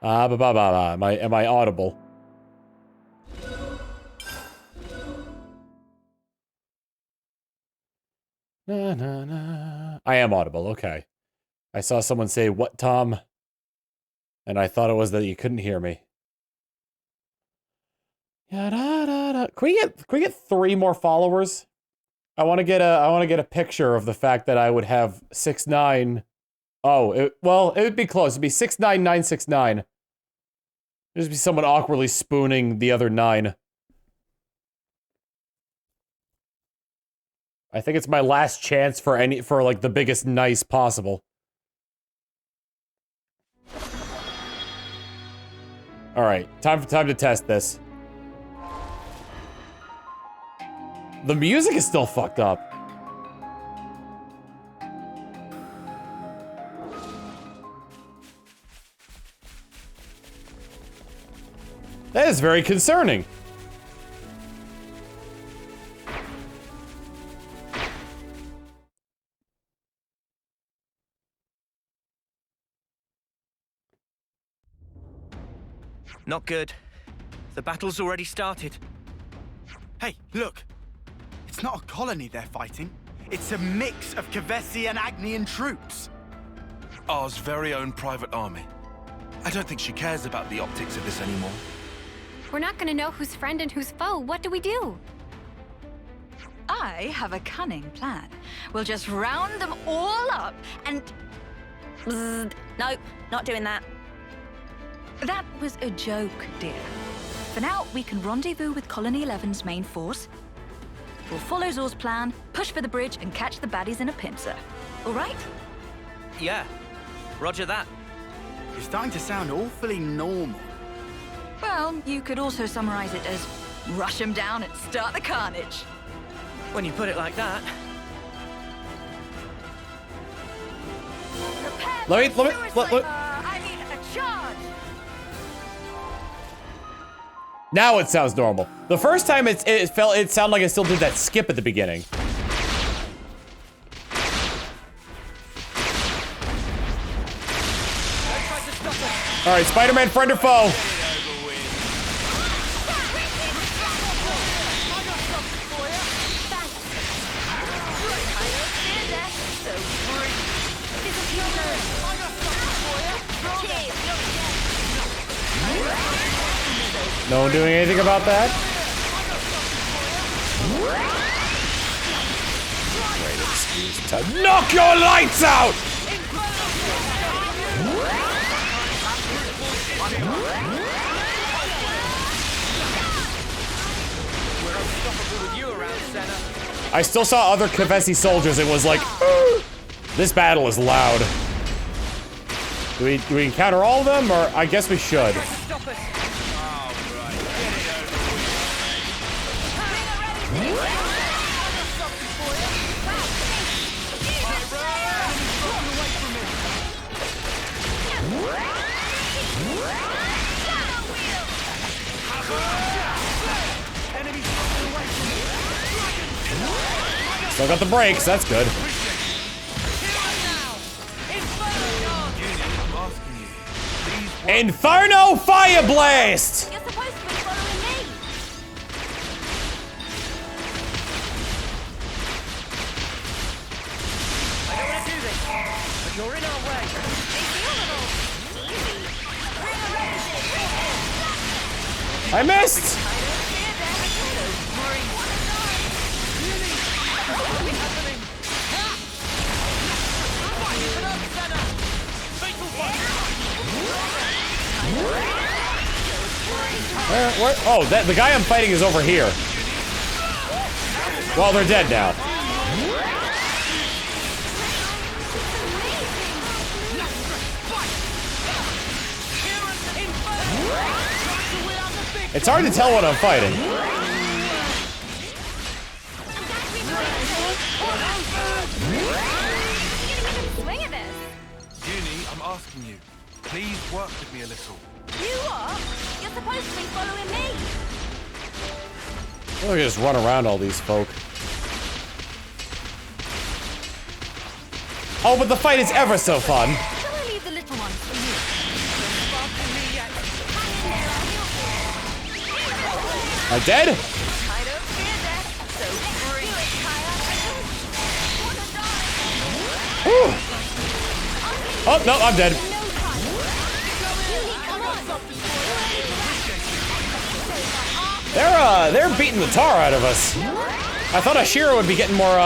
S1: Am I audible? Na, na, na. I am audible, okay. I saw someone say, "What, Tom?" And I thought it was that you couldn't hear me. Can we get 3 more followers? I want to get a picture of the fact that I would have 6'9". Oh, it would be close. It'd be 69969. There'd just be someone awkwardly spooning the other 9. I think it's my last chance for like the biggest nice possible. All right, time to test this. The music is still fucked up. That is very concerning.
S18: Not good. The battle's already started.
S7: Hey, look! It's not a colony they're fighting. It's a mix of Kevesi and Agnian troops.
S15: Ours very own private army. I don't think she cares about the optics of this anymore.
S20: We're not gonna know who's friend and who's foe. What do we do?
S4: I have a cunning plan. We'll just round them all up and...
S2: Bzzz. Nope, not doing that.
S4: That was a joke, dear. For now, we can rendezvous with Colony 11's main force. We'll follow Zor's plan, push for the bridge, and catch the baddies in a pincer. All right?
S18: Yeah, roger that.
S7: You're starting to sound awfully normal.
S4: Well, you could also summarize it as rush them down and start the carnage.
S18: When you put it like that.
S1: Let me.
S4: I mean, a charge!
S1: Now it sounds normal. The first time it sounded like I still did that skip at the beginning. All right, Spider-Man, friend or foe? No one doing anything about that? Great excuse to knock your lights out! I still saw other Kevesi soldiers and was like, this battle is loud. Do we encounter all of them, or I guess we should. Still got the brakes, that's good. Inferno Fire Blast!
S2: You're supposed to be following me.
S18: I don't want to do this, but you're in our way.
S1: I missed! Where? Oh, the guy I'm fighting is over here. Well, they're dead now. It's hard to tell what I'm fighting.
S2: Swing at this.
S15: Junie, I'm asking you. Please work with me a little.
S2: You are? You're supposed to be following me.
S1: We'll just run around all these folk. Oh, but the fight is ever so fun.
S2: Shall I leave the little ones for you?
S1: I dead?
S21: I don't fear death, so bring it,
S1: Oh, no, I'm dead. They're beating the tar out of us. I thought Ashira would be getting more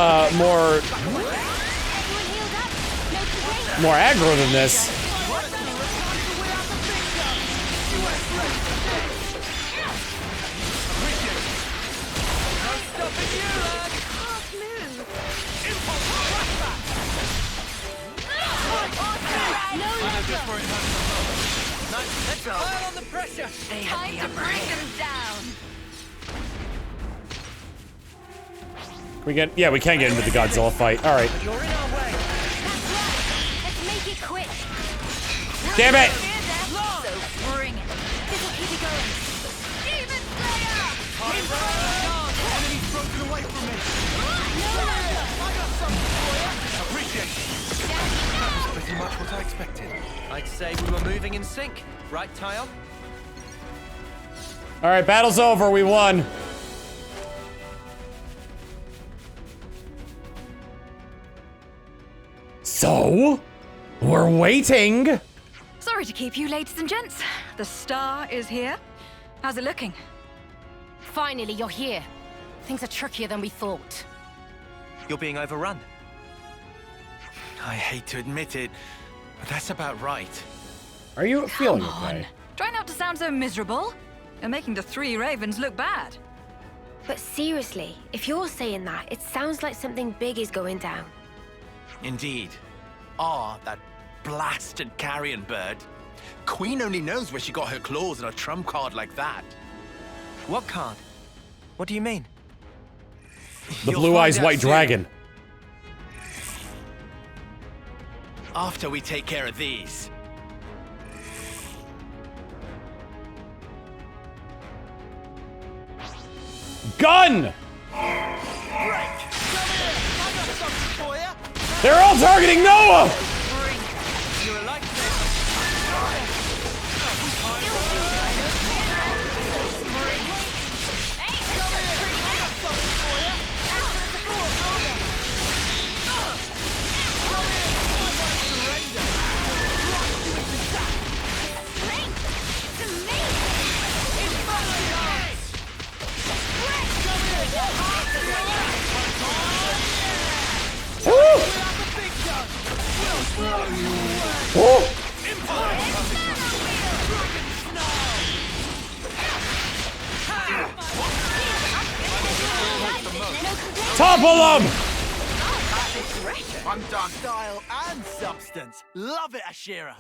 S1: aggro than this.
S21: Let's pile on the pressure. Time to bring them down.
S1: We can get into the Godzilla fight. All right.
S21: You're in our way. Let's make it quick.
S1: Damn it!
S21: So bring it. This will keep you going. Demon Slayer!
S7: Enemy's broken away from me. I got something for you. Appreciate it.
S15: That was pretty much what I expected.
S18: I'd say we were moving in sync, right, Tyon?
S1: All right, battle's over. We won. So, we're waiting.
S12: Sorry to keep you, ladies and gents. The star is here. How's it looking?
S21: Finally, you're here. Things are trickier than we thought.
S18: You're being overrun. I hate to admit it, but that's about right.
S1: Are you feeling
S12: Come on.
S1: okay?
S12: Try not to sound so miserable. You're making the 3 Ravens look bad.
S10: But seriously, if you're saying that, it sounds like something big is going down.
S6: Indeed. That blasted carrion bird. Queen only knows where she got her claws on a trump card like that.
S18: What card? What do you mean?
S1: The
S6: You'll
S1: Blue
S6: find
S1: Eyes
S6: out
S1: White
S6: soon.
S1: Dragon.
S6: After we take care of these.
S1: Gun!
S7: Break. I got something for you.
S1: They're all targeting Noah!
S7: You're a lifesaver.
S1: Topple them!
S7: I'm done. Style and substance. Love it, Ashira.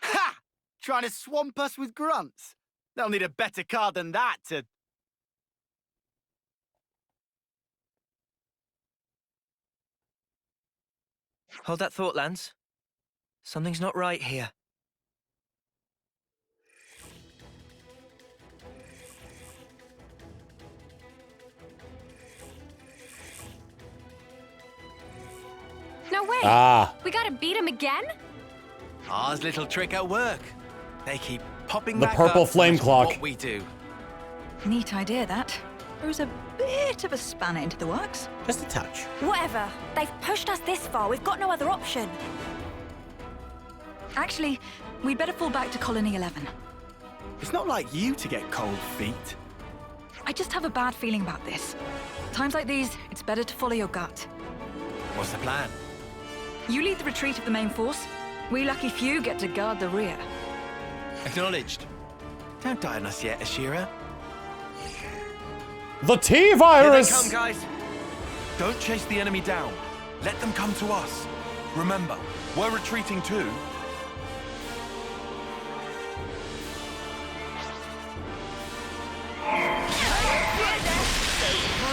S7: Ha! Trying to swamp us with grunts. They'll need a better card than that to...
S18: Hold that thought, Lance. Something's not right here.
S10: No way. We gotta beat him again?
S6: Ours little trick at work. They keep popping
S1: The
S6: back
S1: purple
S6: up
S1: flame
S6: no matter
S1: clock.
S6: What we do.
S12: Neat idea, that. Throws a bit of a spanner into the works.
S1: Just a touch.
S2: Whatever. They've pushed us this far. We've got no other option.
S12: Actually, we'd better fall back to Colony 11.
S7: It's not like you to get cold feet.
S12: I just have a bad feeling about this. Times like these, it's better to follow your gut.
S6: What's the plan?
S12: You lead the retreat of the main force. We lucky few get to guard the rear.
S6: Acknowledged. Don't die on us yet, Ashira.
S1: The T-Virus!
S15: Here they come, guys. Don't chase the enemy down. Let them come to us. Remember, we're retreating too.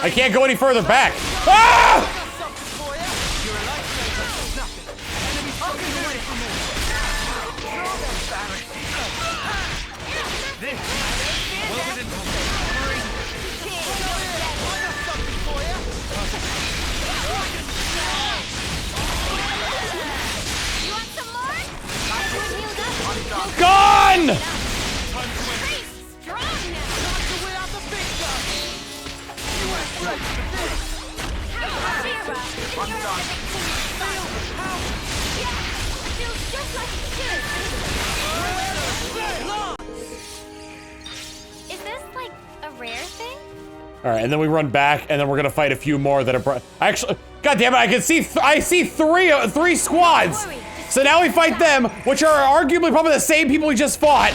S1: I can't go any further back. Ah! Gone!
S21: Feels just like it should. Is this like a rare thing?
S1: All right, and then we run back, and then we're gonna fight a few more that are actually. God damn it! I can see. I see three squads. So now we fight them, which are arguably probably the same people we just fought.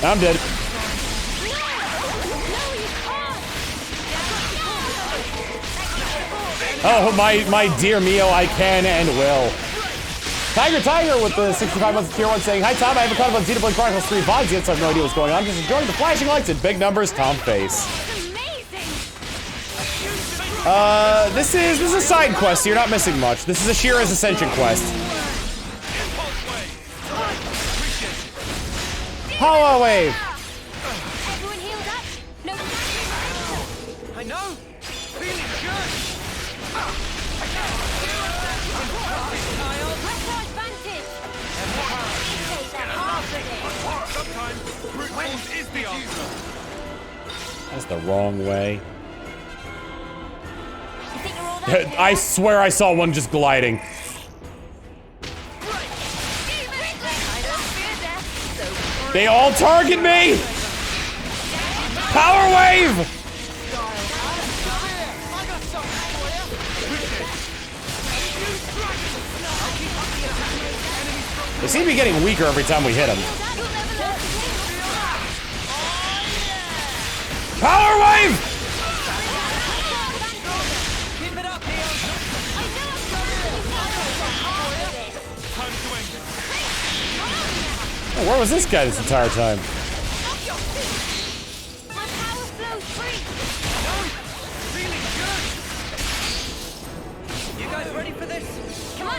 S1: I'm dead. Oh, my dear Mio, I can and will. Tiger with the 65 months of tier 1 saying, "Hi Tom, I haven't caught up on Xenoblade Chronicles 3 VODs yet, so I have no idea what's going on. I'm just enjoying the flashing lights and big numbers, Tom face." This is a side quest, so you're not missing much. This is a Shira's Ascension quest. Power Wave!
S21: Everyone healed up? No.
S18: I know. Feeling good.
S21: Retro advantage.
S13: Sometimes brute force is the answer.
S1: That's the wrong way.
S21: You think you're all that?
S1: I swear I saw one just gliding. They all target me! Power Wave! They seem to be getting weaker every time we hit them. Power Wave! Oh, where was this guy this entire time?
S18: You guys ready for this?
S1: It'd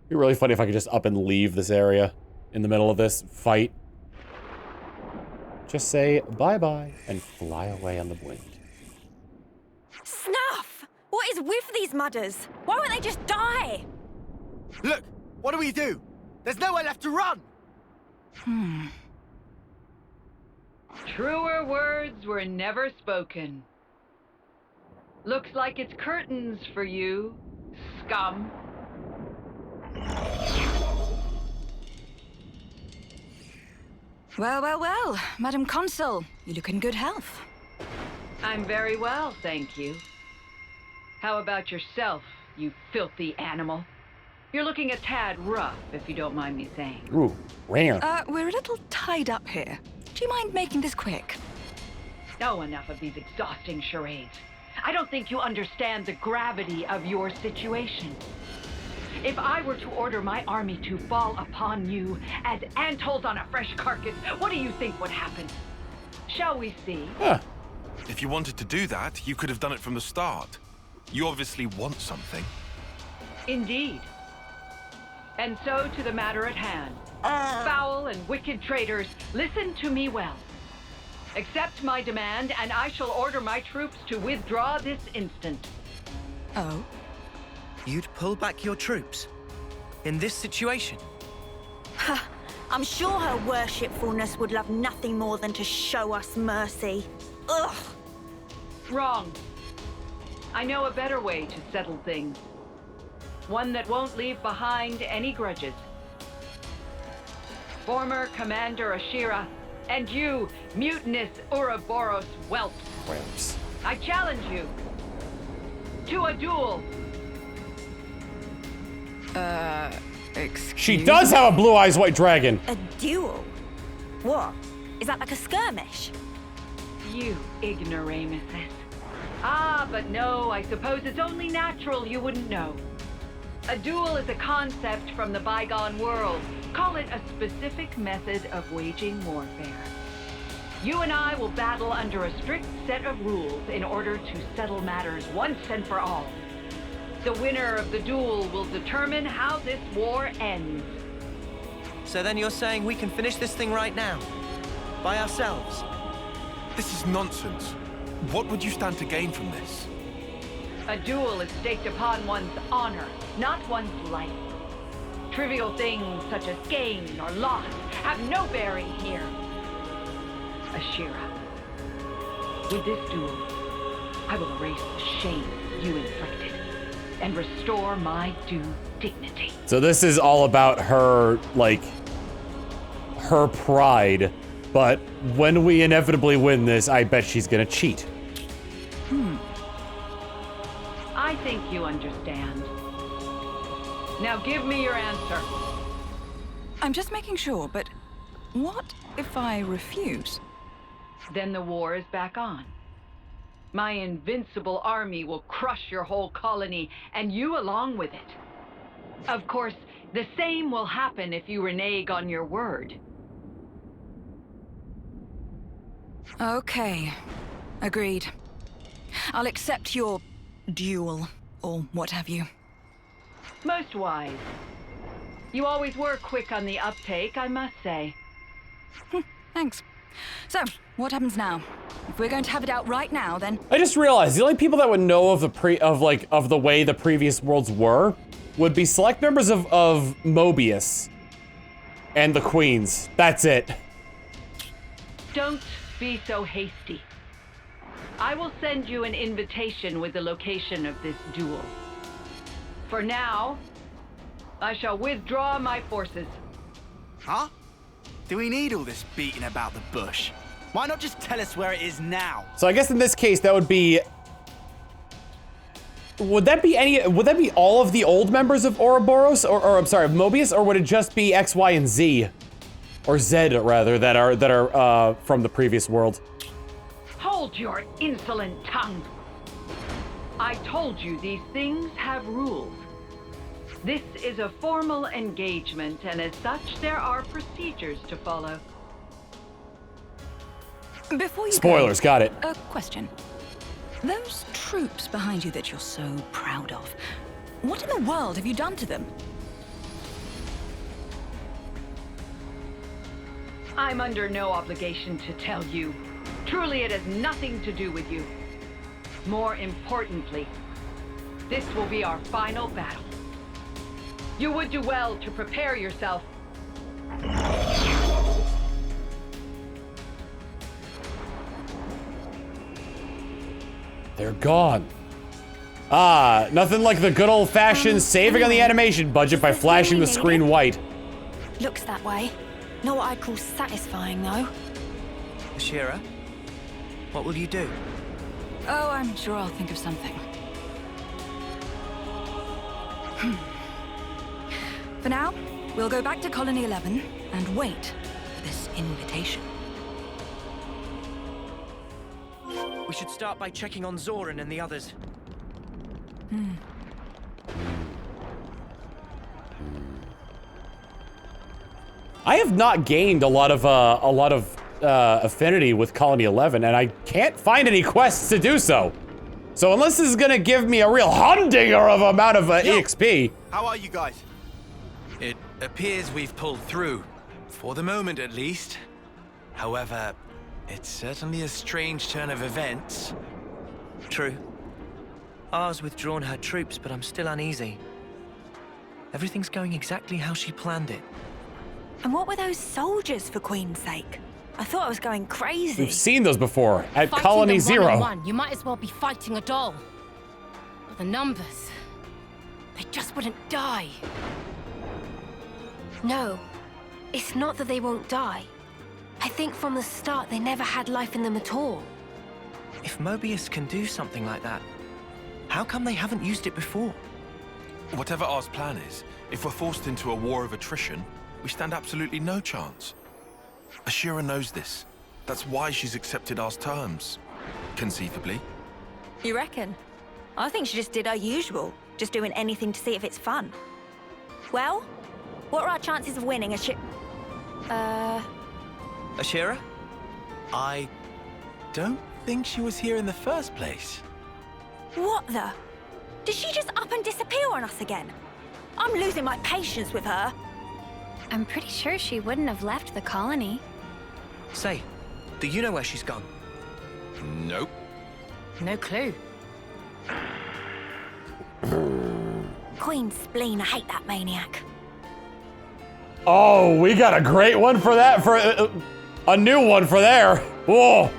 S1: be really funny if I could just up and leave this area in the middle of this fight. Just say bye-bye and fly away on the wind.
S2: Snuff! What is with these mudders? Why won't they just die?
S7: Look, what do we do? There's nowhere left to run!
S3: Truer words were never spoken. Looks like it's curtains for you, scum.
S4: Well, Madam Consul, you look in good health.
S3: I'm very well, thank you. How about yourself, you filthy animal? You're looking a tad rough, if you don't mind me saying.
S1: Ooh, rare.
S4: We're a little tied up here. Do you mind making this quick?
S3: Oh, enough of these exhausting charades. I don't think you understand the gravity of your situation. If I were to order my army to fall upon you as antholes on a fresh carcass, what do you think would happen? Shall we see?
S1: Huh.
S15: If you wanted to do that, you could have done it from the start. You obviously want something.
S3: Indeed. And so to the matter at hand. Foul and wicked traitors, listen to me well. Accept my demand, and I shall order my troops to withdraw this instant.
S18: Oh? You'd pull back your troops? In this situation?
S2: I'm sure her worshipfulness would love nothing more than to show us mercy. Ugh!
S3: Wrong. I know a better way to settle things. One that won't leave behind any grudges. Former Commander Ashira, and you, mutinous Ouroboros whelps. I challenge you to a duel.
S4: Excuse
S1: She does have a blue eyes white dragon.
S2: A duel? What? Is that like a skirmish?
S3: You ignoramuses. Ah, but no, I suppose it's only natural you wouldn't know. A duel is a concept from the bygone world. Call it a specific method of waging warfare. You and I will battle under a strict set of rules in order to settle matters once and for all. The winner of the duel will determine how this war ends.
S18: So then you're saying we can finish this thing right now? By ourselves?
S15: This is nonsense. What would you stand to gain from this?
S3: A duel is staked upon one's honor, not one's life. Trivial things such as gain or loss have no bearing here. Ashira, with this duel, I will erase the shame you inflicted and restore my due dignity.
S1: So this is all about her, like, her pride. But when we inevitably win this, I bet she's gonna cheat.
S3: I think you understand. Now give me your answer.
S12: I'm just making sure, but what if I refuse?
S3: Then the war is back on. My invincible army will crush your whole colony, and you along with it. Of course, the same will happen if you renege on your word.
S12: Okay. Agreed. I'll accept your duel, or what have you.
S3: Most wise. You always were quick on the uptake, I must say.
S12: Thanks. So, what happens now? If we're going to have it out right now, then...
S1: I just realized the only people that would know of the way the previous worlds were would be select members of Mobius and the Queens. That's it.
S3: Don't be so hasty. I will send you an invitation with the location of this duel. For now, I shall withdraw my forces.
S7: Huh? Do we need all this beating about the bush? Why not just tell us where it is now?
S1: So I guess in this case, that would be... Would that be all of the old members of Ouroboros, or I'm sorry, of Mobius, or would it just be X, Y, and Z? Or Z, rather, that are from the previous world?
S3: Hold your insolent tongue. I told you these things have rules. This is a formal engagement, and as such, there are procedures to follow.
S12: Before you
S1: Spoilers,
S12: go,
S1: got it.
S12: A question. Those troops behind you that you're so proud of, what in the world have you done to them?
S3: I'm under no obligation to tell you. Truly, it has nothing to do with you. More importantly, this will be our final battle. You would do well to prepare yourself.
S1: They're gone. Ah, nothing like the good old-fashioned saving on the animation budget by flashing the screen white.
S2: Looks that way. Not what I'd call satisfying, though.
S18: Ashira, what will you do?
S12: Oh, I'm sure I'll think of something. For now, we'll go back to Colony 11 and wait for this invitation.
S18: We should start by checking on Zoran and the others.
S1: I have not gained a lot of affinity with Colony 11, and I can't find any quests to do so. So unless this is gonna give me a real humdinger of amount of EXP.
S7: How are you guys?
S14: It appears we've pulled through, for the moment at least. However, it's certainly a strange turn of events.
S18: True. Ar's withdrawn her troops, but I'm still uneasy. Everything's going exactly how she planned it.
S2: And what were those soldiers, for Queen's sake? I thought I was going crazy.
S1: We've seen those before at
S10: Fighting
S1: Colony
S10: them
S1: Zero.
S10: one-on-one, you might as well be fighting a doll. But the numbers, they just wouldn't die. No, it's not that they won't die. I think from the start they never had life in them at all.
S18: If Mobius can do something like that, how come they haven't used it before?
S15: Whatever R's plan is, if we're forced into a war of attrition, we stand absolutely no chance. Ashira knows this. That's why she's accepted R's terms. Conceivably.
S2: You reckon? I think she just did her usual, just doing anything to see if it's fun. Well, what are our chances of winning
S18: Ashira?
S14: I don't think she was here in the first place.
S2: What the? Did she just up and disappear on us again? I'm losing my patience with her.
S20: I'm pretty sure she wouldn't have left the colony.
S18: Say, do you know where she's gone?
S15: Nope.
S10: No clue.
S2: Queen spleen, I hate that maniac.
S1: Oh, we got a great one for that, for a new one for there. Whoa.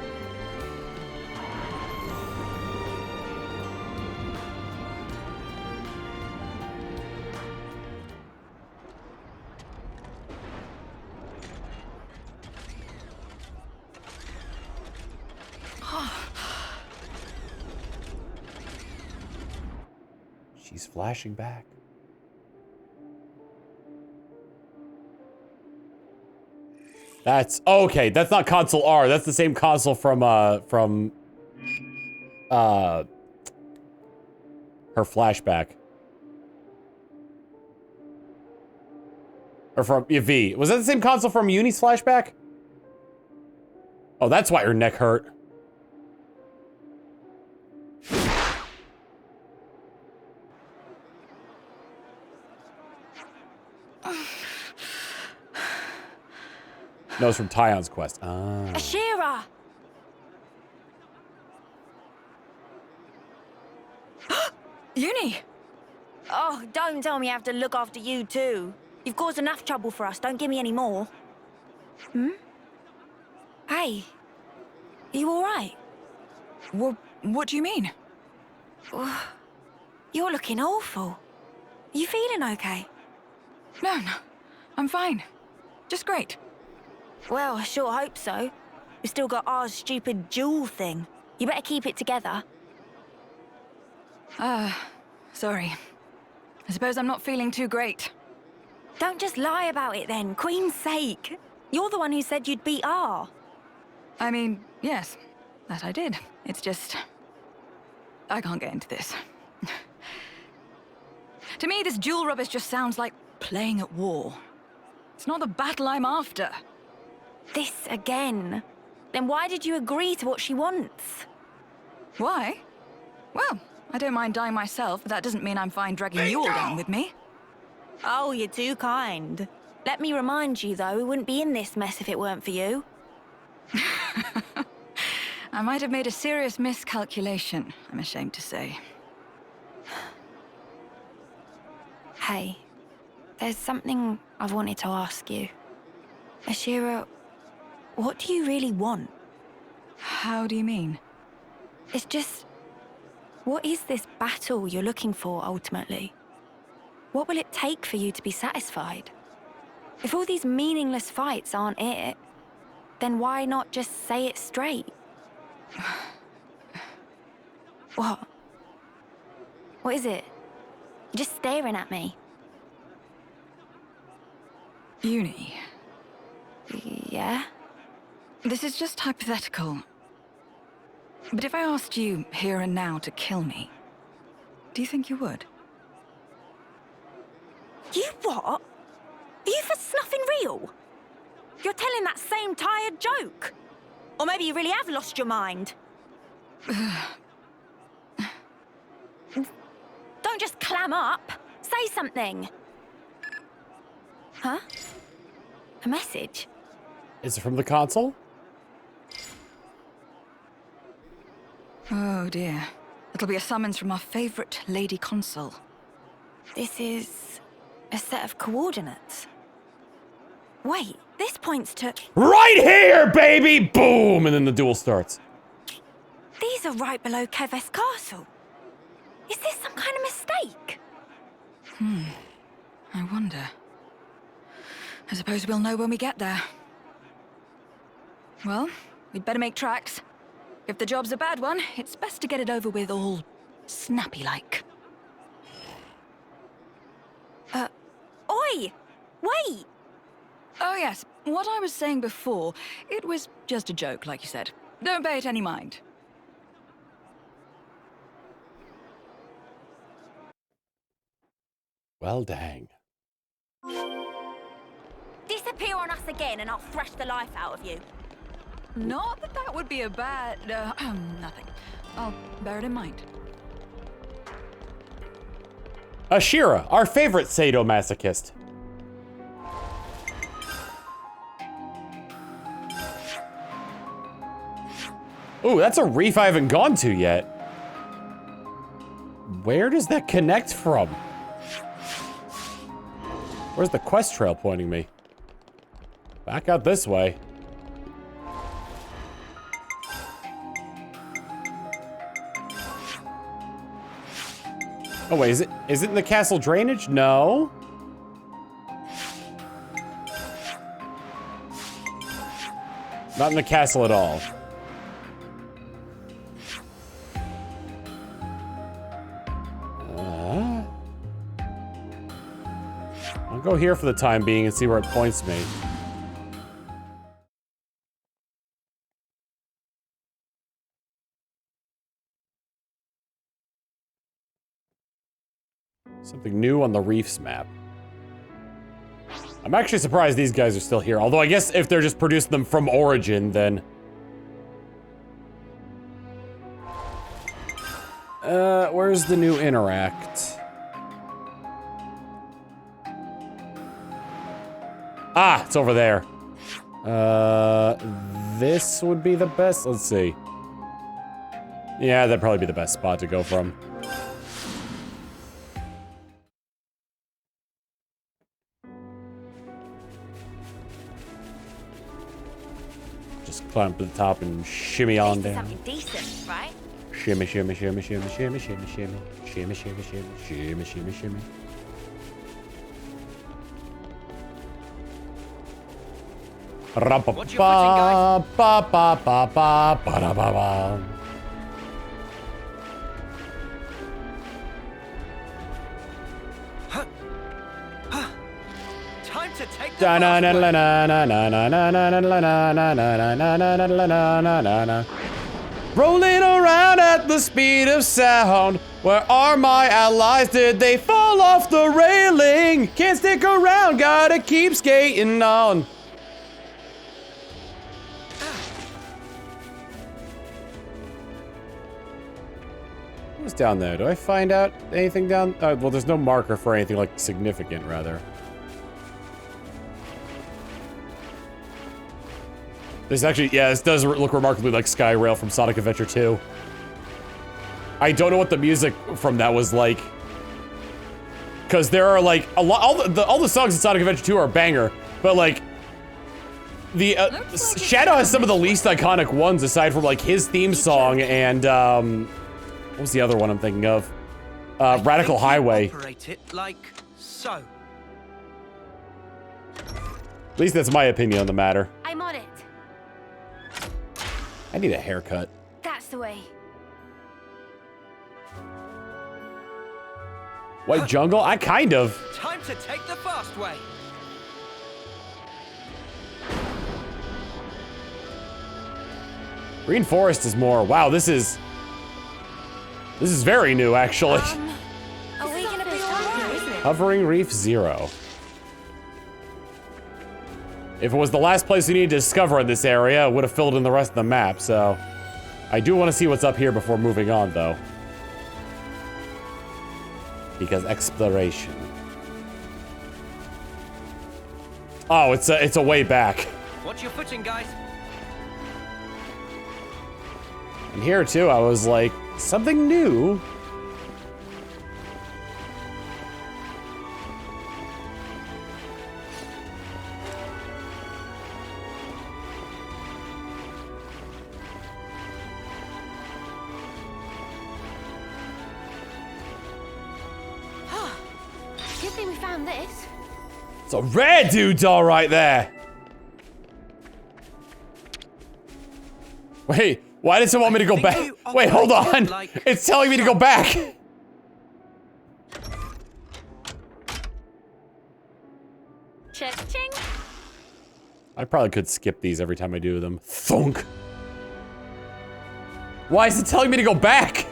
S1: She's flashing back. That's okay. That's not console R. That's the same console from her flashback. Or from V. Was that the same console from Uni's flashback? Oh, that's why her neck hurt. No, it's from Tyon's quest. Ah.
S2: Ashira!
S12: Uni!
S2: Oh, don't tell me I have to look after you too. You've caused enough trouble for us. Don't give me any more. Hmm? Hey. Are you alright?
S12: What do you mean?
S2: You're looking awful. Are you feeling okay?
S12: No. I'm fine. Just great.
S2: Well, I sure hope so. We've still got our stupid jewel thing. You better keep it together.
S12: Sorry. I suppose I'm not feeling too great.
S2: Don't just lie about it then, Queen's sake. You're the one who said you'd beat R.
S12: I mean, yes, that I did. It's just... I can't get into this. To me, this jewel rubbish just sounds like playing at war. It's not the battle I'm after.
S2: This again. Then why did you agree to what she wants?
S12: Why? Well, I don't mind dying myself, but that doesn't mean I'm fine dragging you all down with me.
S2: Oh, you're too kind. Let me remind you, though, we wouldn't be in this mess if it weren't for you.
S12: I might have made a serious miscalculation, I'm ashamed to say.
S2: Hey, there's something I've wanted to ask you. Ashira, what do you really want?
S12: How do you mean?
S2: It's just... what is this battle you're looking for, ultimately? What will it take for you to be satisfied? If all these meaningless fights aren't it, then why not just say it straight? What? What is it? You're just staring at me.
S12: Uni.
S2: Yeah?
S12: This is just hypothetical. But if I asked you here and now to kill me, do you think you would?
S2: You what? Are you for snuffing real? You're telling that same tired joke? Or maybe you really have lost your mind? Don't just clam up. Say something. Huh? A message?
S1: Is it from the console?
S12: Oh dear. It'll be a summons from our favorite Lady Consul.
S2: This is a set of coordinates. Wait, this points to...
S1: Right here, baby! Boom! And then the duel starts.
S2: These are right below Keves Castle. Is this some kind of mistake?
S12: I wonder. I suppose we'll know when we get there. Well, we'd better make tracks. If the job's a bad one, it's best to get it over with all snappy-like.
S2: Oi! Wait!
S12: Oh yes, what I was saying before, it was just a joke, like you said. Don't pay it any mind.
S1: Well, dang.
S2: Disappear on us again and I'll thresh the life out of you.
S12: Not that that would be a bad... nothing. I'll bear it in mind.
S1: Ashira, our favorite sadomasochist. Ooh, that's a reef I haven't gone to yet. Where does that connect from? Where's the quest trail pointing me? Back out this way. Oh wait, is it in the castle drainage? No. Not in the castle at all. I'll go here for the time being and see where it points me. Something new on the Reefs map. I'm actually surprised these guys are still here. Although I guess if they're just producing them from Origin, then... where's the new Interact? Ah, it's over there. This would be the best. Let's see. Yeah, that'd probably be the best spot to go from. Just climb to the top and shimmy on down.
S2: Something decent, right?
S1: Shimmy, shimmy, shimmy, shimmy, shimmy, shimmy, shimmy, shimmy, shimmy, shimmy, shimmy, shimmy, shimmy.
S18: Watch your footing, guys. Time to take the
S1: rolling around at the speed of sound. Where are my allies? Did they fall off the railing? Can't stick around, gotta keep skating on. What's down there? Do I find out anything down? Well, there's no marker for anything like significant, rather. This actually, yeah, this does look remarkably like Skyrail from Sonic Adventure 2. I don't know what the music from that was like. Because there are like, a lot, all the songs in Sonic Adventure 2 are a banger. But like, the, Shadow has some of the least iconic ones aside from like his theme song and, what was the other one I'm thinking of? Radical Highway.
S18: Operate it like so.
S1: At least that's my opinion on the matter.
S10: I'm on it.
S1: I need a haircut.
S10: That's the way.
S1: White Jungle? I kind of.
S18: Time to take the fast way.
S1: Green Forest is more. Wow, this is very new, actually.
S2: Are we gonna be alright?
S1: Hovering Reef 0. If it was the last place we needed to discover in this area, it would have filled in the rest of the map, so... I do want to see what's up here before moving on, though. Because exploration. Oh, it's a way back.
S18: Watch your footing, guys.
S1: And here, too, I was like, something new?
S10: Good thing we found this.
S1: It's a rare dude doll right there. Wait, why does it want me to go back? Wait, hold on. It's telling me to go back.
S10: Cha-ching.
S1: I probably could skip these every time I do them. Thunk. Why is it telling me to go back?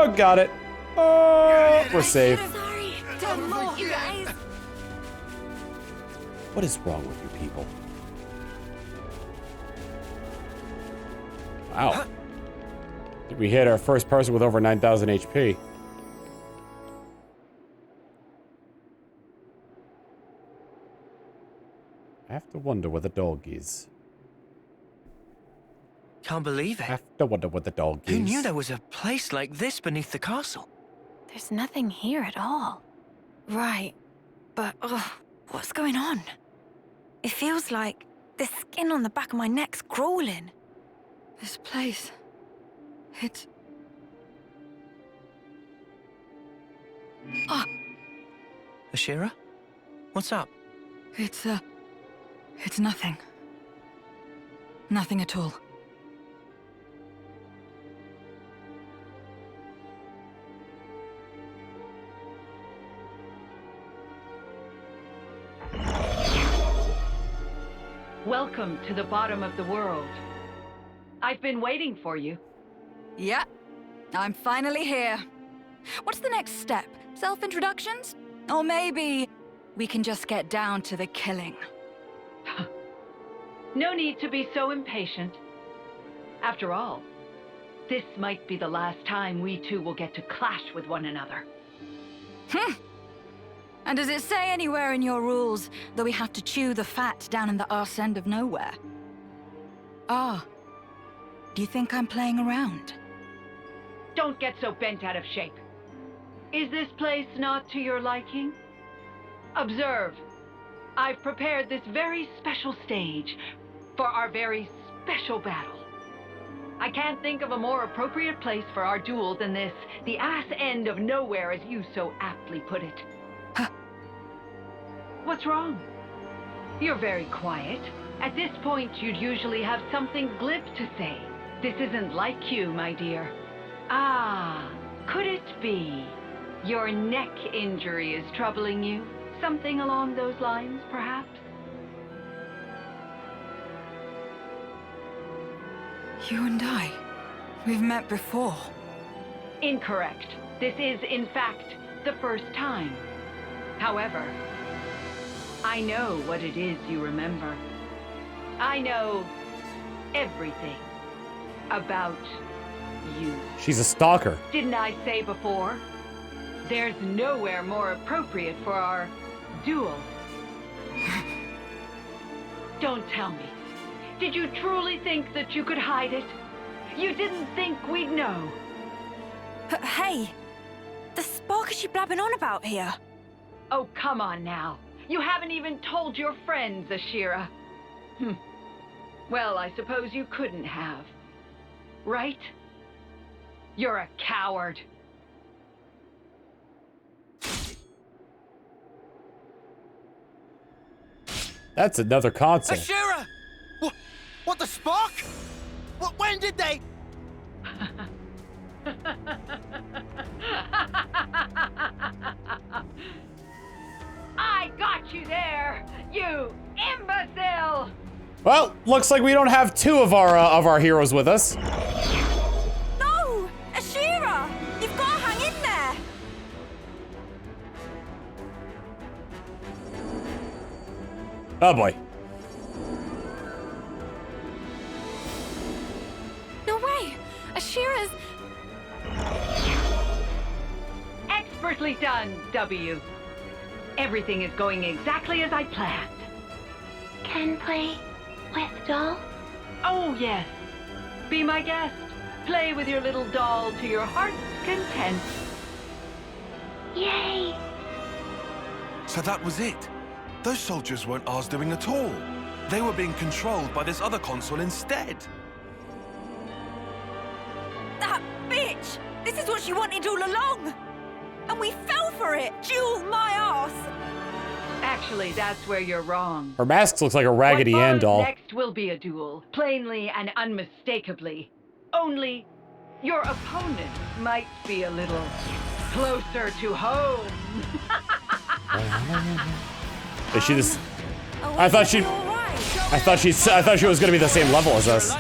S1: Oh, got it. Oh, we're safe.
S10: Sorry. Don't move, you guys.
S1: What is wrong with you people? Wow. I think we hit our first person with over 9,000 HP. I have to wonder where the dog is.
S18: Can't believe it.
S1: I have to wonder where the dog is.
S18: Who knew there was a place like this beneath the castle?
S2: There's nothing here at all.
S4: Right. But, what's going on?
S2: It feels like the skin on the back of my neck's crawling.
S12: This place... It's... Ah!
S18: Ashira? What's up?
S12: It's nothing. Nothing at all.
S3: Welcome to the bottom of the world. I've been waiting for you.
S12: Yeah, I'm finally here. What's the next step? Self-introductions? Or maybe we can just get down to the killing.
S3: No need to be so impatient. After all, this might be the last time we two will get to clash with one another.
S12: And does it say anywhere in your rules that we have to chew the fat down in the arse end of nowhere? Ah. Do you think I'm playing around?
S3: Don't get so bent out of shape. Is this place not to your liking? Observe. I've prepared this very special stage for our very special battle. I can't think of a more appropriate place for our duel than this, the ass end of nowhere, as you so aptly put it. What's wrong? You're very quiet. At this point, you'd usually have something glib to say. This isn't like you, my dear. Ah, could it be your neck injury is troubling you? Something along those lines, perhaps?
S12: You and I, we've met before.
S3: Incorrect. This is, in fact, the first time. However, I know what it is you remember. I know everything about you.
S1: She's a stalker.
S3: Didn't I say before? There's nowhere more appropriate for our duel. Don't tell me. Did you truly think that you could hide it? You didn't think we'd know?
S2: Hey! The spark is she blabbing on about here?
S3: Oh, come on now. You haven't even told your friends, Ashira. Well, I suppose you couldn't have. Right? You're a coward.
S1: That's another console.
S7: Ashira! What the spark? When did they...
S3: I got you there, you imbecile!
S1: Well, looks like we don't have two of our heroes with us.
S2: No! Ashira! You've got to hang in there!
S1: Oh boy.
S2: No way! Ashira's...
S3: Expertly done, W. Everything is going exactly as I planned.
S10: Can play with doll?
S3: Oh, yes. Be my guest. Play with your little doll to your heart's content.
S10: Yay!
S15: So that was it. Those soldiers weren't ours doing at all. They were being controlled by this other console instead.
S2: That bitch! This is what she wanted all along! And we fell for it! Duel my ass!
S3: Actually, that's where you're wrong.
S1: Her mask looks like a Raggedy Ann doll.
S3: Next will be a duel, plainly and unmistakably. Only, your opponent might be a little closer to home.
S1: Is she this? I thought she was gonna be the same level as us.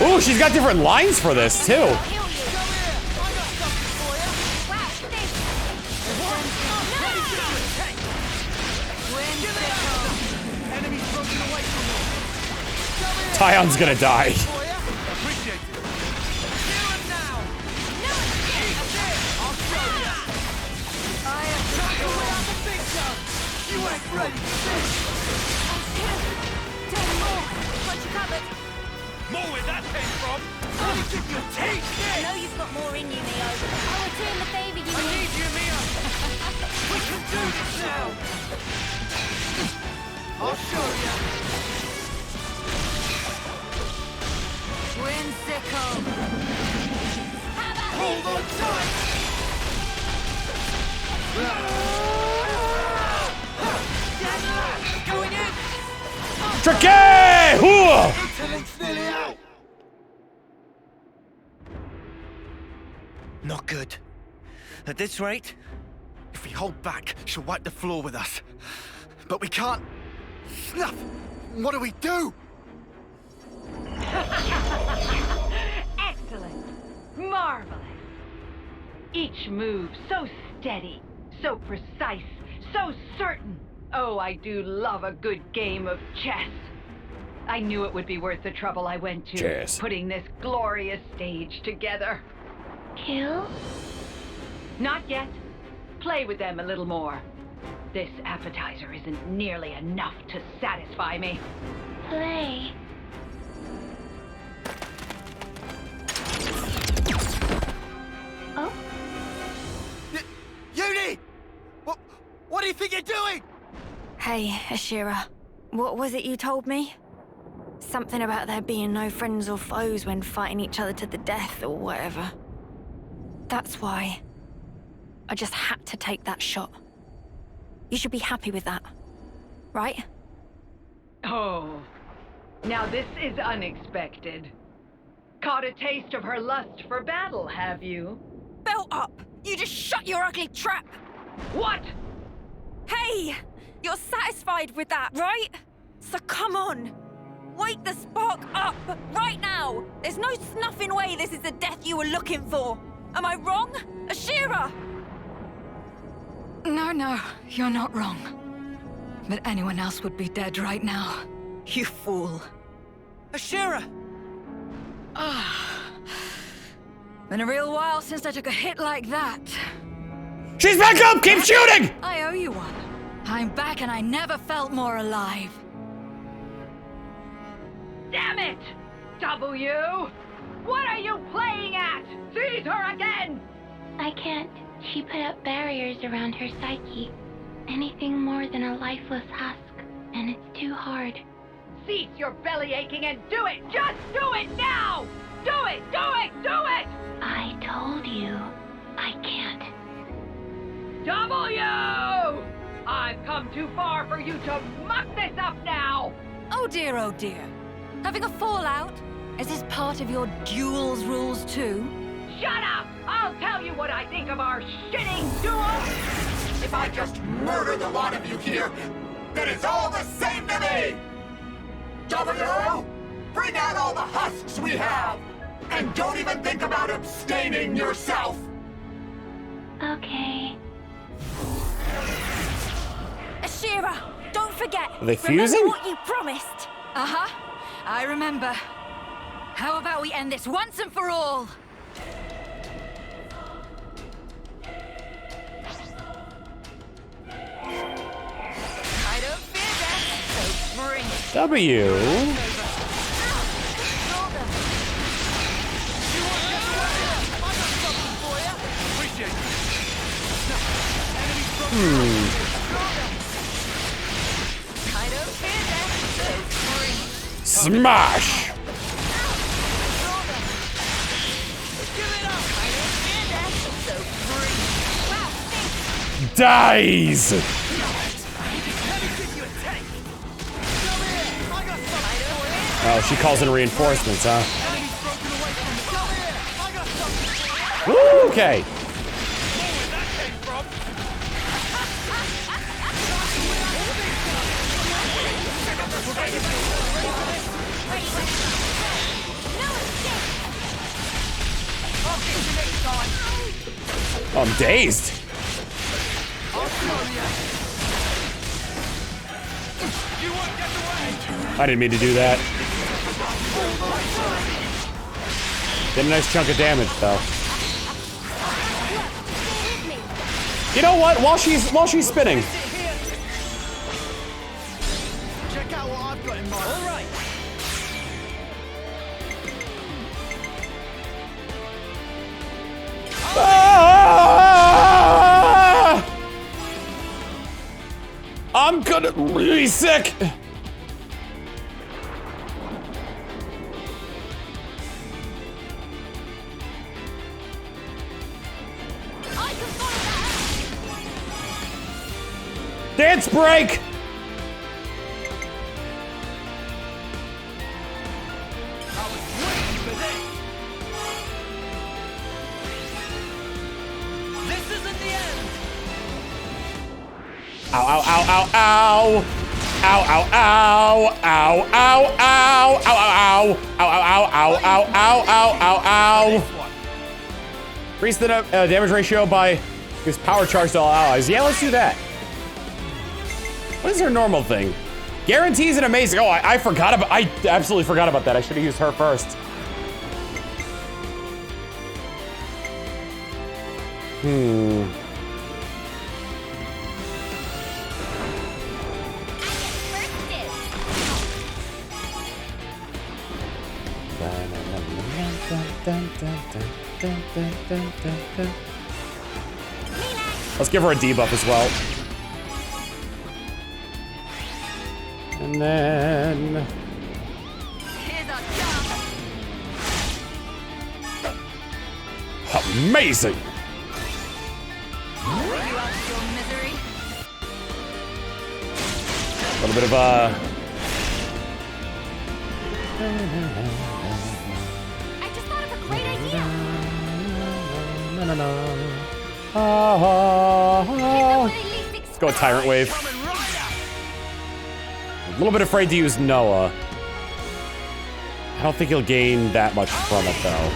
S1: Ooh, she's got different lines for this too. Tyon's gonna die.
S21: More where that came from! I'll give you a taste!
S9: I know you've got more in you, Neo. I'll return the favor you
S21: I need you, Mia! We can do this now! I'll show you!
S12: Whimsical!
S21: Hold on tight! Dead going in!
S1: Tricky! Hoo!
S21: Intellect's nearly out!
S18: Not good. At this rate,
S7: If we hold back, she'll wipe the floor with us. But we can't. Snuff! What do we do?
S3: Excellent. Marvelous. Each move so steady, so precise, so certain. Oh, I do love a good game of chess. I knew it would be worth the trouble I went to
S1: Chess.
S3: putting this glorious stage together.
S20: Kill?
S3: Not yet. Play with them a little more. This appetizer isn't nearly enough to satisfy me.
S20: Play. Oh?
S7: Uni! What do you think you're doing?
S2: Hey, Ashira. What was it you told me? Something about there being no friends or foes when fighting each other to the death or whatever. That's why I just had to take that shot. You should be happy with that, right?
S3: Oh, now this is unexpected. Caught a taste of her lust for battle, have you?
S12: Belt up! You just shut your ugly trap!
S3: What?
S12: Hey! You're satisfied with that, right? So come on! Wake the spark up! Right now! There's no snuffing way this is the death you were looking for! Am I wrong? Ashira! No, you're not wrong. But anyone else would be dead right now. You fool.
S18: Ashira!
S12: Been a real while since I took a hit like that.
S1: She's back up! Keep shooting!
S12: I owe you one. I'm back and I never felt more alive.
S3: Damn it! W! What are you playing at? Seize her again!
S20: I can't. She put up barriers around her psyche. Anything more than a lifeless husk, and it's too hard.
S3: Cease your belly aching and do it! Just do it now! Do it! Do it! Do it!
S20: I told you, I can't.
S3: W! I've come too far for you to muck this up now!
S12: Oh dear, oh dear. Having a fallout? Is this part of your duels rules too?
S3: Shut up! I'll tell you what I think of our shitting duel!
S8: If I just murder the lot of you here, then it's all the same to me! W! Bring out all the husks we have! And don't even think about abstaining yourself!
S20: Okay.
S12: Ashira, don't forget!
S1: Are they fusing?
S12: Remember what you promised! Uh-huh. I remember. How about we end this once and for all? I don't fear death, so bring it.
S1: W.
S12: I don't fear death, so bring it.
S1: Smash! Dies! Oh, she calls in reinforcements, huh? Okay. I'm dazed. I didn't mean to do that. Did a nice chunk of damage, though. You know what? While she's spinning, gonna be sick. Dance break! Ow, ow, ow, ow, ow! Ow, ow, ow! Ow, ow, ow! Ow, ow, ow! Ow, ow, ow, ow, ow, ow, ow, ow! Increase the damage ratio by his power charge to all allies. Yeah, let's do that. What is her normal thing? Guarantees and amazing. Oh, I forgot about. I absolutely forgot about that. I should have used her first. Let's give her a debuff as well. And then... Amazing! A little bit of
S10: I just thought of a great idea.
S1: Let's go with Tyrant Wave. A little bit afraid to use Noah. I don't think he'll gain that much from it, though.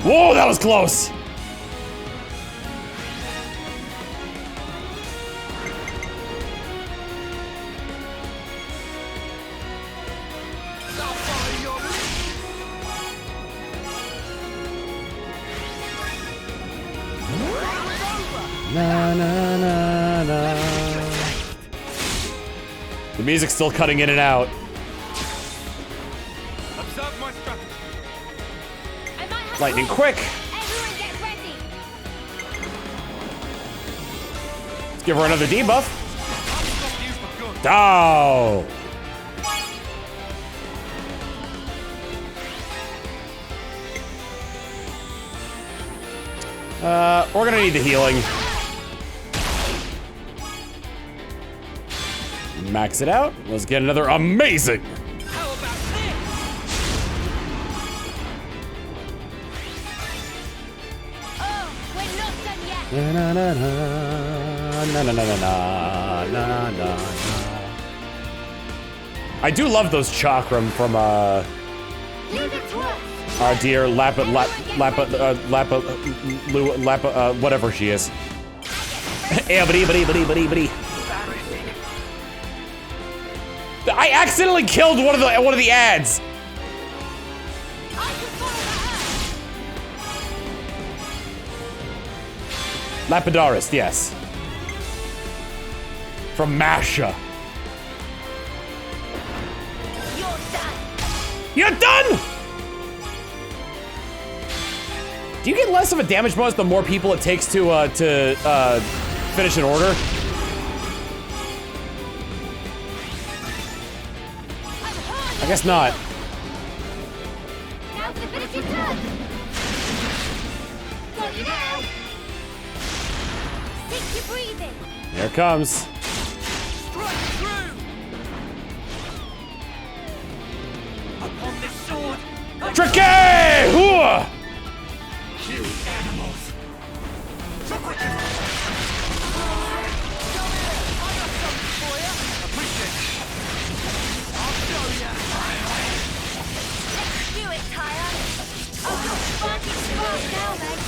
S1: Whoa, that was close! Na, na, na, na. The music's still cutting in and out.
S8: Observe my strategy.
S1: Lightning quick.
S10: Everyone get ready.
S1: Let's give her another debuff. Oh. We're gonna need the healing. Max it out. Let's get another amazing. Na na na na na na na na na. I do love those chakram from our dear Lappa, whatever she is. I accidentally killed one of the ads. Lapidaris, yes. From Masha. You're done! Do you get less of a damage bonus the more people it takes to finish an order? I guess not.
S10: Now to finish your turn. Got you now. Take your breathing.
S1: Here it comes.
S8: Strike through. Upon this sword.
S1: Tricky! Hooah!
S8: You animals. Look what you.
S10: Do it, Tyra. Oh, you're fucking smart now, then.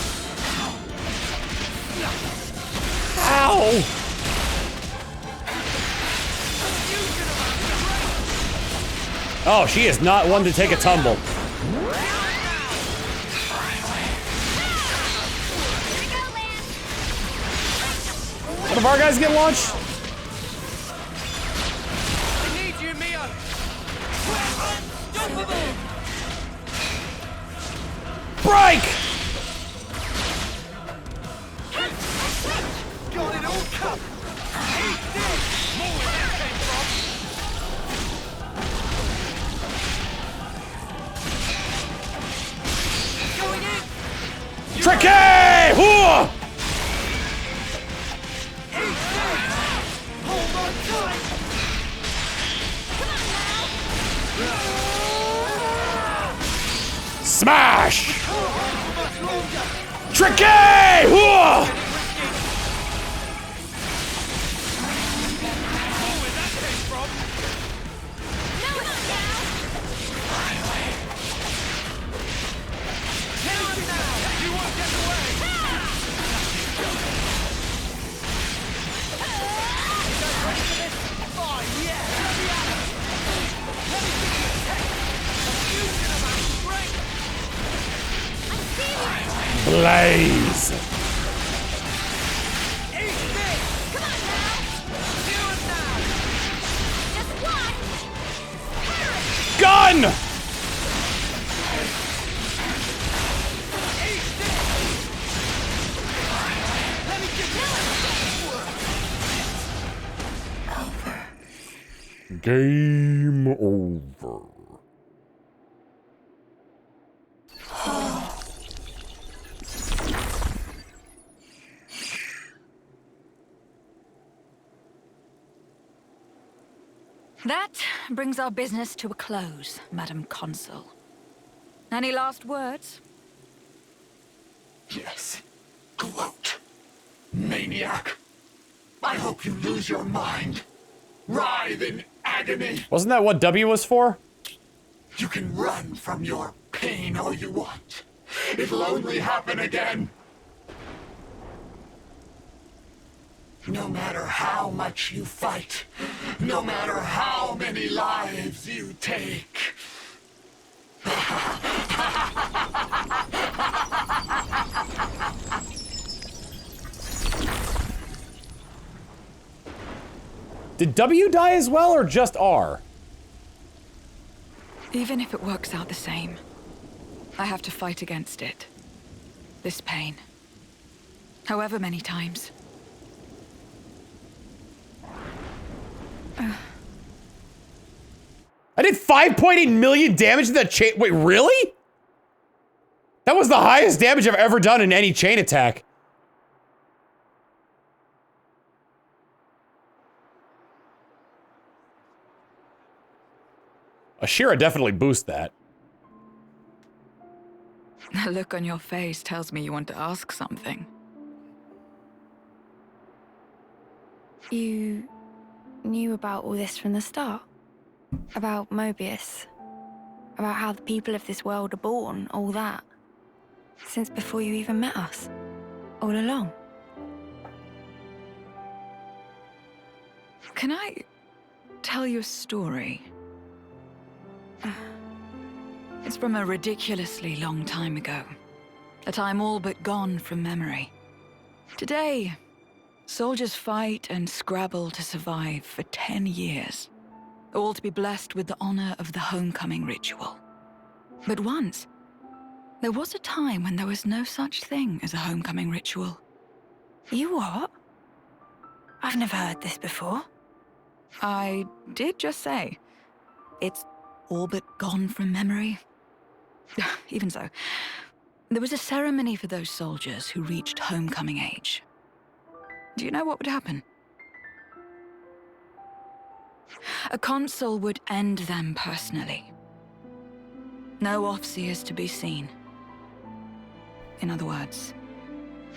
S1: Ow! Oh, she is not one to take a tumble. One of our guys get launched?
S8: I need you, Mia. Unstoppable.
S1: Break!
S8: Got it all covered.
S1: Tricky! Hoo! Smash! Tricky! Hoo! Blaze! Gun! Game over.
S4: That brings our business to a close, Madam Consul. Any last words?
S8: Yes. Gloat. Maniac. I hope you lose your mind. Writhe in agony.
S1: Wasn't that what W was for?
S8: You can run from your pain all you want. It'll only happen again. No matter how much you fight, no matter how many lives you take.
S1: Did W die as well, or just R?
S4: Even if it works out the same, I have to fight against it. This pain. However many times.
S1: I did 5.8 million damage to that chain. Wait, really? That was the highest damage I've ever done in any chain attack. Ashira definitely boosts that.
S4: The look on your face tells me you want to ask something.
S2: You knew about all this from the start? About Mobius? About how the people of this world are born, all that? Since before you even met us? All along?
S4: Can I tell you a story? It's from a ridiculously long time ago. A time all but gone from memory. Today, soldiers fight and scrabble to survive for 10 years. All to be blessed with the honor of the homecoming ritual. But once, there was a time when there was no such thing as a homecoming ritual.
S2: You what? I've never heard this before.
S4: I did just say, it's all but gone from memory. Even so, there was a ceremony for those soldiers who reached homecoming age. Do you know what would happen? A consul would end them personally. No offseers to be seen. In other words,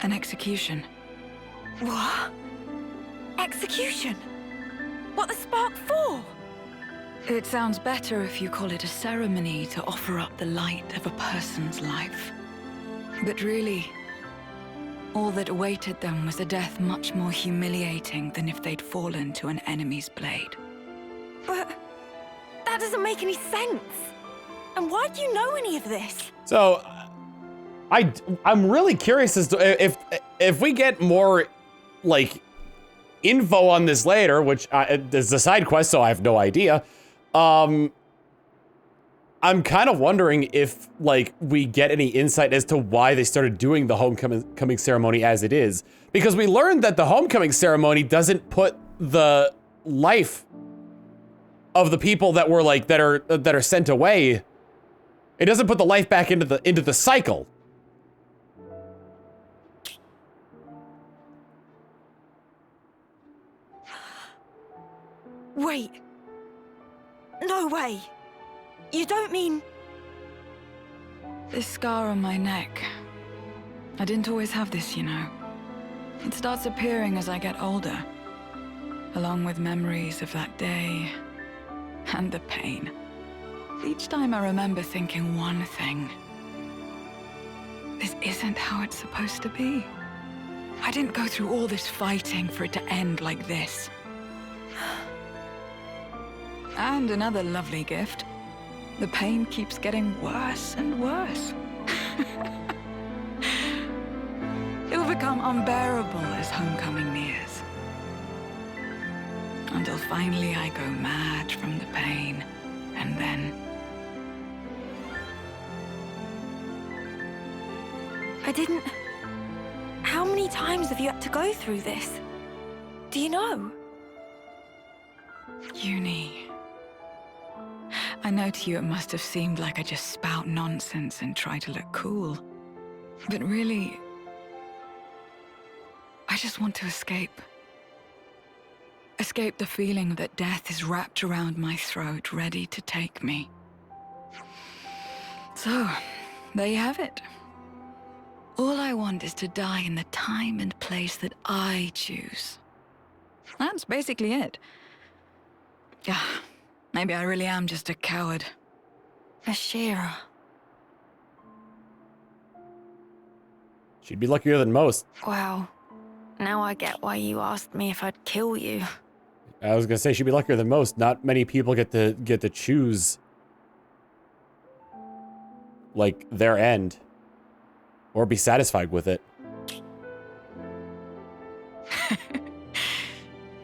S4: an execution.
S2: What? Execution? What the spark for?
S4: It sounds better if you call it a ceremony to offer up the light of a person's life. But really, all that awaited them was a death much more humiliating than if they'd fallen to an enemy's blade.
S2: But that doesn't make any sense. And why do you know any of this?
S1: So, I'm really curious as to if we get more, like, info on this later, which is a side quest, so I have no idea. I'm kind of wondering if, like, we get any insight as to why they started doing the homecoming ceremony as it is. Because we learned that the homecoming ceremony doesn't put the life of the people that were, like, that are sent away. It doesn't put the life back into the cycle.
S12: Wait. No way. You don't mean...
S11: This scar on my neck. I didn't always have this, you know. It starts appearing as I get older, along with memories of that day and the pain. Each time I remember thinking one thing. This isn't how it's supposed to be. I didn't go through all this fighting for it to end like this. And another lovely gift. The pain keeps getting worse and worse. It will become unbearable as homecoming nears. Until finally I go mad from the pain, and then...
S2: I didn't... How many times have you had to go through this? Do you know?
S11: Uni. I know to you it must have seemed like I just spout nonsense and try to look cool. But really, I just want to escape. Escape the feeling that death is wrapped around my throat, ready to take me. So, there you have it. All I want is to die in the time and place that I choose. That's basically it. Yeah, maybe I really am just a coward.
S2: Ashira.
S1: She'd be luckier than most.
S2: Wow. Now I get why you asked me if I'd kill you.
S1: I was gonna say she'd be luckier than most. Not many people get to choose like their end or be satisfied with it.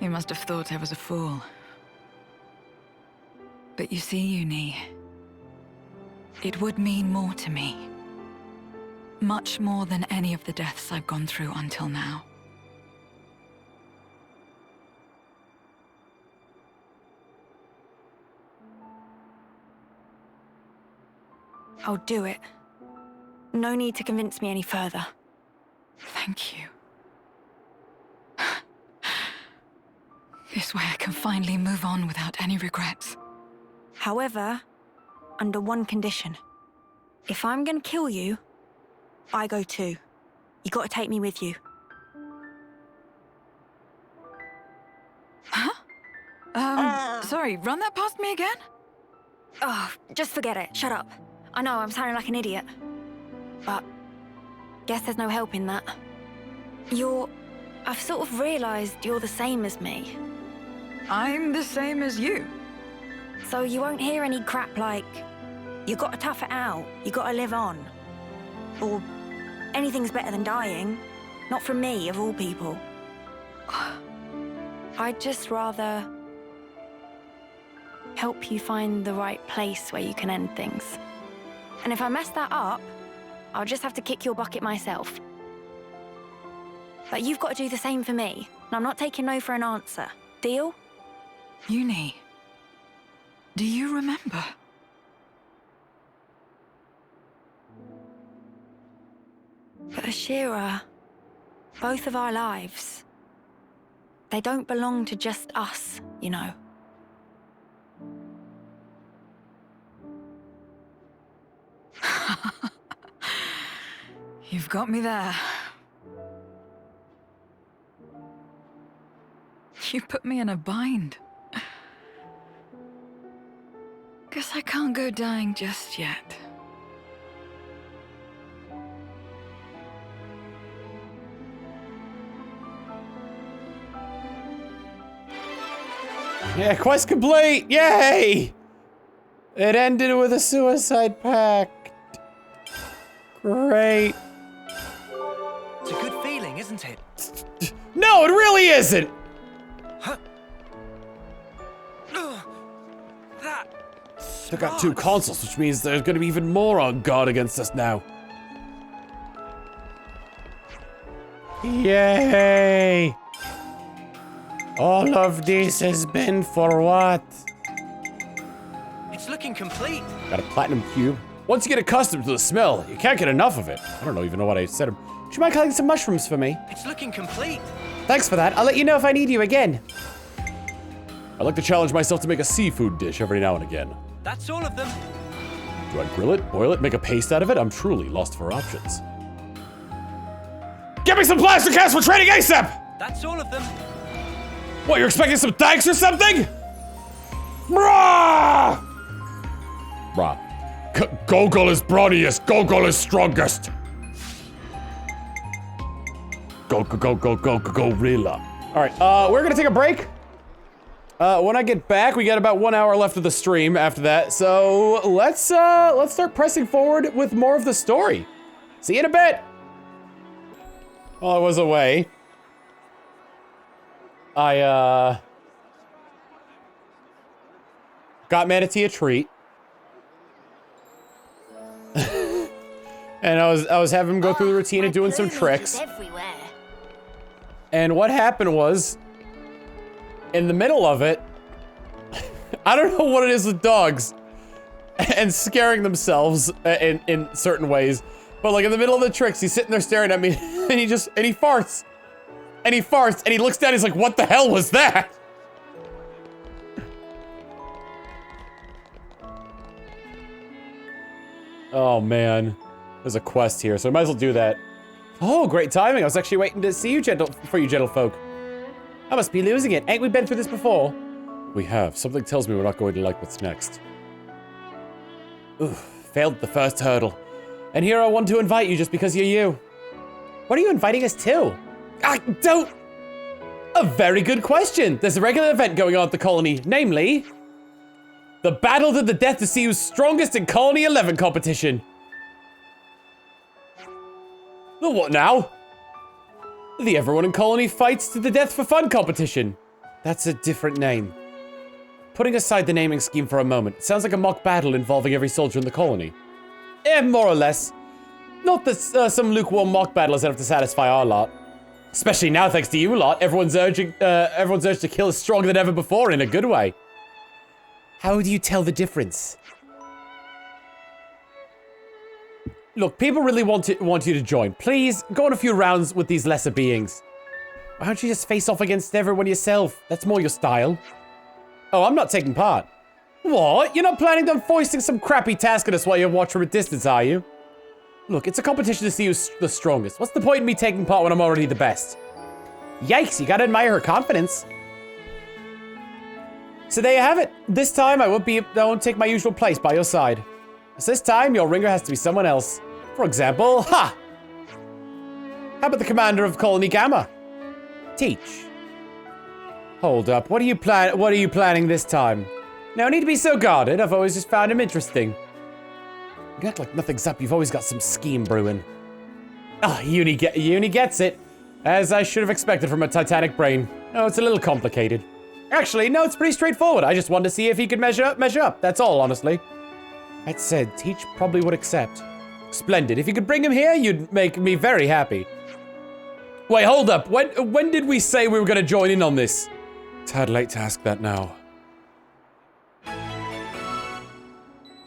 S11: You must have thought I was a fool. But you see, Uni, it would mean more to me. Much more than any of the deaths I've gone through until now.
S2: I'll do it. No need to convince me any further.
S11: Thank you. This way I can finally move on without any regrets.
S2: However, under one condition. If I'm gonna kill you, I go too. You gotta take me with you.
S11: Huh? Sorry, run that past me again?
S2: Oh, just forget it. Shut up. I know, I'm sounding like an idiot. But guess there's no help in that. I've sort of realized you're the same as me.
S11: I'm the same as you.
S2: So you won't hear any crap like, you gotta tough it out, you gotta live on. Or anything's better than dying. Not from me, of all people. I'd just rather help you find the right place where you can end things. And if I mess that up, I'll just have to kick your bucket myself. But you've got to do the same for me, and I'm not taking no for an answer. Deal?
S11: Uni, do you remember?
S2: But Ashira, both of our lives, they don't belong to just us, you know.
S11: You've got me there. You put me in a bind. Guess I can't go dying just yet.
S1: Yeah, quest complete! Yay! It ended with a suicide pact. Great.
S18: It's a good feeling, isn't it?
S1: No, it really isn't!
S18: Huh?
S1: They got 2 consoles, which means there's gonna be even more on guard against us now. Yay! All of this has been for what?
S18: It's looking complete.
S1: Got a platinum cube. Once you get accustomed to the smell, you can't get enough of it. I don't even know what I said. Would you mind collecting some mushrooms for me?
S18: It's looking complete.
S1: Thanks for that. I'll let you know if I need you again. I like to challenge myself to make a seafood dish every now and again.
S18: That's all of them.
S1: Do I grill it, boil it, make a paste out of it? I'm truly lost for options. Get me some plaster casts for training ASAP!
S18: That's all of them.
S1: What, you're expecting some thanks or something? Brah! Brah. Gogol is brawniest, Gogol is strongest. Go, gorilla. All right, we're gonna take a break. When I get back, we got about 1 hour left of the stream after that. So let's start pressing forward with more of the story. See you in a bit. While I was away, I got Manatee a treat. And I was having him go through the routine of doing some tricks. And what happened was, in the middle of it, I don't know what it is with dogs and scaring themselves in certain ways, but like in the middle of the tricks, he's sitting there staring at me and he farts. And he farts and he looks down, he's like, what the hell was that? Oh man, there's a quest here, so I might as well do that. Oh, great timing. I was actually waiting to see you, gentlefolk. I must be losing it. Ain't we been through this before? We have. Something tells me we're not going to like what's next. Oof, failed the first hurdle. And here I want to invite you just because you're you. What are you inviting us to? I don't... A very good question. There's a regular event going on at the colony, namely... the Battle to the Death to see who's strongest in Colony 11 competition. The what now? The Everyone in Colony Fights to the Death for Fun competition. That's a different name. Putting aside the naming scheme for a moment, it sounds like a mock battle involving every soldier in the colony. More or less. Not that some lukewarm mock battle is enough to satisfy our lot. Especially now, thanks to you lot, everyone's urge to kill is stronger than ever before in a good way. How do you tell the difference? Look, people really want you to join. Please, go on a few rounds with these lesser beings. Why don't you just face off against everyone yourself? That's more your style. Oh, I'm not taking part. What? You're not planning on foisting some crappy task on us while you watch from a distance, are you? Look, it's a competition to see who's the strongest. What's the point in me taking part when I'm already the best? Yikes, you gotta admire her confidence. So there you have it. This time, I won't take my usual place by your side. So this time, your ringer has to be someone else. For example, ha! How about the commander of Colony Gamma? Teach. Hold up, what are you planning this time? No need to be so guarded, I've always just found him interesting. You act like nothing's up, you've always got some scheme brewing. Ah, Uni gets it. As I should have expected from a Titanic brain. Oh, it's a little complicated. Actually, no, it's pretty straightforward. I just wanted to see if he could measure up. That's all, honestly. That said, Teach probably would accept. Splendid. If you could bring him here, you'd make me very happy. Wait, hold up. When did we say we were going to join in on this? Tad late to ask that now.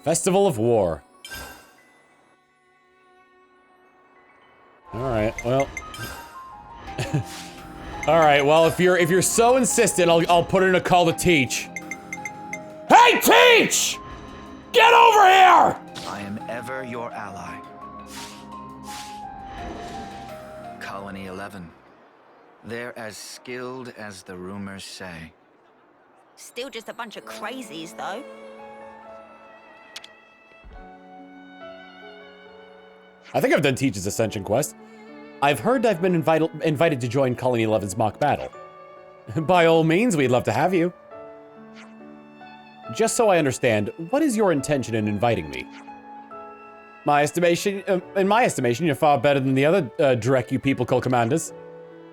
S1: Festival of War. All right. Well. All right. Well, if you're so insistent, I'll put in a call to Teach. Hey, Teach! Get over here!
S5: I am ever your ally. Colony 11. They're as skilled as the rumors say.
S9: Still just a bunch of crazies, though.
S1: I think I've done Teach's Ascension quest. I've heard I've been invited to join Colony 11's mock battle. By all means, we'd love to have you. Just so I understand, what is your intention in inviting me? In my estimation, you're far better than the other Drek you people call commanders.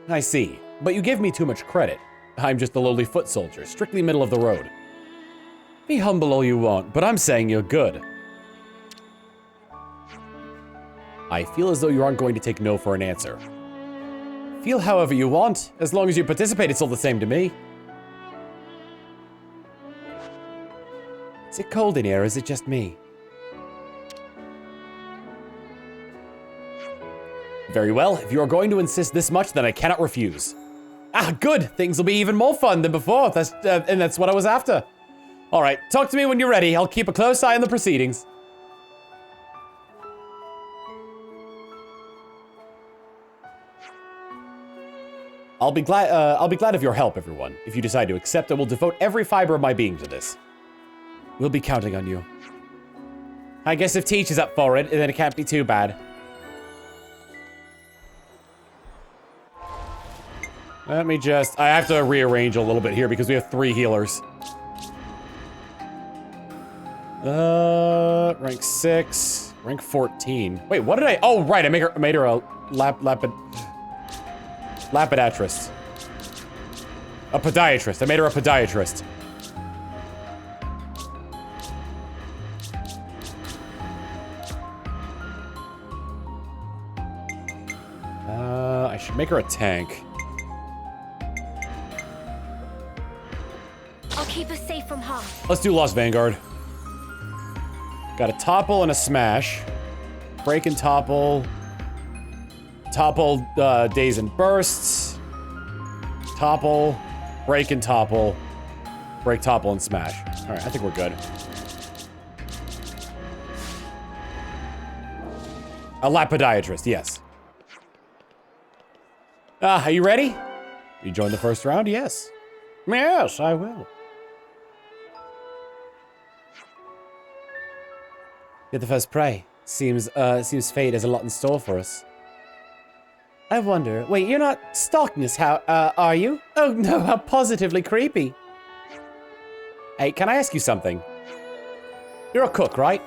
S1: I see, but you give me too much credit. I'm just a lowly foot soldier, strictly middle of the road. Be humble all you want, but I'm saying you're good. I feel as though you aren't going to take no for an answer. Feel however you want, as long as you participate, it's all the same to me. Is it cold in here, or is it just me? Very well, if you are going to insist this much, then I cannot refuse. Ah, good. Things will be even more fun than before. And that's what I was after. All right, talk to me when you're ready. I'll keep a close eye on the proceedings. I'll be glad of your help, everyone. If you decide to accept, I will devote every fiber of my being to this. We'll be counting on you. I guess if Teach is up for it, then it can't be too bad. Let me just... I have to rearrange a little bit here because we have 3 healers. Rank 6. Rank 14. Wait, what did I... Oh, right, I made her a lapidatrist. A podiatrist. I made her a podiatrist. I should make her a tank.
S10: I'll keep us safe from harm.
S1: Let's do Lost Vanguard. Got a topple and a smash. Break and topple. Topple, days and bursts. Topple. Break and topple. Break, topple, and smash. Alright, I think we're good. A lapodiatrist, yes. Are you ready? You join the first round? Yes. Yes, I will. You're the first prey. Seems fate has a lot in store for us. I wonder... Wait, you're not stalking us, are you? Oh no, how positively creepy. Hey, can I ask you something? You're a cook, right?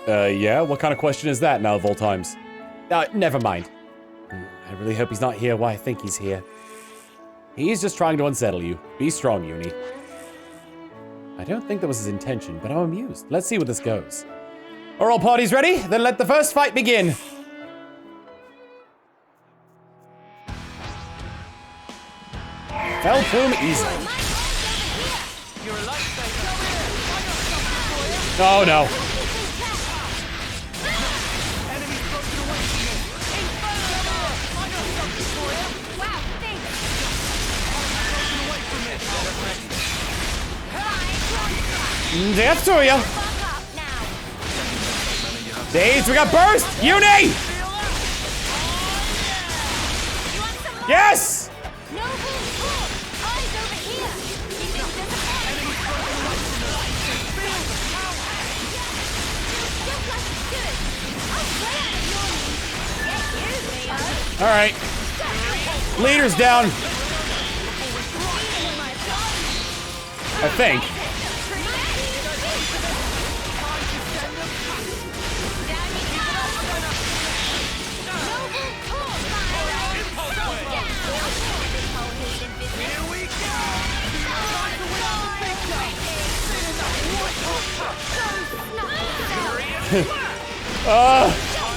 S1: Yeah? What kind of question is that now of all times? Never mind. I really hope he's not here while I think he's here. He's just trying to unsettle you. Be strong, Uni. I don't think that was his intention, but I'm amused. Let's see where this goes. Are all parties ready? Then let the first fight begin. Fell plume easy. Oh no. Death to you. Days, we got burst! Uni! Yes! Alright. Leader's down. I think.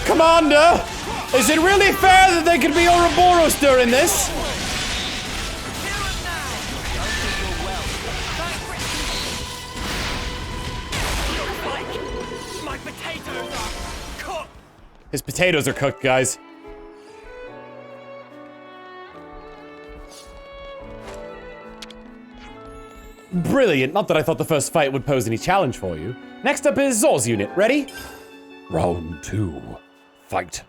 S1: Commander, is it really fair that there could be Ouroboros during this?
S8: My potatoes are cooked.
S1: His potatoes are cooked, guys. Brilliant. Not that I thought the first fight would pose any challenge for you. Next up is Zor's unit. Ready?
S17: Round 2. Fight.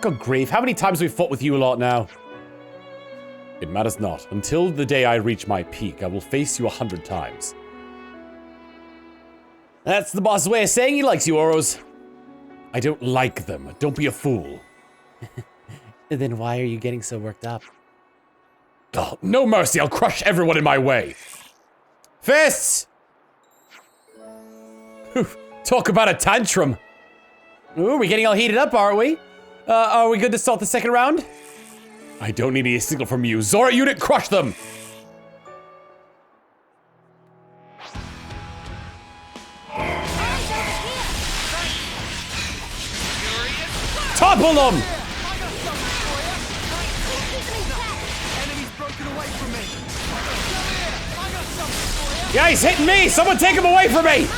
S1: Good grief. How many times have we fought with you a lot now? It matters not. Until the day I reach my peak, I will face you 100 times. That's the boss's way of saying he likes you, Oros. I don't like them. Don't be a fool. Then why are you getting so worked up? Oh, no mercy. I'll crush everyone in my way. Fists! Talk about a tantrum. Ooh, we're getting all heated up, are we? Are we good to start the second round? I don't need any signal from you. Zora unit, crush them! Topple them! Yeah, he's hitting me! Someone take him away from me!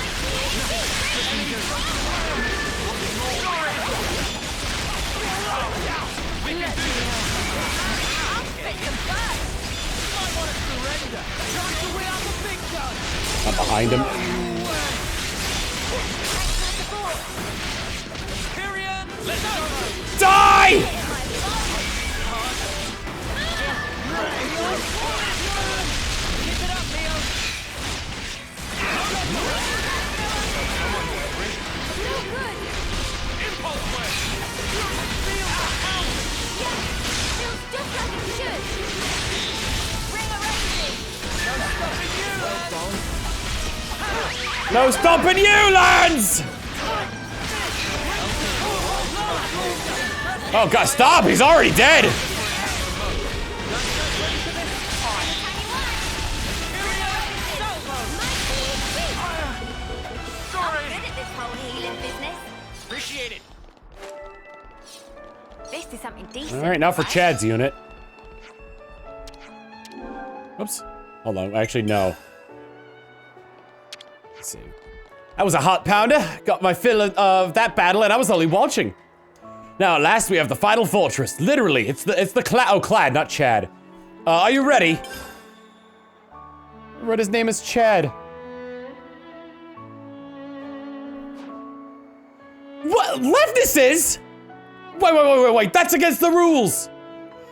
S1: behind him. Die! No stopping you, Lance! Oh god, stop! He's already dead!
S10: Appreciate it. This is something decent.
S1: Alright, now for Chad's unit. Oops. Hold on, actually, no. Let's see. That was a hot pounder. Got my fill of that battle, and I was only watching. Now, last we have the final fortress. Literally, it's the Clad, not Chad. Are you ready? I read his name is Chad. What? Leftist? Wait, that's against the rules!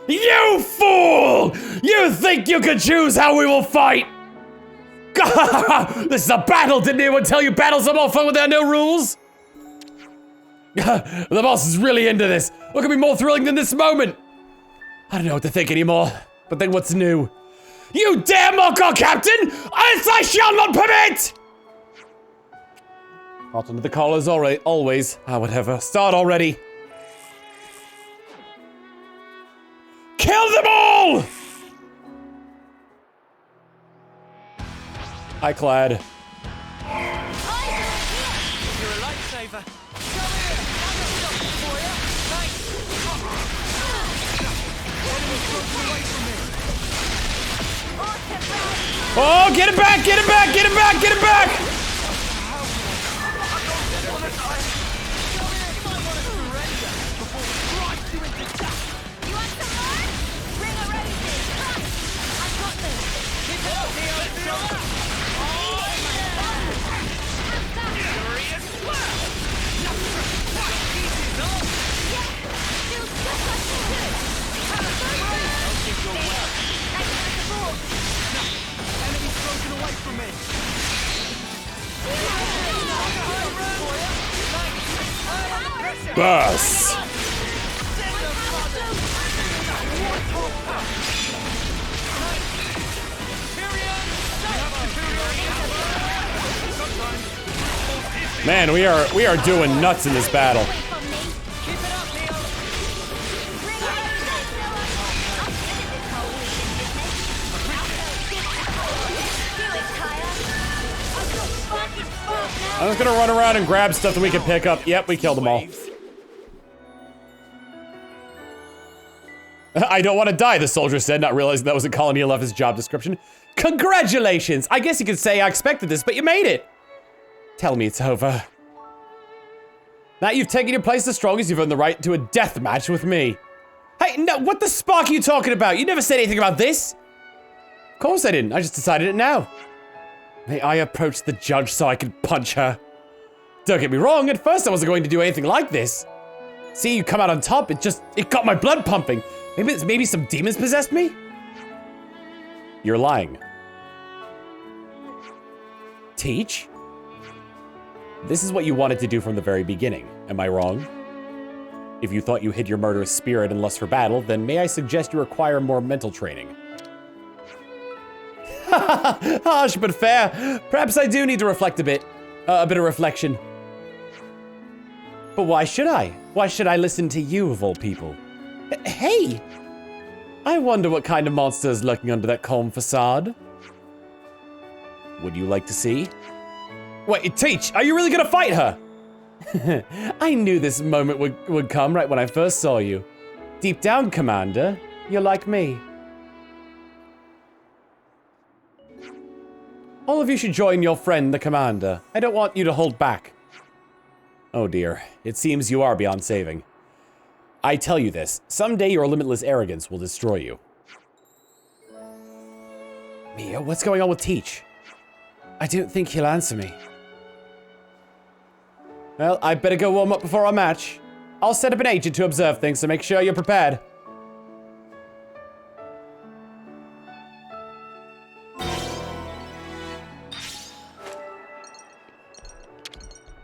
S1: You fool! You think you can choose how we will fight? This is a battle! Didn't anyone tell you battles are more fun when there are no rules? The boss is really into this. What could be more thrilling than this moment? I don't know what to think anymore. But then what's new? You dare mock our captain! I shall not permit! Hot under the collars always. Whatever. Start already. Kill them all! Hi, Clad.
S18: You're a lifesaver.
S1: Oh, get it back, get it back, get it back, get it back! Bus. Man, we are doing nuts in this battle. I'm just gonna run around and grab stuff that we can pick up. Yep, we killed them all. I don't want to die, the soldier said, not realizing that was a Colony 11's job description. Congratulations! I guess you could say I expected this, but you made it! Tell me it's over. Now you've taken your place the strongest, you've earned the right to a death match with me. Hey, no, what the spark are you talking about? You never said anything about this! Of course I didn't, I just decided it now. May I approach the judge so I could punch her? Don't get me wrong, at first I wasn't going to do anything like this. See you come out on top, it got my blood pumping. Maybe some demons possessed me? You're lying. Teach? This is what you wanted to do from the very beginning. Am I wrong? If you thought you hid your murderous spirit and lust for battle, then may I suggest you acquire more mental training. Harsh but fair. Perhaps I do need to reflect a bit. A bit of reflection. But why should I? Why should I listen to you, of all people? Hey! I wonder what kind of monster is lurking under that calm facade. Would you like to see? Wait, Teach, are you really gonna fight her? I knew this moment would come right when I first saw you. Deep down, Commander, you're like me. All of you should join your friend, the Commander. I don't want you to hold back. Oh dear, it seems you are beyond saving. I tell you this, someday your limitless arrogance will destroy you. Mia, what's going on with Teach? I don't think he'll answer me. Well, I better go warm up before our match. I'll set up an agent to observe things, so make sure you're prepared.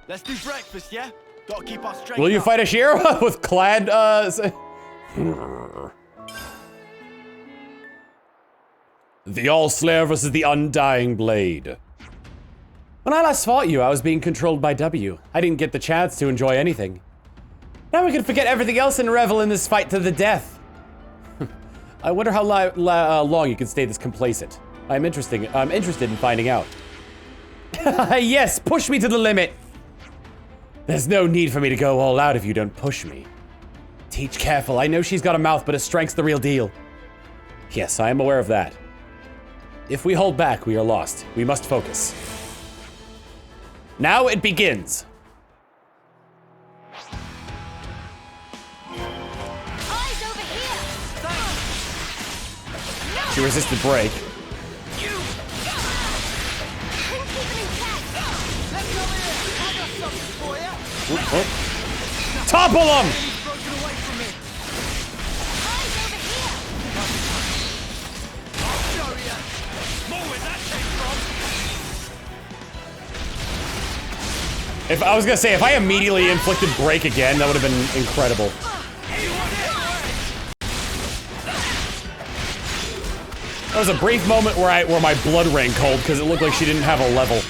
S7: Let's do breakfast, yeah? Gotta keep our strength.
S1: Will you fight Ashira with clad, The All-Slayer versus the Undying Blade. When I last fought you, I was being controlled by W. I didn't get the chance to enjoy anything. Now we can forget everything else and revel in this fight to the death. I wonder how long you can stay this complacent. I'm interested in finding out. Yes, push me to the limit. There's no need for me to go all out if you don't push me. Teach careful. I know she's got a mouth, but her strength's the real deal. Yes, I am aware of that. If we hold back, we are lost. We must focus. Now it begins.
S21: Eyes over here.
S1: She resisted break. Oh. Topple him! If I was gonna say, if I immediately inflicted break again, that would have been incredible. There was a brief moment where my blood ran cold because it looked like she didn't have a level.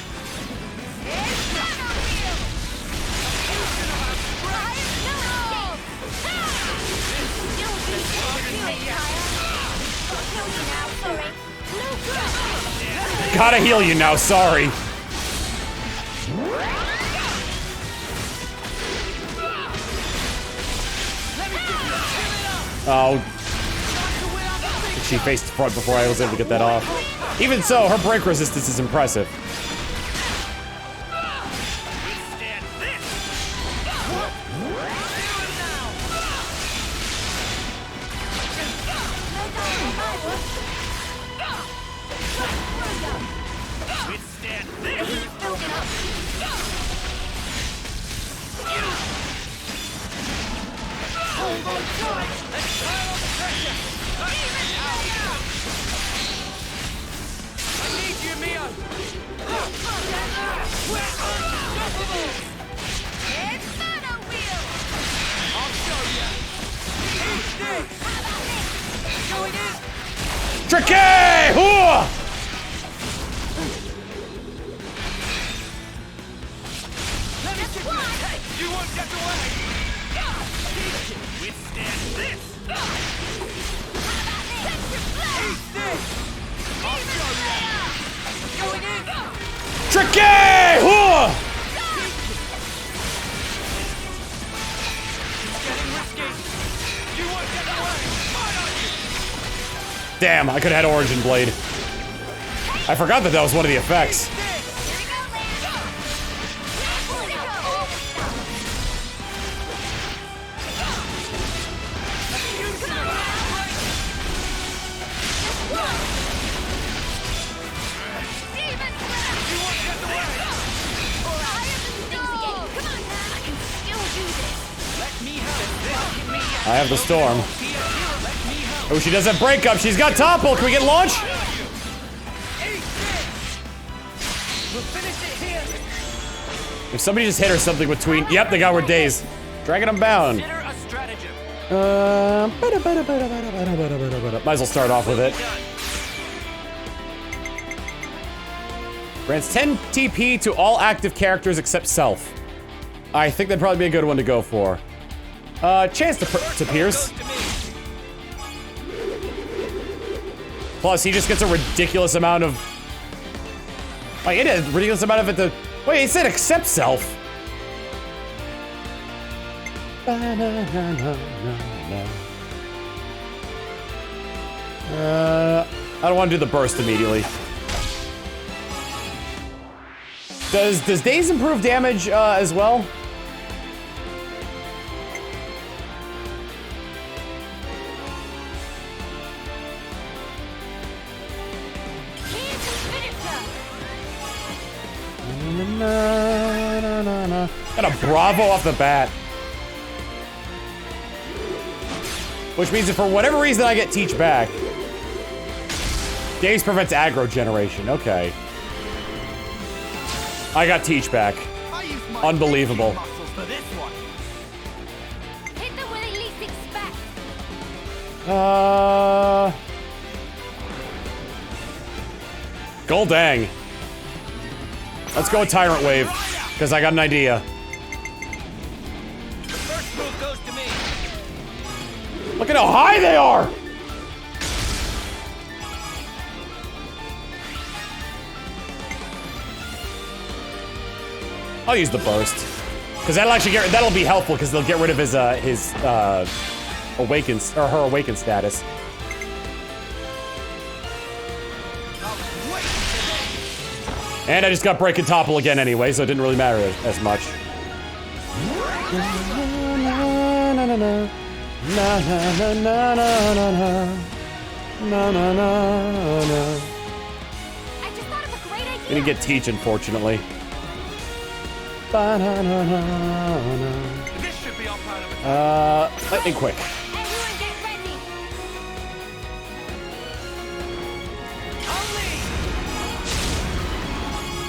S1: Gotta heal you now, sorry. Oh. She faced front before I was able to get that off. Even so, her break resistance is impressive. Tricky! Hooah!
S8: You won't get away! Withstand this! Eat this! I'll show you! Going in!
S1: Tricky! Hooah!
S8: Getting risky! You won't get away! Fire on you!
S1: Damn, I could have had Origin Blade. I forgot that was one of the effects. I have the storm. Oh, she does have breakup. She's got topple. Can we get launch? If somebody just hit her something between. Yep, they got her days. Dragging them bound. Might as well start off with it. Grants 10 TP to all active characters except self. I think that'd probably be a good one to go for. Chance to pierce. Plus, he just gets a ridiculous amount of... Like, it is a ridiculous amount of it to... Wait, it said accept self. I don't want to do the burst immediately. Does Daze improve damage as well? Got a bravo off the bat. Which means if for whatever reason I get Teach back, Daze prevents aggro generation. Okay. I got Teach back. Unbelievable.
S21: Hit them where they least expect.
S1: Goldang. Let's go with Tyrant Wave, because I got an idea.
S18: First move goes to me.
S1: Look at how high they are! I'll use the burst, because that'll be helpful because they'll get rid of his awakens or her awaken status. And I just got break and topple again anyway, so it didn't really matter as much. We didn't get Teach, unfortunately.
S15: This should be our plan of attack.
S1: Lightning quick.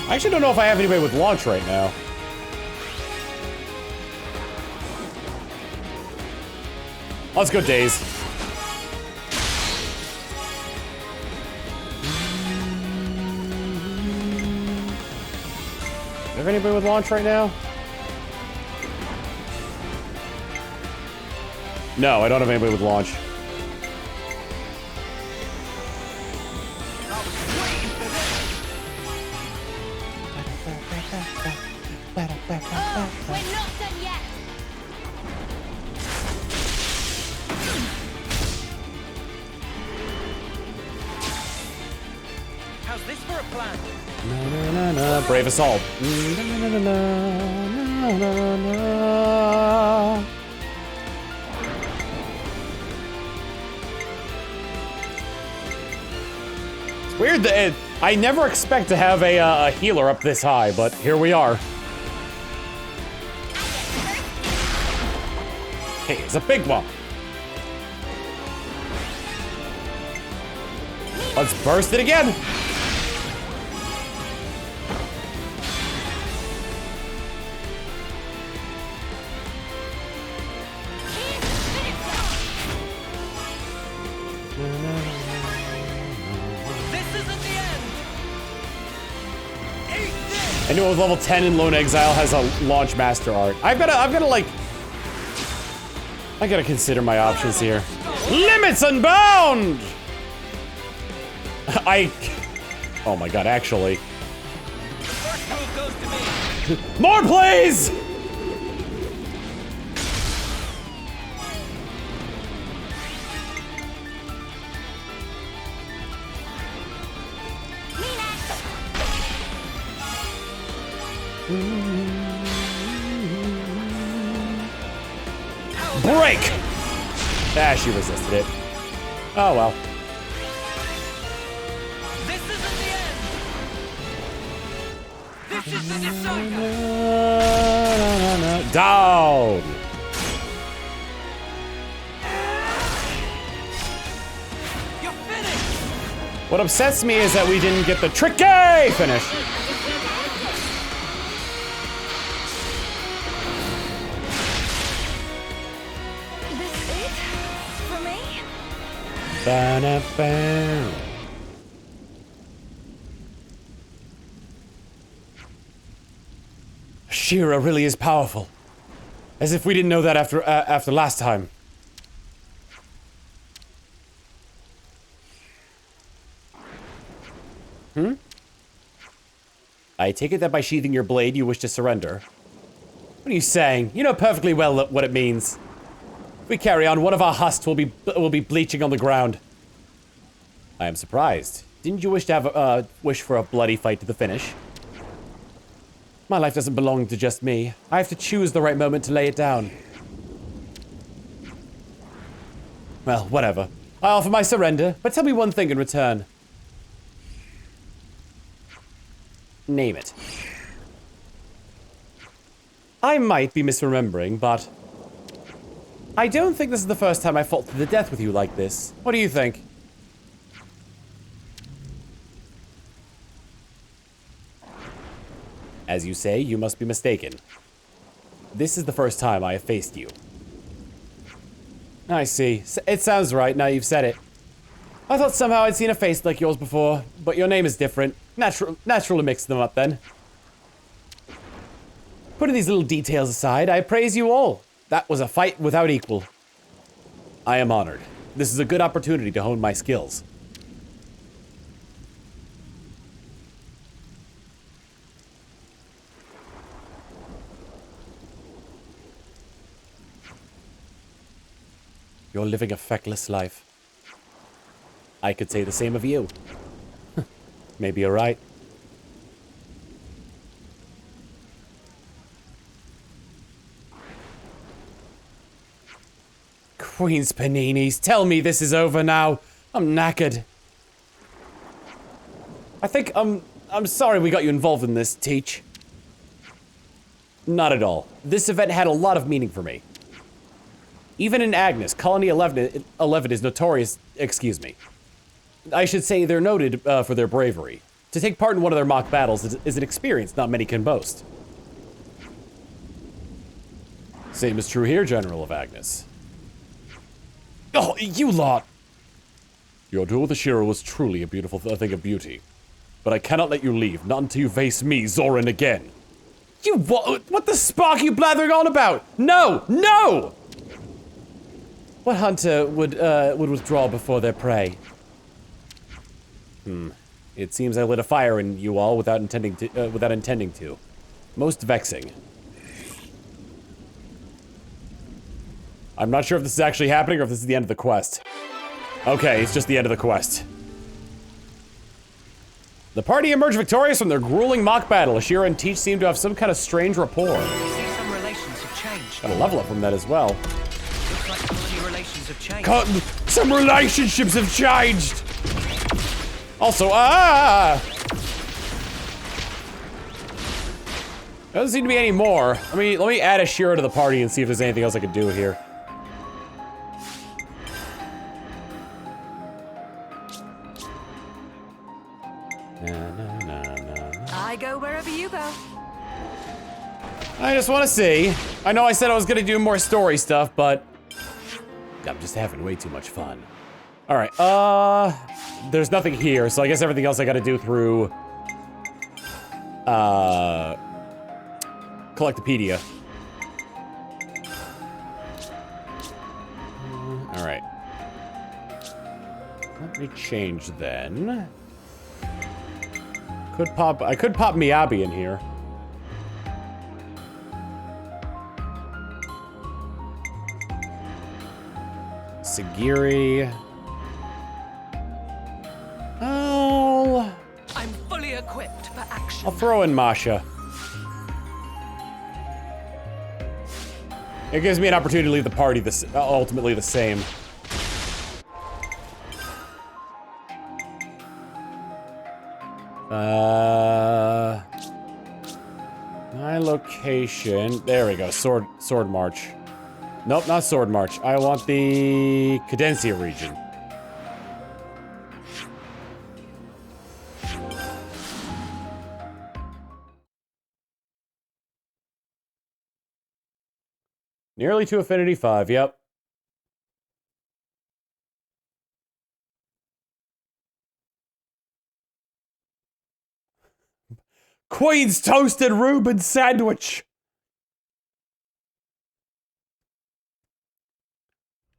S1: I actually don't know if I have anybody with launch right now. Let's go, Daze. Do I have anybody with launch right now? No, I don't have anybody with launch.
S21: We're not done yet.
S18: How's this for a plan?
S1: Brave Assault. It's weird that I never expect to have a healer up this high, but here we are. Hey, it's a big one. Let's burst it again. Anyone with level 10 in Lone Exile has a launch master art. I've gotta like, I gotta consider my options here. Limits Unbound! Oh my god, actually. More, please! Break! Ah, she resisted it. Oh well.
S18: This isn't the end. This is the decider.
S1: Down.
S18: You're finished.
S1: What upsets me is that we didn't get the tricky finish. Ba-da-ba. Shira really is powerful. As if we didn't know that after last time. I take it that by sheathing your blade, you wish to surrender. What are you saying? You know perfectly well what it means. If we carry on, one of our husks will be bleaching on the ground. I am surprised. Didn't you wish to have wish for a bloody fight to the finish? My life doesn't belong to just me. I have to choose the right moment to lay it down. Well, whatever. I offer my surrender, but tell me one thing in return. Name it. I might be misremembering, but I don't think this is the first time I fought to the death with you like this. What do you think? As you say, you must be mistaken. This is the first time I have faced you. I see. It sounds right now you've said it. I thought somehow I'd seen a face like yours before, but your name is different. Natural to mix them up then. Putting these little details aside, I praise you all. That was a fight without equal. I am honored. This is a good opportunity to hone my skills. You're living a feckless life. I could say the same of you. Maybe you're right. Queen's paninis, tell me this is over now. I'm knackered. I think, I'm sorry we got you involved in this, Teach. Not at all. This event had a lot of meaning for me. Even in Agnes, Colony 11 is notorious, excuse me. I should say they're noted for their bravery. To take part in one of their mock battles is an experience not many can boast. Same is true here, General of Agnes. Oh, you lot! Your duel with Ashira was truly a beautiful thing of beauty. But I cannot let you leave, not until you face me, Zoran, again. You what the spark are you blathering on about? No! No! What hunter would withdraw before their prey? It seems I lit a fire in you all without intending to. Most vexing. I'm not sure if this is actually happening or if this is the end of the quest. Okay, it's just the end of the quest. The party emerged victorious from their grueling mock battle. Ashira and Teach seem to have some kind of strange rapport.
S18: Some relations have changed.
S1: Got a level up from that as well.
S18: Looks like colony relations have changed.
S1: Some relationships have changed! Also, doesn't seem to be any more. Let me add Ashira to the party and see if there's anything else I could do here.
S12: I go wherever you go.
S1: I just want to see. I know I said I was gonna do more story stuff, but I'm just having way too much fun. All right, there's nothing here, so I guess everything else I gotta do through, Collectopedia. All right. Let me change then. I could pop Miyabi in here. Sagiri. Oh.
S18: I'm fully equipped for action.
S1: I'll throw in Masha. It gives me an opportunity to leave the party ultimately the same. My location. There we go. Sword March. Nope, not Sword March. I want the Cadencia region. Nearly to Affinity 5, yep. Queen's Toasted Reuben Sandwich!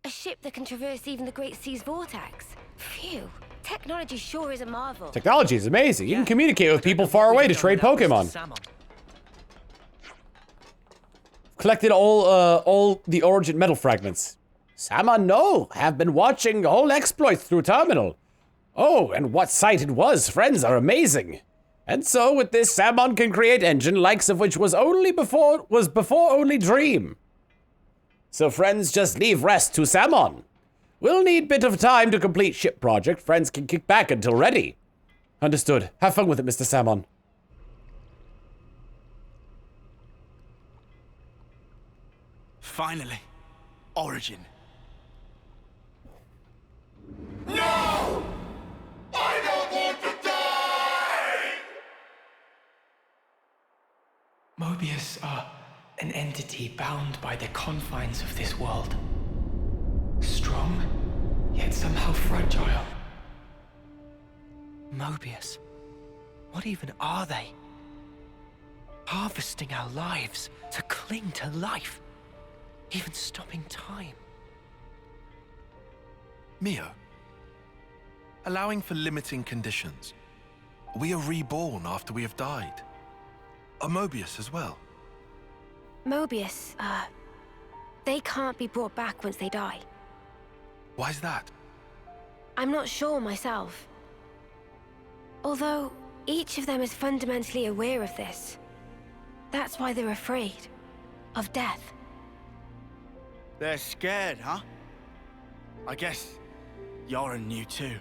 S10: A ship that can traverse even the Great Sea's vortex. Phew. Technology sure is a marvel.
S1: Technology is amazing. You can communicate with people far away to trade Pokemon. Collected all the Origin metal fragments. Samon, no. Have been watching whole exploits through Terminal. Oh, and what sight it was. Friends are amazing. And so with this, Samon can create engine likes of which was before only dream. So friends, just leave rest to Samon. We'll need bit of time to complete ship project. Friends can kick back until ready. Understood. Have fun with it, Mr. Samon.
S7: Finally. Origin.
S8: No! I don't want to die!
S16: Mobius are an entity bound by the confines of this world. Strong, yet somehow fragile.
S18: Mobius? What even are they? Harvesting our lives to cling to life. Even stopping time.
S15: Mio, allowing for limiting conditions. We are reborn after we have died. Are Mobius as well?
S10: Mobius, they can't be brought back once they die.
S15: Why's that?
S10: I'm not sure myself. Although, each of them is fundamentally aware of this. That's why they're afraid. Of death.
S7: They're scared, huh? I guess Yoren knew too.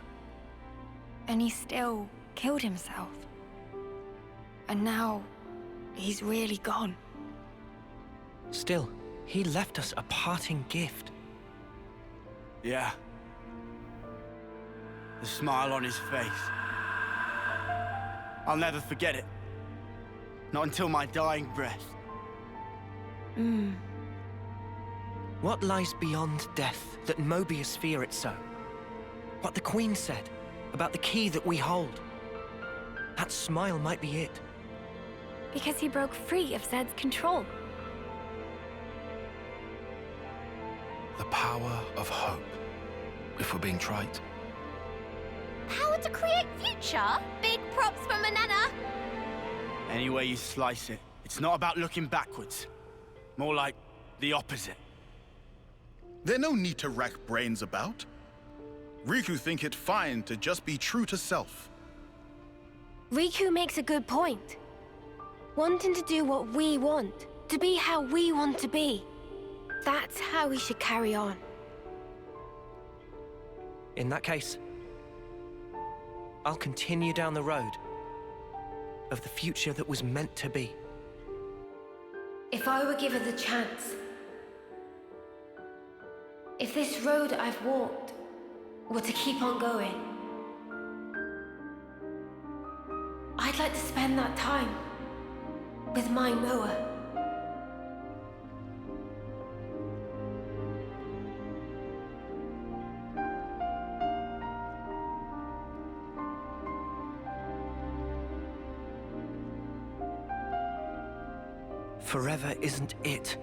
S2: And he still killed himself. And now, he's really gone.
S18: Still, he left us a parting gift.
S7: Yeah. The smile on his face. I'll never forget it. Not until my dying breath.
S18: What lies beyond death that Mobius fear it so? What the Queen said about the key that we hold. That smile might be it.
S2: Because he broke free of Zed's control.
S15: The power of hope, if we're being trite.
S21: Power to create future? Big props for Manana.
S7: Any way you slice it, it's not about looking backwards. More like the opposite.
S22: There's no need to rack brains about. Riku think it fine to just be true to self.
S10: Riku makes a good point. Wanting to do what we want, to be how we want to be. That's how we should carry on.
S18: In that case, I'll continue down the road of the future that was meant to be.
S10: If I were given the chance, if this road I've walked were to keep on going, I'd like to spend that time with my Noah.
S18: Forever isn't it.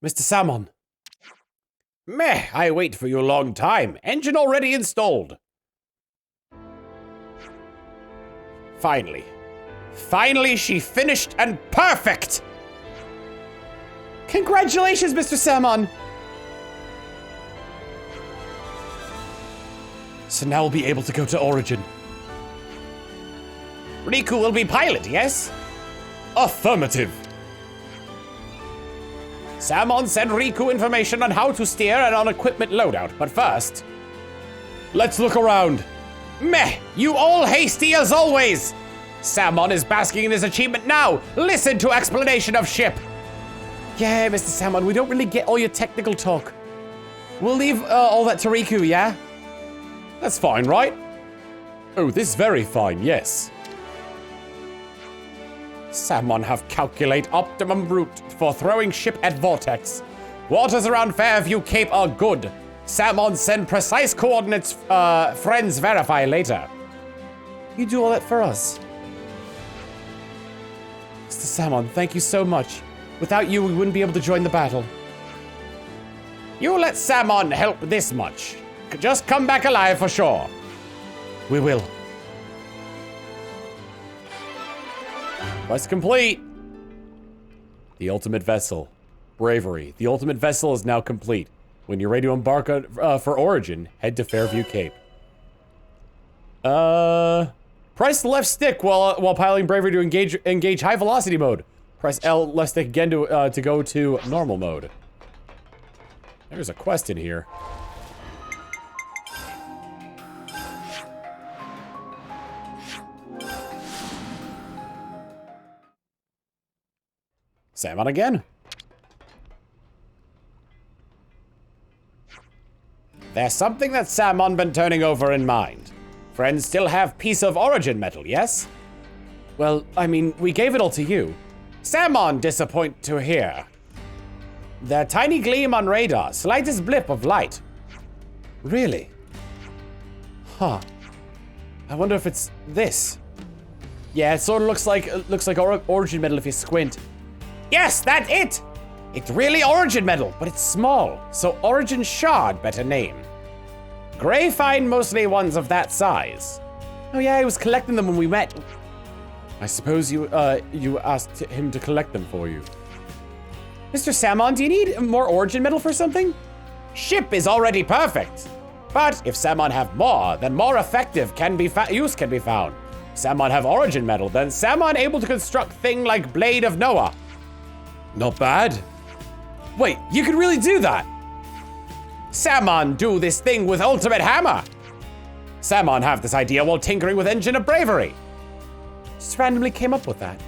S17: Mr. Salmon. Meh, I wait for you a long time. Engine already installed. Finally. Finally, she finished and perfect! Congratulations, Mr. Salmon! So now we'll be able to go to Origin. Riku will be pilot, yes? Affirmative. Salmon send Riku information on how to steer and on equipment loadout, but first, let's look around. Meh, you all hasty as always. Salmon is basking in his achievement now. Listen to explanation of ship. Yeah, Mr. Salmon, we don't really get all your technical talk. We'll leave all that to Riku, yeah? That's fine, right? Oh, this is very fine, yes. Salmon have calculate optimum route for throwing ship at vortex. Waters around Fairview Cape are good. Salmon send precise coordinates, friends verify later. You do all that for us. Mr. Salmon, thank you so much. Without you, we wouldn't be able to join the battle. You let Salmon help this much. Just come back alive for sure. We will. Quest complete. The ultimate vessel. Bravery. The ultimate vessel is now complete. When you're ready to embark on, for Origin, head to Fairview Cape. Press the left stick while piloting Bravery to engage high velocity mode. Press L left stick again to go to normal mode. There's a quest in here. Salmon again? There's something that Salmon been turning over in mind. Friends still have piece of origin metal, yes? Well, I mean, we gave it all to you. Salmon disappoint to hear. The tiny gleam on radar, slightest blip of light. Really? Huh. I wonder if it's this. Yeah, it sort of looks like origin metal if you squint. Yes, that's it! It's really origin metal, but it's small, so origin shard better name. Gray find mostly ones of that size. Oh yeah, he was collecting them when we met. I suppose you asked him to collect them for you. Mr. Salmon, do you need more origin metal for something? Ship is already perfect. But if Salmon have more, then more effective use can be found. Salmon have origin metal, then Salmon able to construct thing like Blade of Noah. Not bad. Wait, you could really do that? Salmon do this thing with ultimate hammer. Salmon have this idea while tinkering with Engine of Bravery. Just randomly came up with that.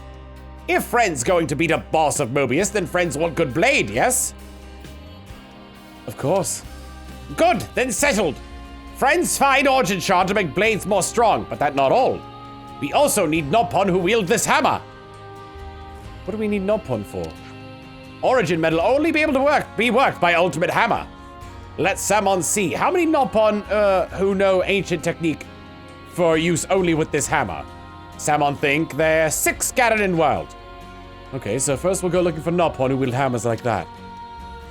S17: If Friend's going to beat up boss of Mobius, then Friends want good blade, yes? Of course. Good, then settled. Friends find origin shard to make blades more strong, but that not all. We also need Noppon who wield this hammer. What do we need Noppon for? Origin metal only be able to be worked by ultimate hammer. Let Salmon see how many Noppon who know ancient technique for use only with this hammer. Salmon think there 6 scattered in world. Okay, so first we'll go looking for Noppon who wield hammers like that.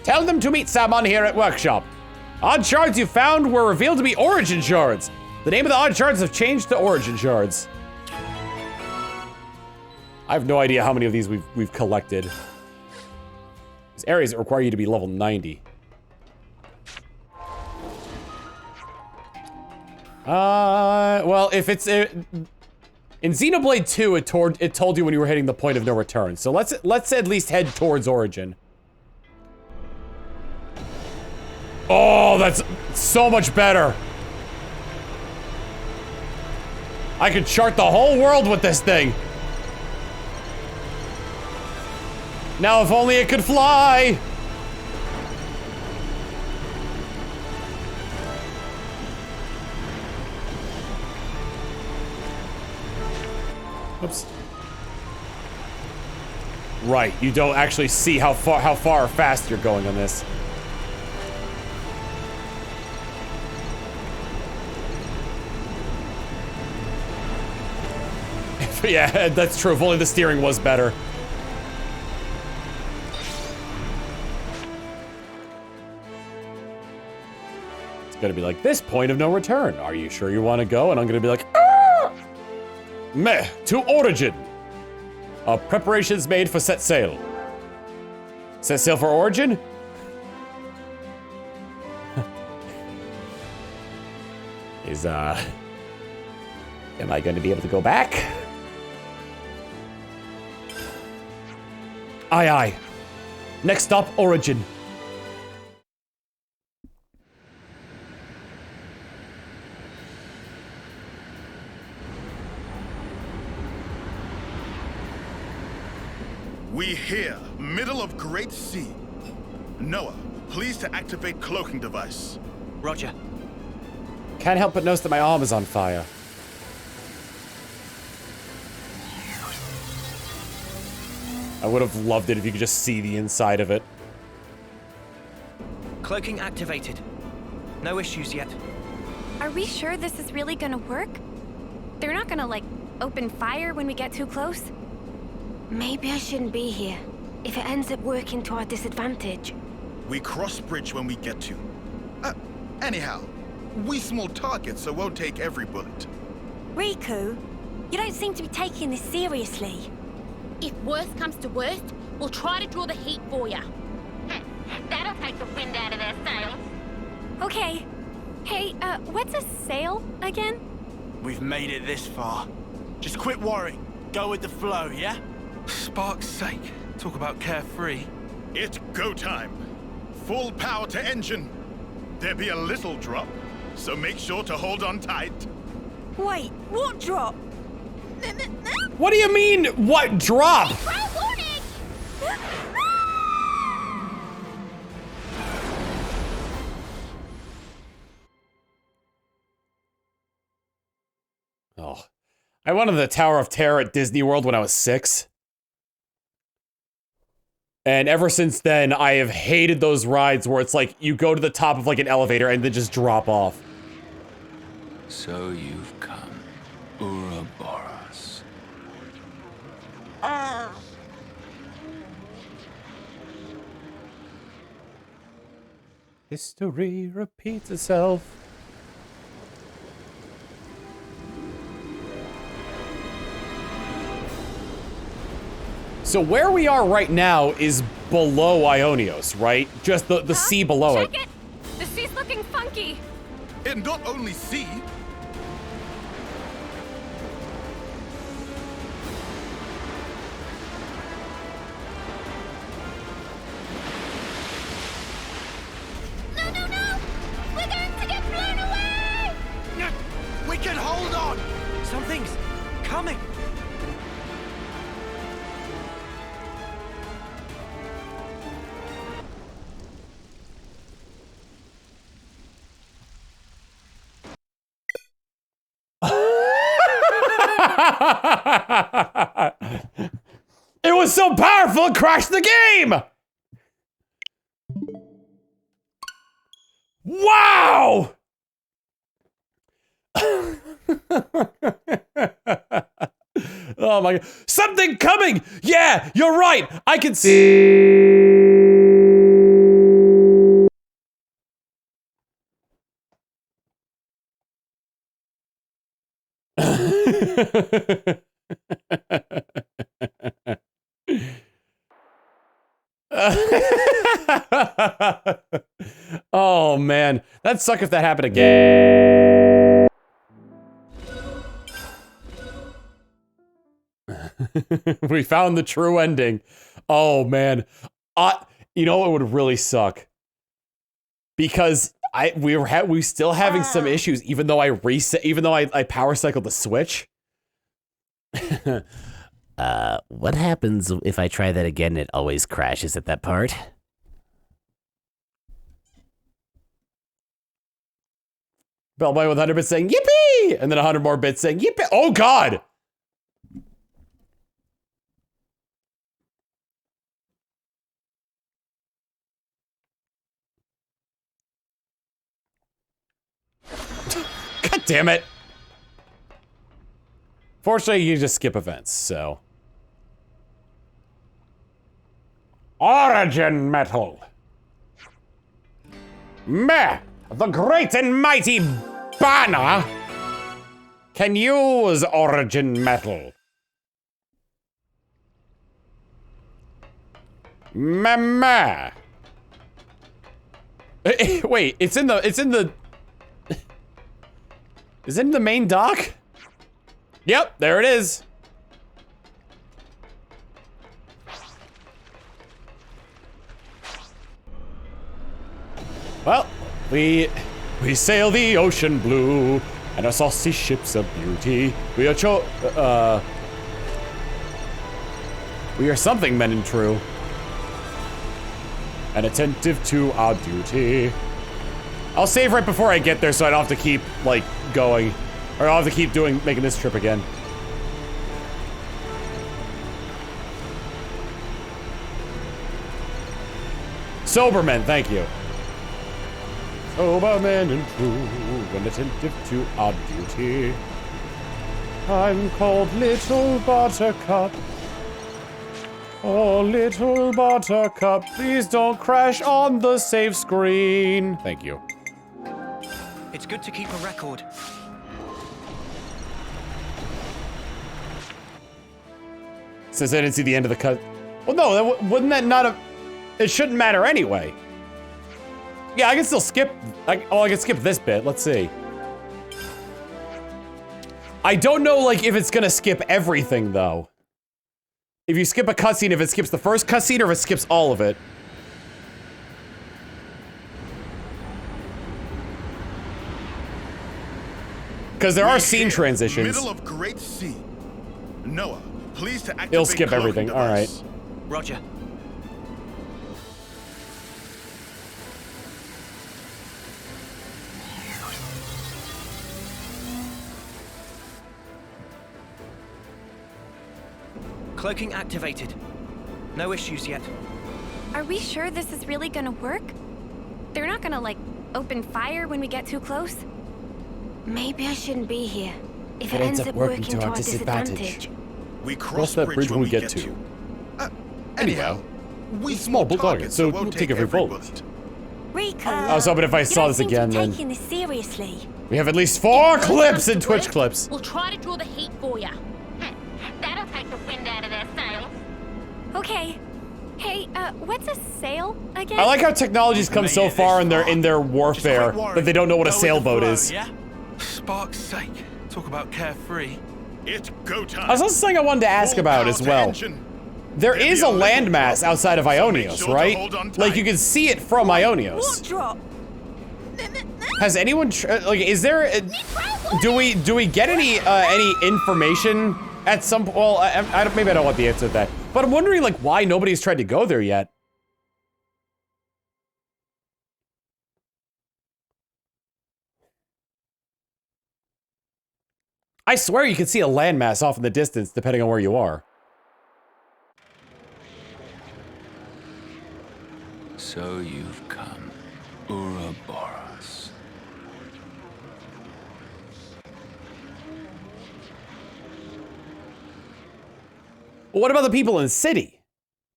S17: Tell them to meet Salmon here at workshop. Odd shards you found were revealed to be origin shards. The name of the odd shards have changed to origin shards. I have no idea how many of these we've collected. There's areas that require you to be level 90. Well, if it's in Xenoblade 2, it told you when you were hitting the point of no return. So let's at least head towards Origin. Oh, that's so much better. I could chart the whole world with this thing. Now, if only it could fly. Oops. Right, you don't actually see how far or fast you're going on this. Yeah, that's true. If only the steering was better. It's gonna be like, this point of no return. Are you sure you want to go? And I'm gonna be like, ah! Meh, to Origin. Preparations made for set sail. Set sail for Origin? Am I going to be able to go back? Aye, aye. Next stop, Origin.
S22: We here, middle of Great Sea. Noah, please to activate cloaking device.
S18: Roger.
S17: Can't help but notice that my arm is on fire. I would have loved it if you could just see the inside of it.
S18: Cloaking activated. No issues yet.
S2: Are we sure this is really gonna work? They're not gonna, like, open fire when we get too close?
S10: Maybe I shouldn't be here, if it ends up working to our disadvantage.
S22: We cross bridge when we get to. Anyhow, we small targets, so won't take every bullet.
S10: Riku, you don't seem to be taking this seriously.
S6: If worst comes to worst, we'll try to draw the heat for you.
S20: That'll take the wind out of their sails.
S2: Okay. Hey, what's a sail again?
S7: We've made it this far. Just quit worrying. Go with the flow, yeah?
S15: Spark's sake. Talk about carefree.
S22: It's go time. Full power to engine. There be a little drop, so make sure to hold on tight.
S10: Wait, what drop?
S17: What do you mean, what drop?
S6: Throw warning!
S1: Oh. I went to the Tower of Terror at Disney World when I was 6. And ever since then, I have hated those rides where it's like you go to the top of like an elevator and then just drop off.
S13: So you've come, Ouroboros.
S1: History repeats itself. So where we are right now is below Ionios, right? Just the sea below it.
S10: Check it! The sea's looking funky!
S22: And not only sea.
S10: No, no, no! We're going to get blown away!
S18: We can hold on! Something's coming!
S1: It was so powerful, it crashed the game! Wow! Oh my god. Something coming! Yeah, you're right! I can see. Oh man, that'd suck if that happened again. We found the true ending. Oh man, you know what would really suck? Because we still having some issues, even though I power cycled the Switch.
S19: What happens if I try that again and it always crashes at that part?
S1: Bellboy with 100 bits saying, yippee! And then 100 more bits saying, yippee! Oh god! God damn it! Fortunately, you just skip events, so. Origin Metal. Meh! The great and mighty Banner can use Origin Metal. Meh. Wait, it's in the is it in the main dock? Yep, there it is. Well, we sail the ocean blue, and our saucy ships of beauty. We are something men and true, and attentive to our duty. I'll save right before I get there so I don't have to keep, like, going. Or I'll have to keep making this trip again. Soberman, thank you. Soberman and true, and attentive to our duty. I'm called Little Buttercup. Oh, Little Buttercup, please don't crash on the save screen. Thank you.
S18: It's good to keep a record.
S1: Since I didn't see the end of the cut. Well, no, wouldn't that not have... It shouldn't matter anyway. Yeah, I can still skip... I can skip this bit. Let's see. I don't know, like, if it's gonna skip everything, though. If you skip a cutscene, if it skips the first cutscene, or if it skips all of it. Because there are scene transitions.
S22: Middle of Great Sea. Noah, please to activate.
S1: It'll skip everything. All right.
S18: Roger. Cloaking activated. No issues yet.
S2: Are we sure this is really gonna work? They're not gonna, like, open fire when we get too close?
S10: Maybe I shouldn't be here. If
S1: It
S10: it ends up working
S1: to our
S10: disadvantage.
S22: We
S1: Cross that bridge when we get to. Anyhow, it's a small target, so we'll take every bullet.
S2: Rico,
S1: I was hoping if I saw this again, then
S2: taking this seriously.
S1: we have at least 4 clips in Twitch clips.
S6: We'll try to draw the heat for you.
S20: That'll take the wind out of their sails.
S2: Okay. Hey, what's a sail again?
S1: I like how technology's come so far in their warfare that they don't know what a sailboat is.
S15: Spark's sake, talk about carefree.
S22: It's go time.
S1: That's something I wanted to ask about as well. There is a landmass outside of Ionios, right? Like you can see it from Ionios.
S12: Drop.
S1: Has anyone like? Is there? Do we get any information at some? Well, I don't, maybe I don't want the answer to that. But I'm wondering like why nobody's tried to go there yet. I swear you can see a landmass off in the distance depending on where you are.
S13: So you've come, Ouroboros.
S1: Well, what about the people in the city?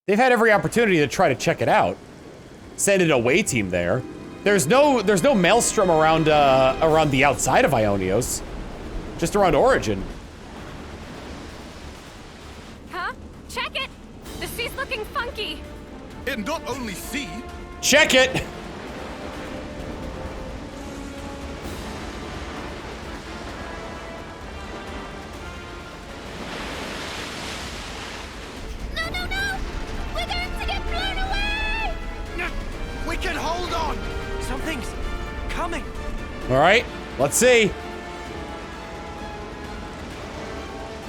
S1: They've had every opportunity to try to check it out. Send an away team there. There's no maelstrom around around the outside of Ionios. Just around Origin.
S10: Huh? Check it! The sea's looking funky.
S22: And not only sea.
S1: Check it!
S10: No! We're going to get blown away!
S18: We can hold on! Something's coming.
S1: Alright, let's see.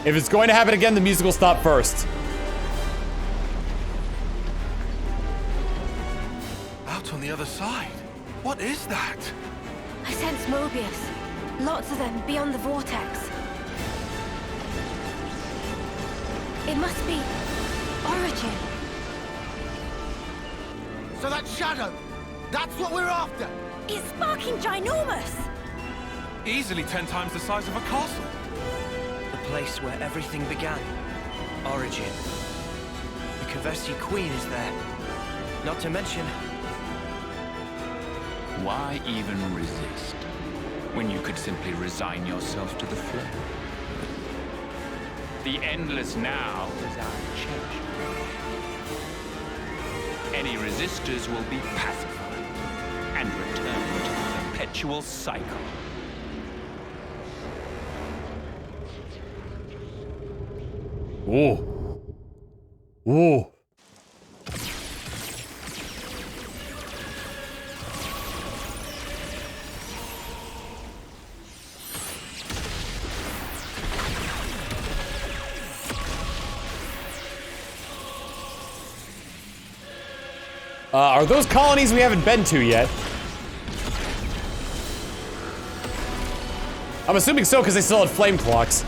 S1: If it's going to happen again, the music will stop first.
S15: Out on the other side? What is that?
S10: I sense Mobius. Lots of them beyond the vortex. It must be Origin.
S7: So that shadow, that's what we're after.
S12: It's sparking ginormous.
S15: Easily 10 times the size of a castle.
S18: The place where everything began. Origin. The Kavesi Queen is there. Not to mention...
S13: Why even resist, when you could simply resign yourself to the flow? The endless now is our change. Any resistors will be pacified and return to the perpetual cycle.
S1: Ooh. Ooh. Are those colonies we haven't been to yet? I'm assuming so because they still had flame clocks.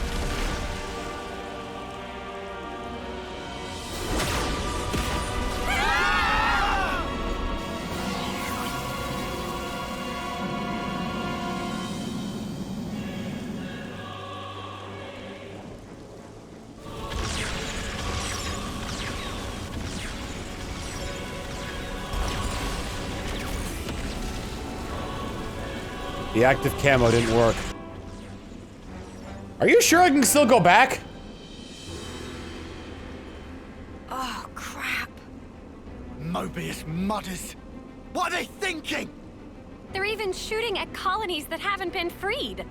S1: The active camo didn't work. Are you sure I can still go back?
S10: Oh, crap.
S7: Mobius mudders. What are they thinking?
S10: They're even shooting at colonies that haven't been freed.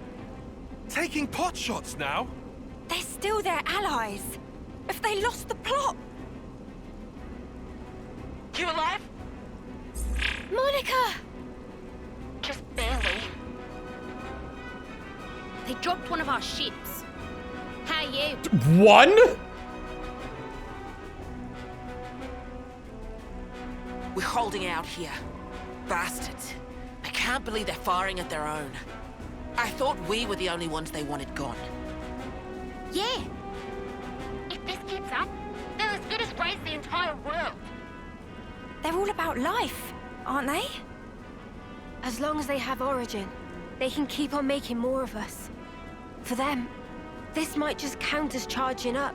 S15: Taking pot shots now?
S12: They're still their allies. If they lost the plot.
S20: You alive?
S10: Monica!
S20: Just barely.
S6: They dropped one of our ships. How are you?
S1: One?
S3: We're holding out here. Bastards. I can't believe they're firing at their own. I thought we were the only ones they wanted gone.
S6: Yeah. If this keeps up,
S10: entire world.
S2: They're all about life, aren't they?
S10: As long as they have origin, they can keep on making more of us. For them, this might just count as charging up.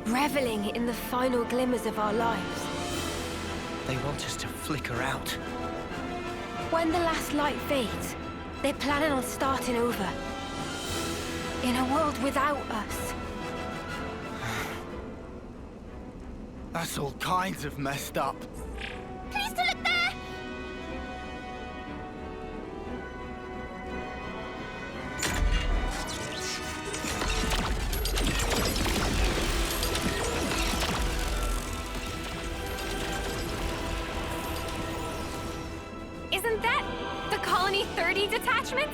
S10: Reveling in the final glimmers of our lives.
S18: They want us to flicker out.
S10: When the last light fades, they're planning on starting over. In a world without us.
S7: That's all kinds of messed up.
S10: Please don't look there!
S12: Isn't that the Colony 30 detachment?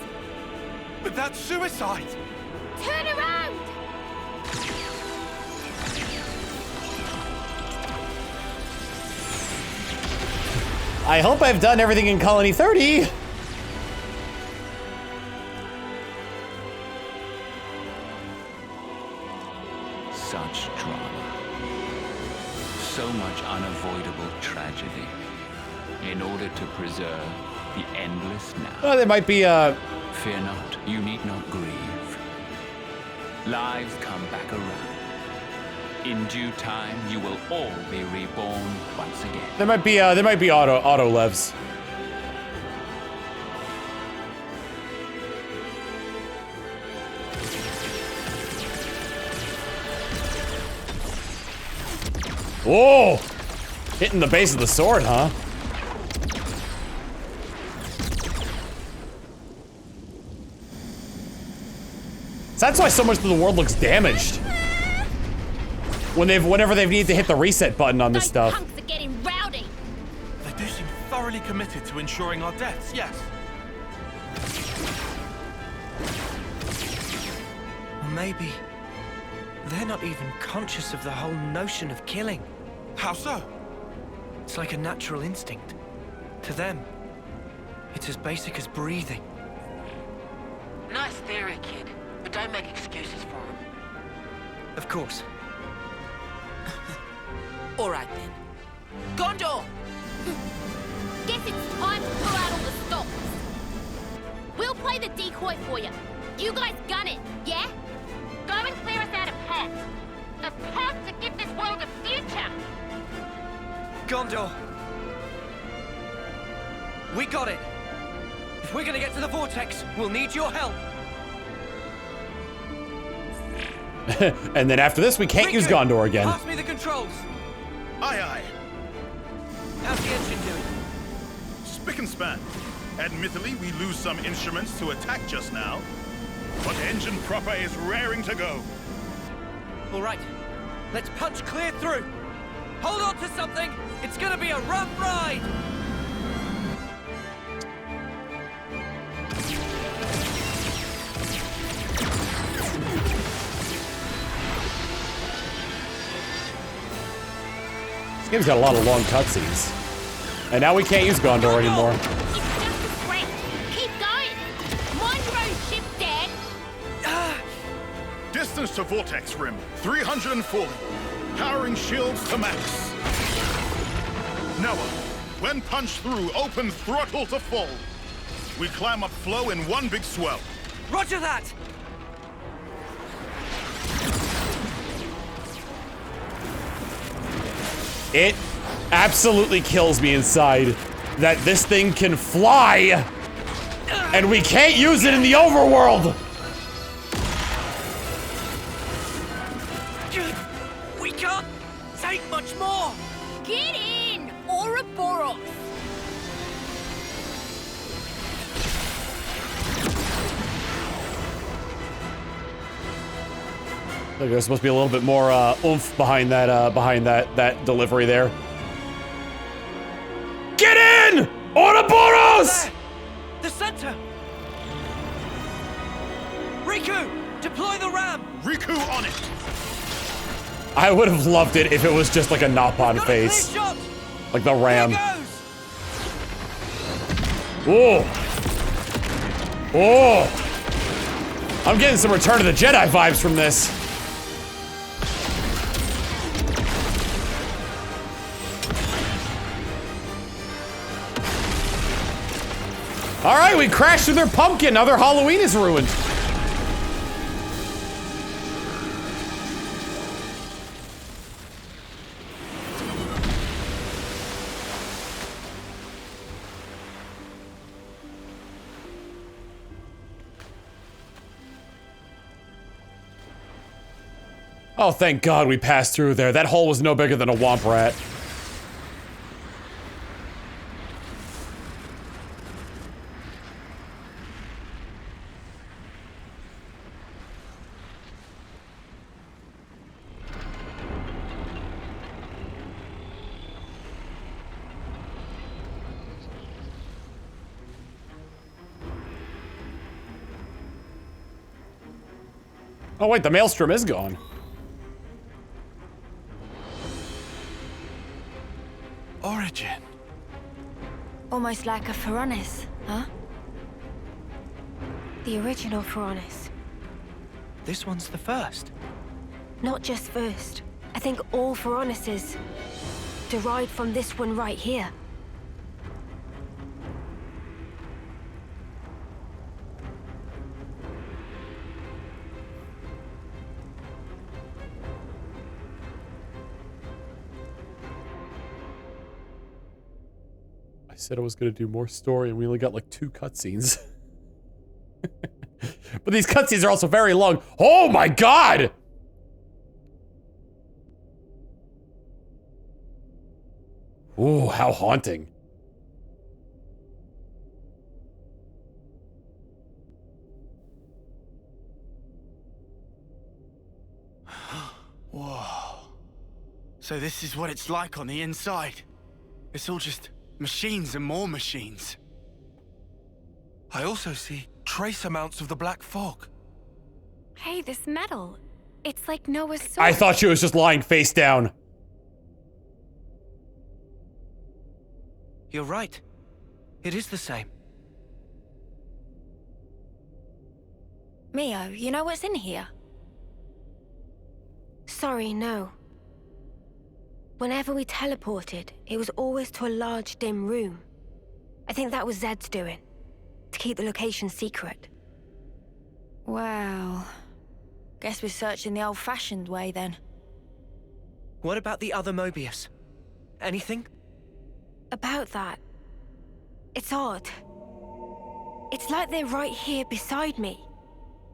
S15: But that's suicide!
S10: Turn around!
S1: I hope I've done everything in Colony 30.
S13: Such drama. So much unavoidable tragedy. In order to preserve the endless now.
S1: Oh, there might be
S13: Fear not, you need not grieve. Lives come back around. In due time, you will all be reborn once again.
S1: There might be auto levs. Whoa! Hitting the base of the sword, huh? So that's why so much of the world looks damaged. Whenever they've needed to hit the reset button on this stuff.
S6: Punks are getting rowdy.
S15: They do seem thoroughly committed to ensuring our deaths, yes.
S18: Or maybe they're not even conscious of the whole notion of killing.
S15: How so?
S18: It's like a natural instinct. To them, it's as basic as breathing.
S3: Nice theory, kid. But don't make excuses for him.
S18: Of course.
S3: All right then. Gondor!
S6: Guess it's time to pull out all the stops. We'll play the decoy for you. You guys gun it, yeah? Go and clear us out a path. A path to give this world a future.
S18: Gondor! We got it! If we're gonna get to the vortex, we'll need your help!
S1: And then after this, we can't use Gondor again.
S18: Pass me the controls!
S22: Aye, aye.
S18: How's the engine doing?
S22: Spick and span. Admittedly, we lose some instruments to attack just now, but engine proper is raring to go.
S18: All right, let's punch clear through. Hold on to something. It's gonna be a rough ride.
S1: This game's got a lot of long cutscenes. And now we can't use Gondor anymore.
S6: It's just a threat. Keep going. Mind your own ship, Dad.
S22: Distance to vortex rim, 340. Powering shields to max. Noah, when punched through, open throttle to full. We climb up flow in one big swell.
S18: Roger that!
S1: It absolutely kills me inside that this thing can fly and we can't use it in the overworld.
S18: We can't take much more.
S6: Get in, Ouroboros.
S1: Look, there's supposed to be a little bit more oomph behind that delivery there. Get in! Ouroboros!
S18: There! The center! Riku! Deploy the ram!
S22: Riku on it!
S1: I would have loved it if it was just like a Nopon face. Like the ram. Whoa! Whoa! I'm getting some Return of the Jedi vibes from this. All right, we crashed through their pumpkin. Now their Halloween is ruined. Oh, thank God we passed through there. That hole was no bigger than a womp rat. Oh wait, the maelstrom is gone.
S7: Origin.
S2: Almost like a Pharaonis, huh?
S10: The original Pharaonis.
S18: This one's the first.
S10: Not just first. I think all Pharaonises derived from this one right here.
S1: I said I was gonna do more story and we only got like 2 cutscenes. But these cutscenes are also very long. Oh my God! Ooh, how haunting.
S7: Whoa. So this is what it's like on the inside. It's all just machines and more machines.
S15: I also see trace amounts of the black fog.
S10: Hey, this metal. It's like Noah's sword.
S1: I thought she was just lying face down.
S18: You're right. It is the same.
S2: Mio, you know what's in here?
S10: Sorry, no. Whenever we teleported, it was always to a large, dim room. I think that was Zed's doing, to keep the location secret.
S2: Well, guess we're searching the old-fashioned way then.
S18: What about the other Mobius? Anything?
S10: About that, it's odd. It's like they're right here beside me,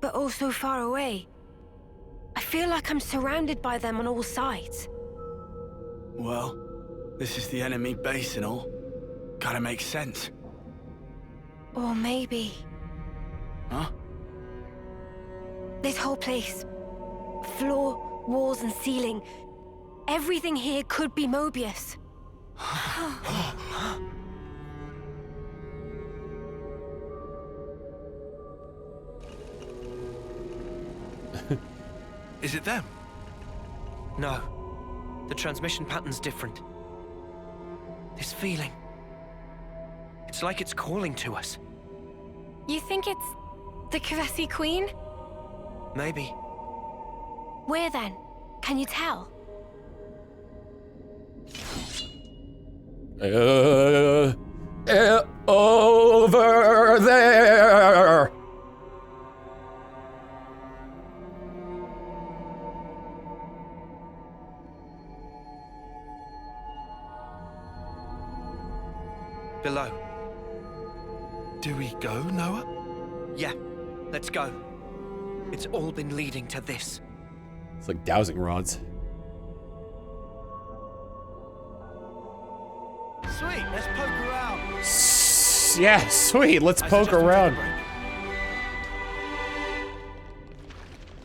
S10: but also far away. I feel like I'm surrounded by them on all sides.
S7: Well, this is the enemy base and all. Kinda makes sense.
S10: Or maybe...
S7: Huh?
S10: This whole place. Floor, walls, and ceiling. Everything here could be Mobius.
S15: Is it them?
S18: No. The transmission pattern's different. This feeling. It's like it's calling to us.
S10: You think it's the Kavesi Queen?
S18: Maybe.
S10: Where then? Can you tell?
S1: Over there.
S18: Below.
S15: Do we go, Noah?
S18: Yeah, let's go. It's all been leading to this.
S1: It's like dowsing rods.
S7: Sweet, let's poke around.
S1: Yeah, sweet, let's poke around.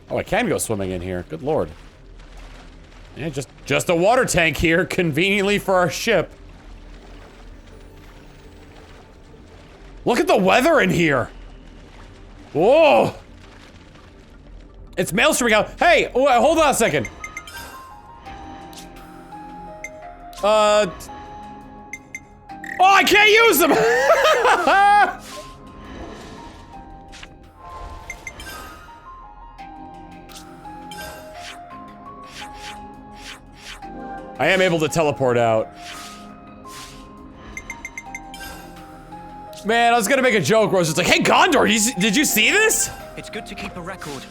S1: Oh, I can go swimming in here. Good lord. Yeah, just a water tank here, conveniently for our ship. Look at the weather in here. Whoa. It's maelstroming out. Hey, hold on a second. Oh, I can't use them. I am able to teleport out. Man, I was gonna make a joke where I was just like, hey, Gondor, did you see this?
S18: It's good to keep a record.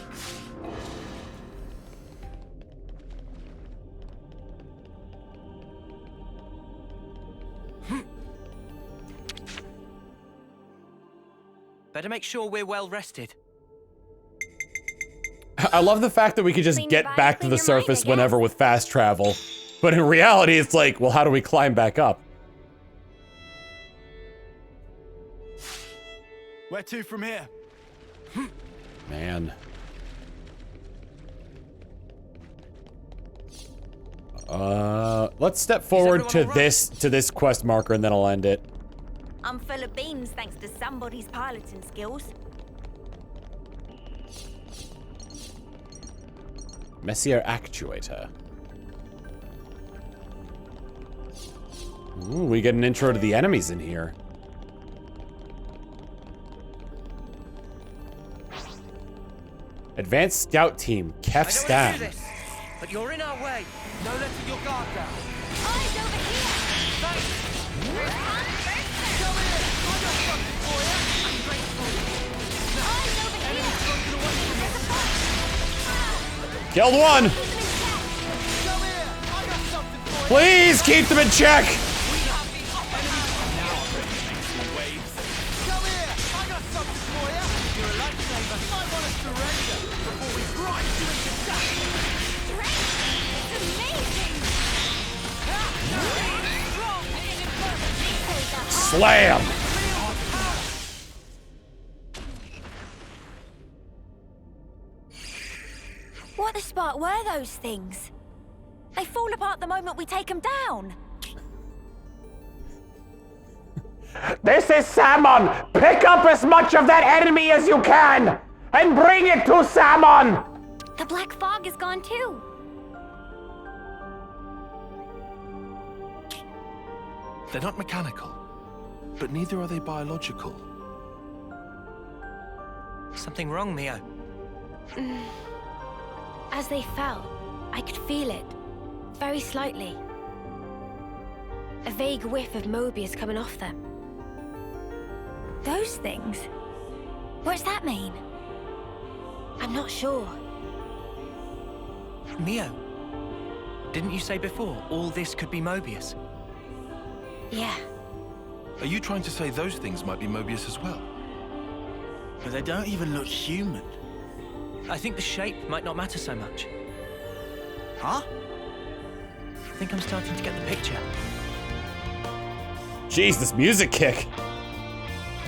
S18: Better make sure we're well rested.
S1: I love the fact that we could just get back to the surface whenever with fast travel. But in reality, it's like, well, how do we climb back up?
S7: Where to from here?
S1: Man. Let's step forward to this quest marker and then I'll end it.
S21: I'm full of beans thanks to somebody's piloting skills.
S1: Messier Actuator. Ooh, we get an intro to the enemies in here. Advanced Scout Team, Kef Stan.
S18: But you're in our way. No letting your guard down.
S21: Eyes over here!
S1: Killed one! Please keep them in check! Slam!
S21: What the spark were those things? They fall apart the moment we take them down.
S4: This is Salmon! Pick up as much of that enemy as you can! And bring it to Salmon!
S21: The black fog is gone too.
S15: They're not mechanical, but neither are they biological.
S18: Something wrong, Mio?
S10: As they fell, I could feel it. Very slightly. A vague whiff of Mobius coming off them.
S21: Those things? What's that mean?
S10: I'm not sure.
S18: Mio, didn't you say before all this could be Mobius?
S10: Yeah.
S15: Are you trying to say those things might be Mobius as well?
S7: But they don't even look human.
S18: I think the shape might not matter so much.
S7: Huh?
S18: I think I'm starting to get the picture.
S1: Jeez, this music kick.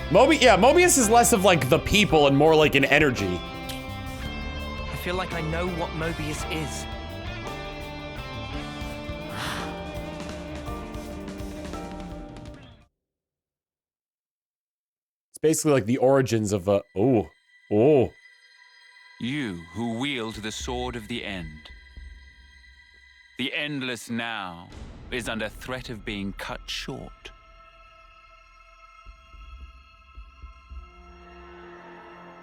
S1: Mobius is less of like the people and more like an energy.
S18: I feel like I know what Mobius is.
S1: It's basically like the origins of oh.
S13: You who wield the sword of the end. The endless now is under threat of being cut short.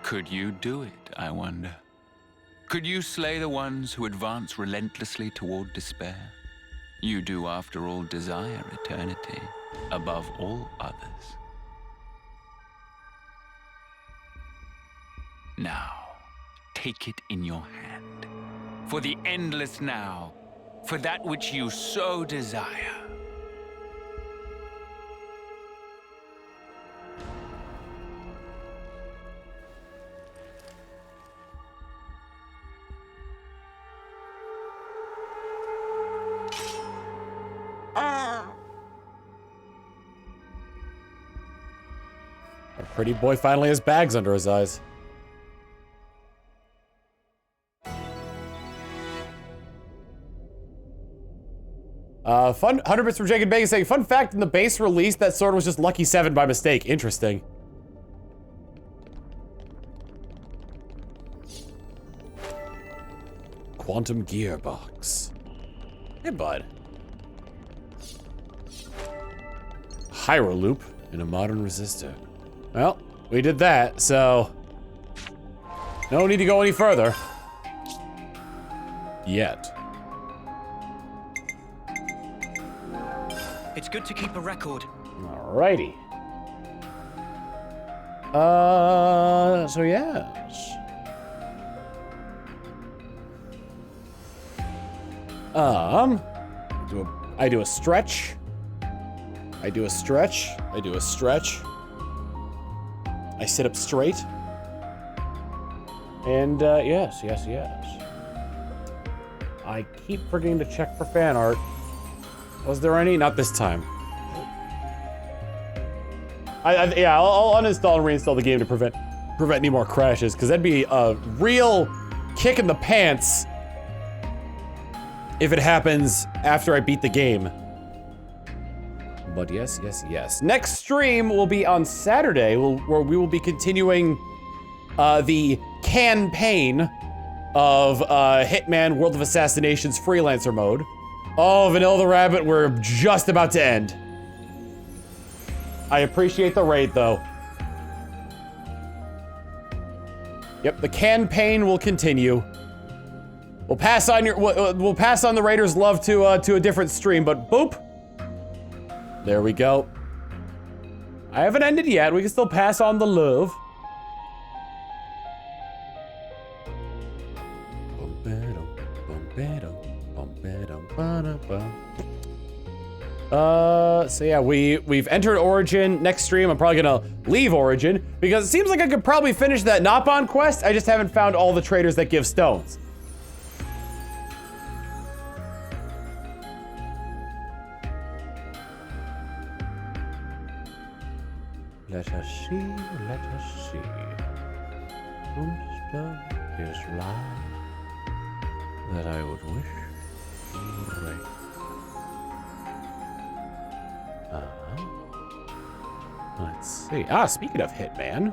S13: Could you do it, I wonder? Could you slay the ones who advance relentlessly toward despair? You do, after all, desire eternity above all others. Now, take it in your hand. For the endless now, for that which you so desire.
S1: Our pretty boy finally has bags under his eyes. Fun 100 bits from Jake and Bacon saying, fun fact, in the base release, that sword was just Lucky 7 by mistake. Interesting. Quantum gearbox. Hey, bud. Hyro loop in a modern resistor. Well, we did that, so no need to go any further. Yet.
S18: It's good to keep a record.
S1: Alrighty. So yes. I do a stretch. I do a stretch. I do a stretch. I sit up straight. And, yes. I keep forgetting to check for fan art. Was there any? Not this time. Yeah, I'll uninstall and reinstall the game to prevent any more crashes, because that'd be a real kick in the pants if it happens after I beat the game. But yes. Next stream will be on Saturday, where we will be continuing the campaign of Hitman World of Assassinations Freelancer mode. Oh, Vanilla the Rabbit, we're just about to end. I appreciate the raid, though. Yep, the campaign will continue. We'll pass on the Raiders' love to a different stream, but boop. There we go. I haven't ended yet. We can still pass on the love. So yeah, we've entered Origin. Next stream, I'm probably gonna leave Origin because it seems like I could probably finish that Nopon quest. I just haven't found all the traders that give stones. Let us see. Whose is life that I would wish to raise. Let's see. Speaking of Hitman.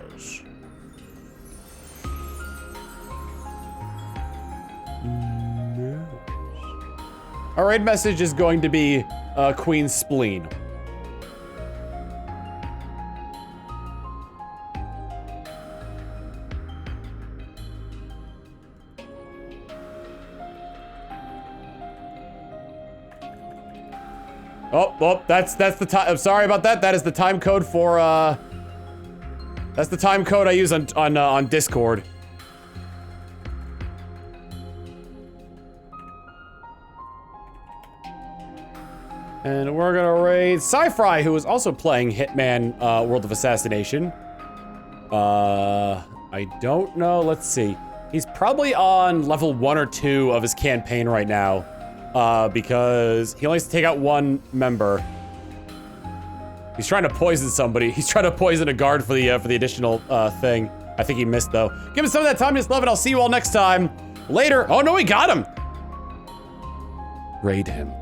S1: Yes. Our raid message is going to be Queen's Spleen. Oh, that's the time. I'm sorry about that. That is the time code for that's the time code I use on Discord. And we're gonna raid Sci-Fi, who is also playing Hitman World of Assassination. I don't know. Let's see. He's probably on level 1 or 2 of his campaign right now. Because he only has to take out one member. He's trying to poison somebody. He's trying to poison a guard for the additional thing. I think he missed though. Give him some of that time, just love it. I'll see you all next time. Later. Oh no, he got him. Raid him.